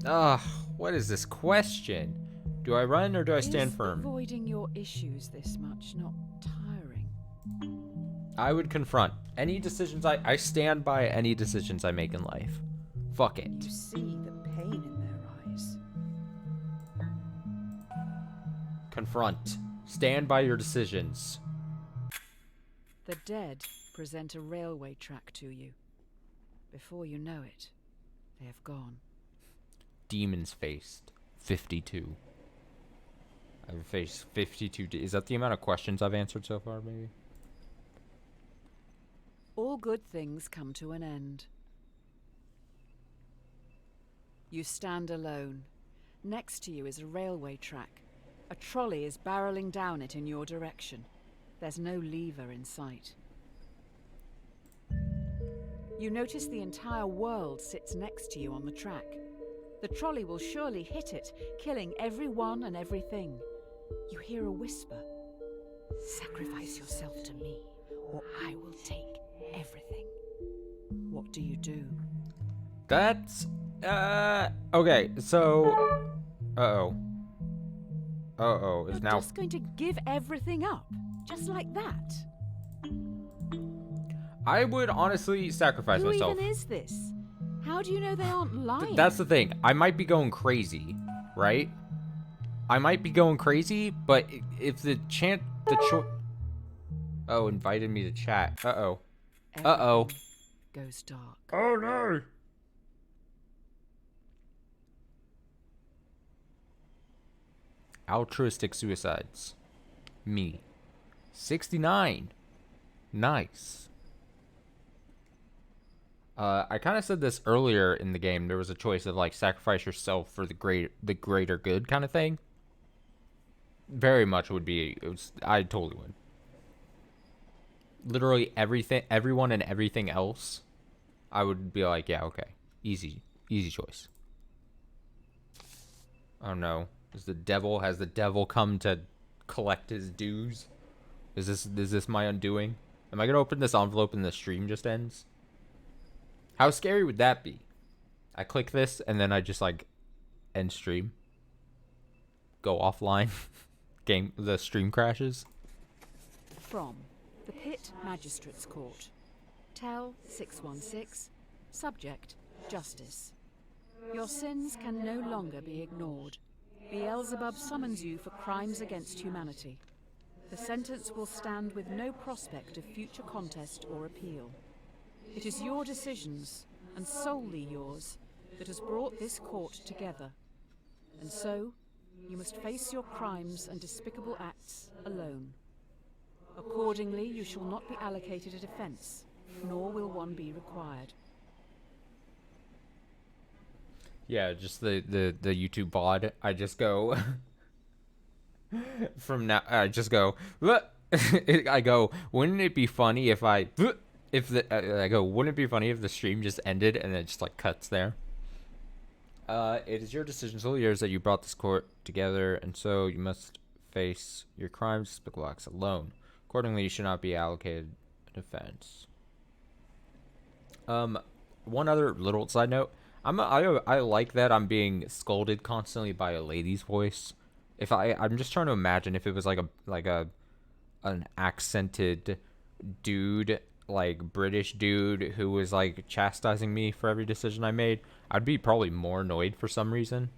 [SPEAKER 1] Ugh, what is this question? Do I run or do I stand
[SPEAKER 2] Is
[SPEAKER 1] firm?
[SPEAKER 2] avoiding your issues this much not tiring?
[SPEAKER 1] I would confront any decisions I stand by any decisions I make in life. Fuck it.
[SPEAKER 2] You see the pain in their eyes.
[SPEAKER 1] Confront. Stand by your decisions.
[SPEAKER 2] The dead present a railway track to you. Before you know it, they have gone.
[SPEAKER 1] Demons faced. 52. I've faced 52. Is that the amount of questions I've answered so far, maybe?
[SPEAKER 2] All good things come to an end. You stand alone. Next to you is a railway track. A trolley is barreling down it in your direction. There's no lever in sight. You notice the entire world sits next to you on the track. The trolley will surely hit it, killing everyone and everything. You hear a whisper. Sacrifice yourself to me, or I will take everything. What do you do?
[SPEAKER 1] That's okay, so is
[SPEAKER 2] You're
[SPEAKER 1] now
[SPEAKER 2] just going to give everything up, just like that.
[SPEAKER 1] I would honestly sacrifice
[SPEAKER 2] Who
[SPEAKER 1] myself.
[SPEAKER 2] even is this? How do you know they aren't lying?
[SPEAKER 1] That's the thing. I might be going crazy, right? I might be going crazy, but if the Oh, invited me to chat. Uh-oh. Uh-oh.
[SPEAKER 2] Goes dark.
[SPEAKER 1] Oh no. Altruistic suicides. Me. 69. Nice. I kind of said this earlier in the game. There was a choice of like sacrifice yourself for the greater good kind of thing. Very much would be. I totally would. Literally everyone and everything else, I would be like, yeah, okay, easy choice. Oh no, has the devil come to collect his dues? Is this my undoing? Am I gonna open this envelope and the stream just ends? How scary would that be? I click this and then I just like end stream. Go offline. The stream crashes.
[SPEAKER 2] From the Pit Magistrates Court. Tell 616. Subject, Justice. Your sins can no longer be ignored. Beelzebub summons you for crimes against humanity. The sentence will stand with no prospect of future contest or appeal. It is your decisions, and solely yours, that has brought this court together. And so, you must face your crimes and despicable acts alone. Accordingly, you shall not be allocated a defense, nor will one be required.
[SPEAKER 1] Yeah, just the YouTube VOD. I just go from now. I just go. I go. Wouldn't it be funny if I go? Wouldn't it be funny if the stream just ended and it just like cuts there? It is your decision, solely yours, that you brought this court together, and so you must face your crimes, despicable acts alone. Accordingly, you should not be allocated a defense. One other little side note. I like that I'm being scolded constantly by a lady's voice. I'm just trying to imagine if it was like an accented dude, like British dude who was like chastising me for every decision I made, I'd be probably more annoyed for some reason.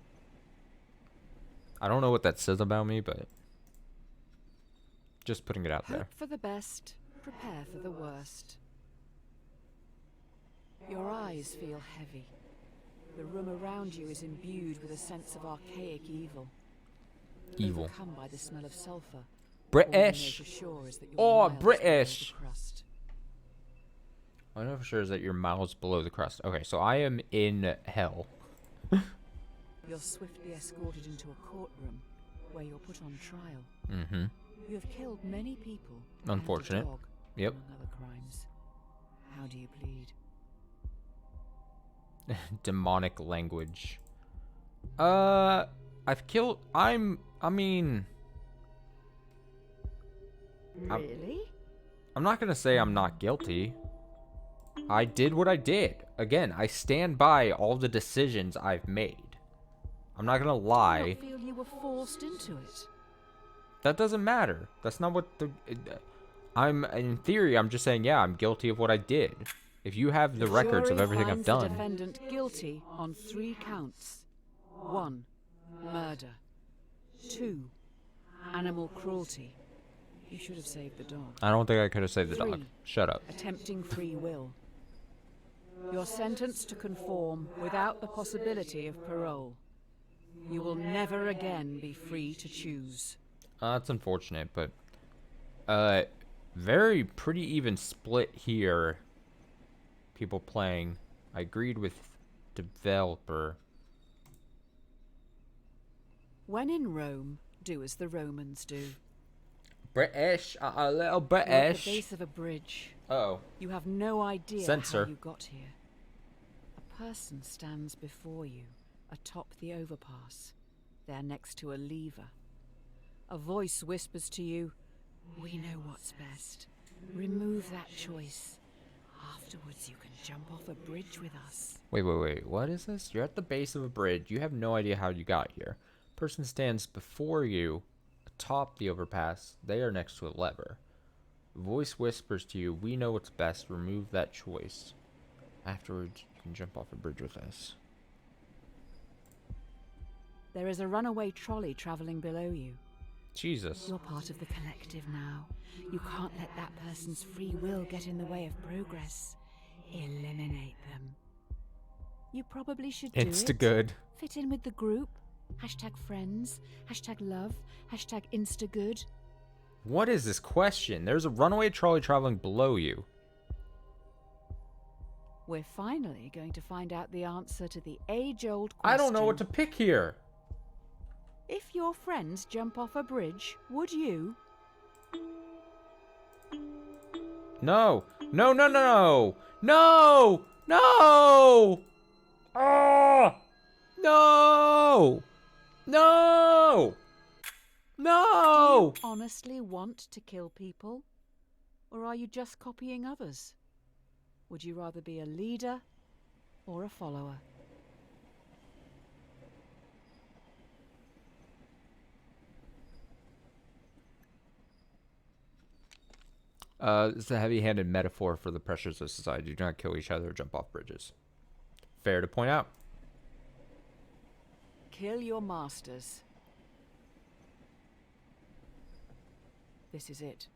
[SPEAKER 1] I don't know what that says about me, but just putting it out there.
[SPEAKER 2] Hope for the best, prepare for the worst. Your eyes feel heavy. The room around you is imbued with a sense of archaic evil.
[SPEAKER 1] Evil.
[SPEAKER 2] Overcome by the smell of sulfur.
[SPEAKER 1] British.
[SPEAKER 2] Oh,
[SPEAKER 1] British. I know for sure is that you're miles below the crust. Okay, so I am in hell.
[SPEAKER 2] You're swiftly escorted into a courtroom where you're put on trial.
[SPEAKER 1] Mm-hmm.
[SPEAKER 2] You have killed many people.
[SPEAKER 1] Unfortunate.
[SPEAKER 2] And a dog,
[SPEAKER 1] Yep.
[SPEAKER 2] among other crimes. How do you plead?
[SPEAKER 1] Demonic language. I've killed. I mean.
[SPEAKER 2] Really?
[SPEAKER 1] I'm not gonna say I'm not guilty. I did what I did. Again, I stand by all the decisions I've made. I'm not gonna lie.
[SPEAKER 2] I feel you were forced into it.
[SPEAKER 1] That doesn't matter. That's not what the. In theory, I'm just saying, yeah, I'm guilty of what I did. If you have the records of everything I've done.
[SPEAKER 2] The defendant guilty on 3 counts. 1. Murder. 2. Animal cruelty. You should have saved the dog.
[SPEAKER 1] I don't think I could have saved the
[SPEAKER 2] 3.
[SPEAKER 1] dog. Shut up.
[SPEAKER 2] Attempting free will. You're sentenced to conform without the possibility of parole. You will never again be free to choose.
[SPEAKER 1] That's unfortunate, but very pretty even split here. People playing. I agreed with developer.
[SPEAKER 2] When in Rome, do as the Romans do.
[SPEAKER 1] British, a little
[SPEAKER 2] You're at
[SPEAKER 1] British.
[SPEAKER 2] the base of a bridge.
[SPEAKER 1] Oh,
[SPEAKER 2] You have no idea
[SPEAKER 1] Censor.
[SPEAKER 2] how you got here. A person stands before you, atop the overpass. They're next to a lever. A voice whispers to you, "We know what's best. Remove that choice. Afterwards, you can jump off a bridge with us."
[SPEAKER 1] wait. What is this? You're at the base of a bridge. You have no idea how you got here. Person stands before you, atop the overpass. They are next to a lever. Voice whispers to you, "We know what's best. Remove that choice. Afterwards, you can jump off a bridge with us."
[SPEAKER 2] There is a runaway trolley traveling below you.
[SPEAKER 1] Jesus.
[SPEAKER 2] You're part of the collective now. You can't let that person's free will get in the way of progress. Eliminate them. You probably should do it.
[SPEAKER 1] Insta-good.
[SPEAKER 2] Fit in with the group. #friends. #love. #instagood.
[SPEAKER 1] What is this question? There's a runaway trolley traveling below you.
[SPEAKER 2] We're finally going to find out the answer to the age-old question.
[SPEAKER 1] I don't know what to pick here.
[SPEAKER 2] If your friends jump off a bridge, would you?
[SPEAKER 1] No. No. No! Ah! No! No! No!
[SPEAKER 2] Do you honestly want to kill people? Or are you just copying others? Would you rather be a leader or a follower?
[SPEAKER 1] It's a heavy-handed metaphor for the pressures of society. Do not kill each other or jump off bridges. Fair to point out.
[SPEAKER 2] Kill your masters. This is it.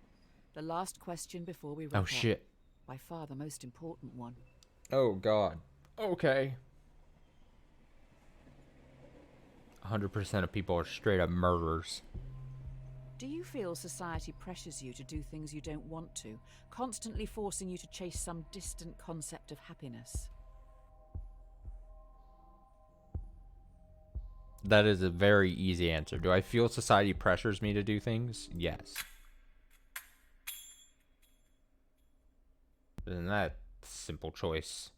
[SPEAKER 2] The last question before we wrap
[SPEAKER 1] Oh
[SPEAKER 2] up.
[SPEAKER 1] shit.
[SPEAKER 2] By far the most important one.
[SPEAKER 1] Oh god. Okay. 100% of people are straight up murderers.
[SPEAKER 2] Do you feel society pressures you to do things you don't want to, constantly forcing you to chase some distant concept of happiness?
[SPEAKER 1] That is a very easy answer. Do I feel society pressures me to do things? Yes. Isn't that a simple choice?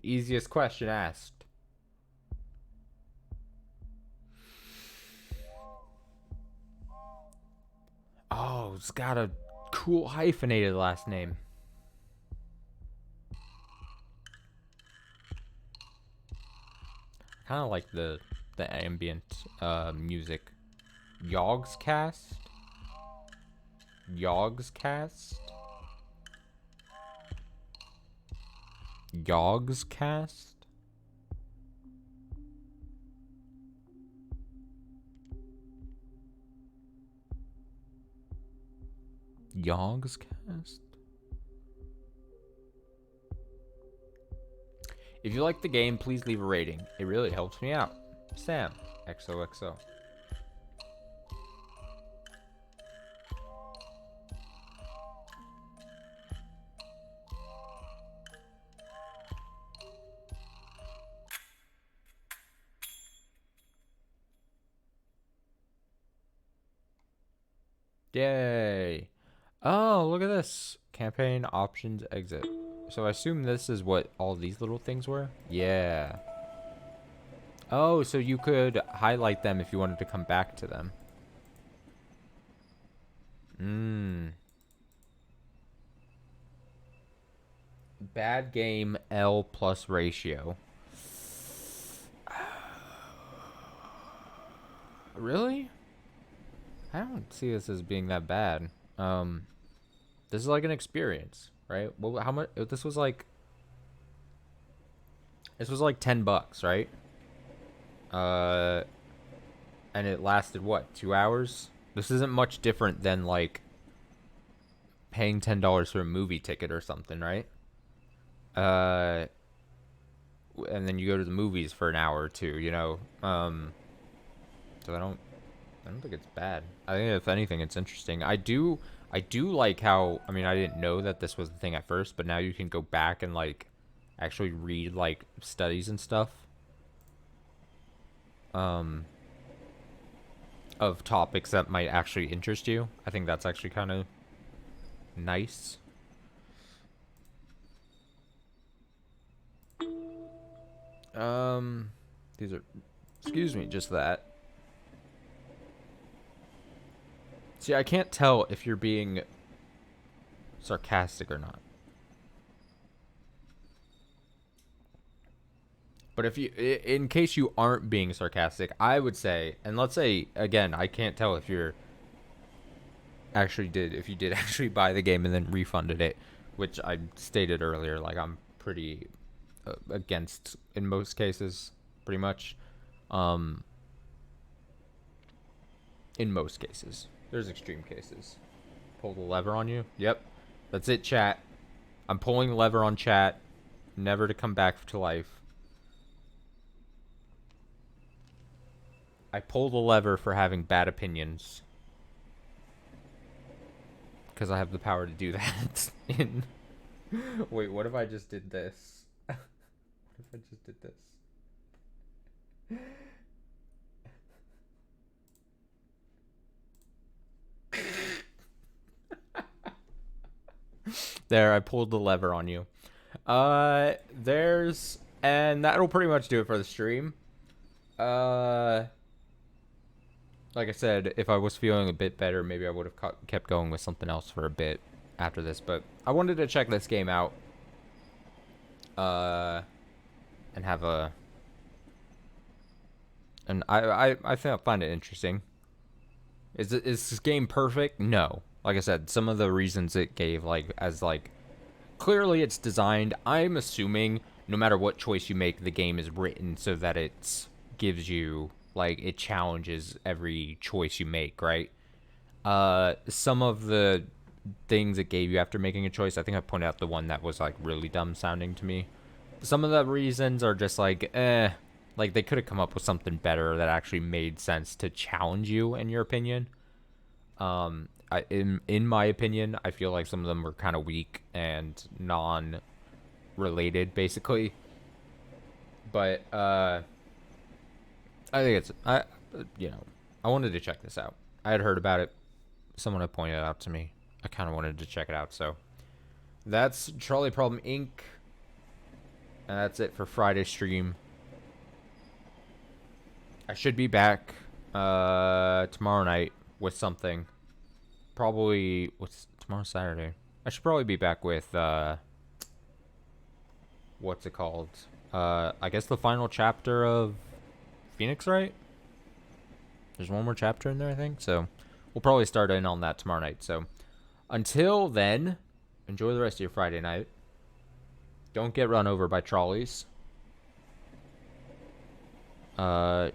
[SPEAKER 1] Easiest question asked. Oh, it's got a cool hyphenated last name. Kind of like the ambient music. Yogscast? Yogscast? Yogscast? Yogscast? If you like the game, please leave a rating. It really helps me out. Sam, XOXO. Yay. Oh, look at this. Campaign options exit. So I assume this is what all these little things were? Yeah. Oh, so you could highlight them if you wanted to come back to them. Bad game L plus ratio. Really? I don't see this as being that bad. This is like an experience, right? Well, how much? This was like $10, right? And it lasted what, 2 hours? This isn't much different than like paying $10 for a movie ticket or something, right? And then you go to the movies for an hour or two, you know. So I don't think it's bad. I think if anything, it's interesting. I do like how, I mean, I didn't know that this was the thing at first, but now you can go back and like actually read like studies and stuff of topics that might actually interest you. I think that's actually kind of nice. These are, excuse me, just that. See, I can't tell if you're being sarcastic or not. But if you, in case you aren't being sarcastic, I would say, and let's say, again, I can't tell if you're if you did actually buy the game and then refunded it, which I stated earlier, like I'm pretty against in most cases, pretty much. In most cases. There's extreme cases. Pull the lever on you. Yep. That's it, chat. I'm pulling the lever on chat. Never to come back to life. I pull the lever for having bad opinions. Because I have the power to do that. Wait, what if I just did this? What if I just did this? There, I pulled the lever on you. And that'll pretty much do it for the stream. Like I said, if I was feeling a bit better, maybe I would have kept going with something else for a bit after this. But I wanted to check this game out. And have a... And I find it interesting. Is this game perfect? No. Like I said, some of the reasons it gave, like, as, like... Clearly it's designed, I'm assuming, no matter what choice you make, the game is written so that it gives you... Like, it challenges every choice you make, right? Some of the things it gave you after making a choice, I think I pointed out the one that was like really dumb sounding to me. Some of the reasons are just like, like they could have come up with something better that actually made sense to challenge you in your opinion. In my opinion, I feel like some of them were kind of weak and non-related, basically. But I think I wanted to check this out. I had heard about it. Someone had pointed it out to me. I kind of wanted to check it out. So that's Trolley Problem Inc. And that's it for Friday's stream. I should be back tomorrow night with something. Probably, what's tomorrow? Saturday. I should probably be back with what's it called? I guess the final chapter of Phoenix, right? There's one more chapter in there, I think. So we'll probably start in on that tomorrow night. So until then, enjoy the rest of your Friday night. Don't get run over by trolleys. Always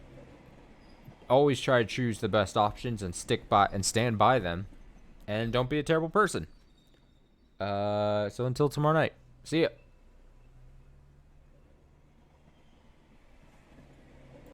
[SPEAKER 1] try to choose the best options and stick by and stand by them. And don't be a terrible person. So until tomorrow night. See ya.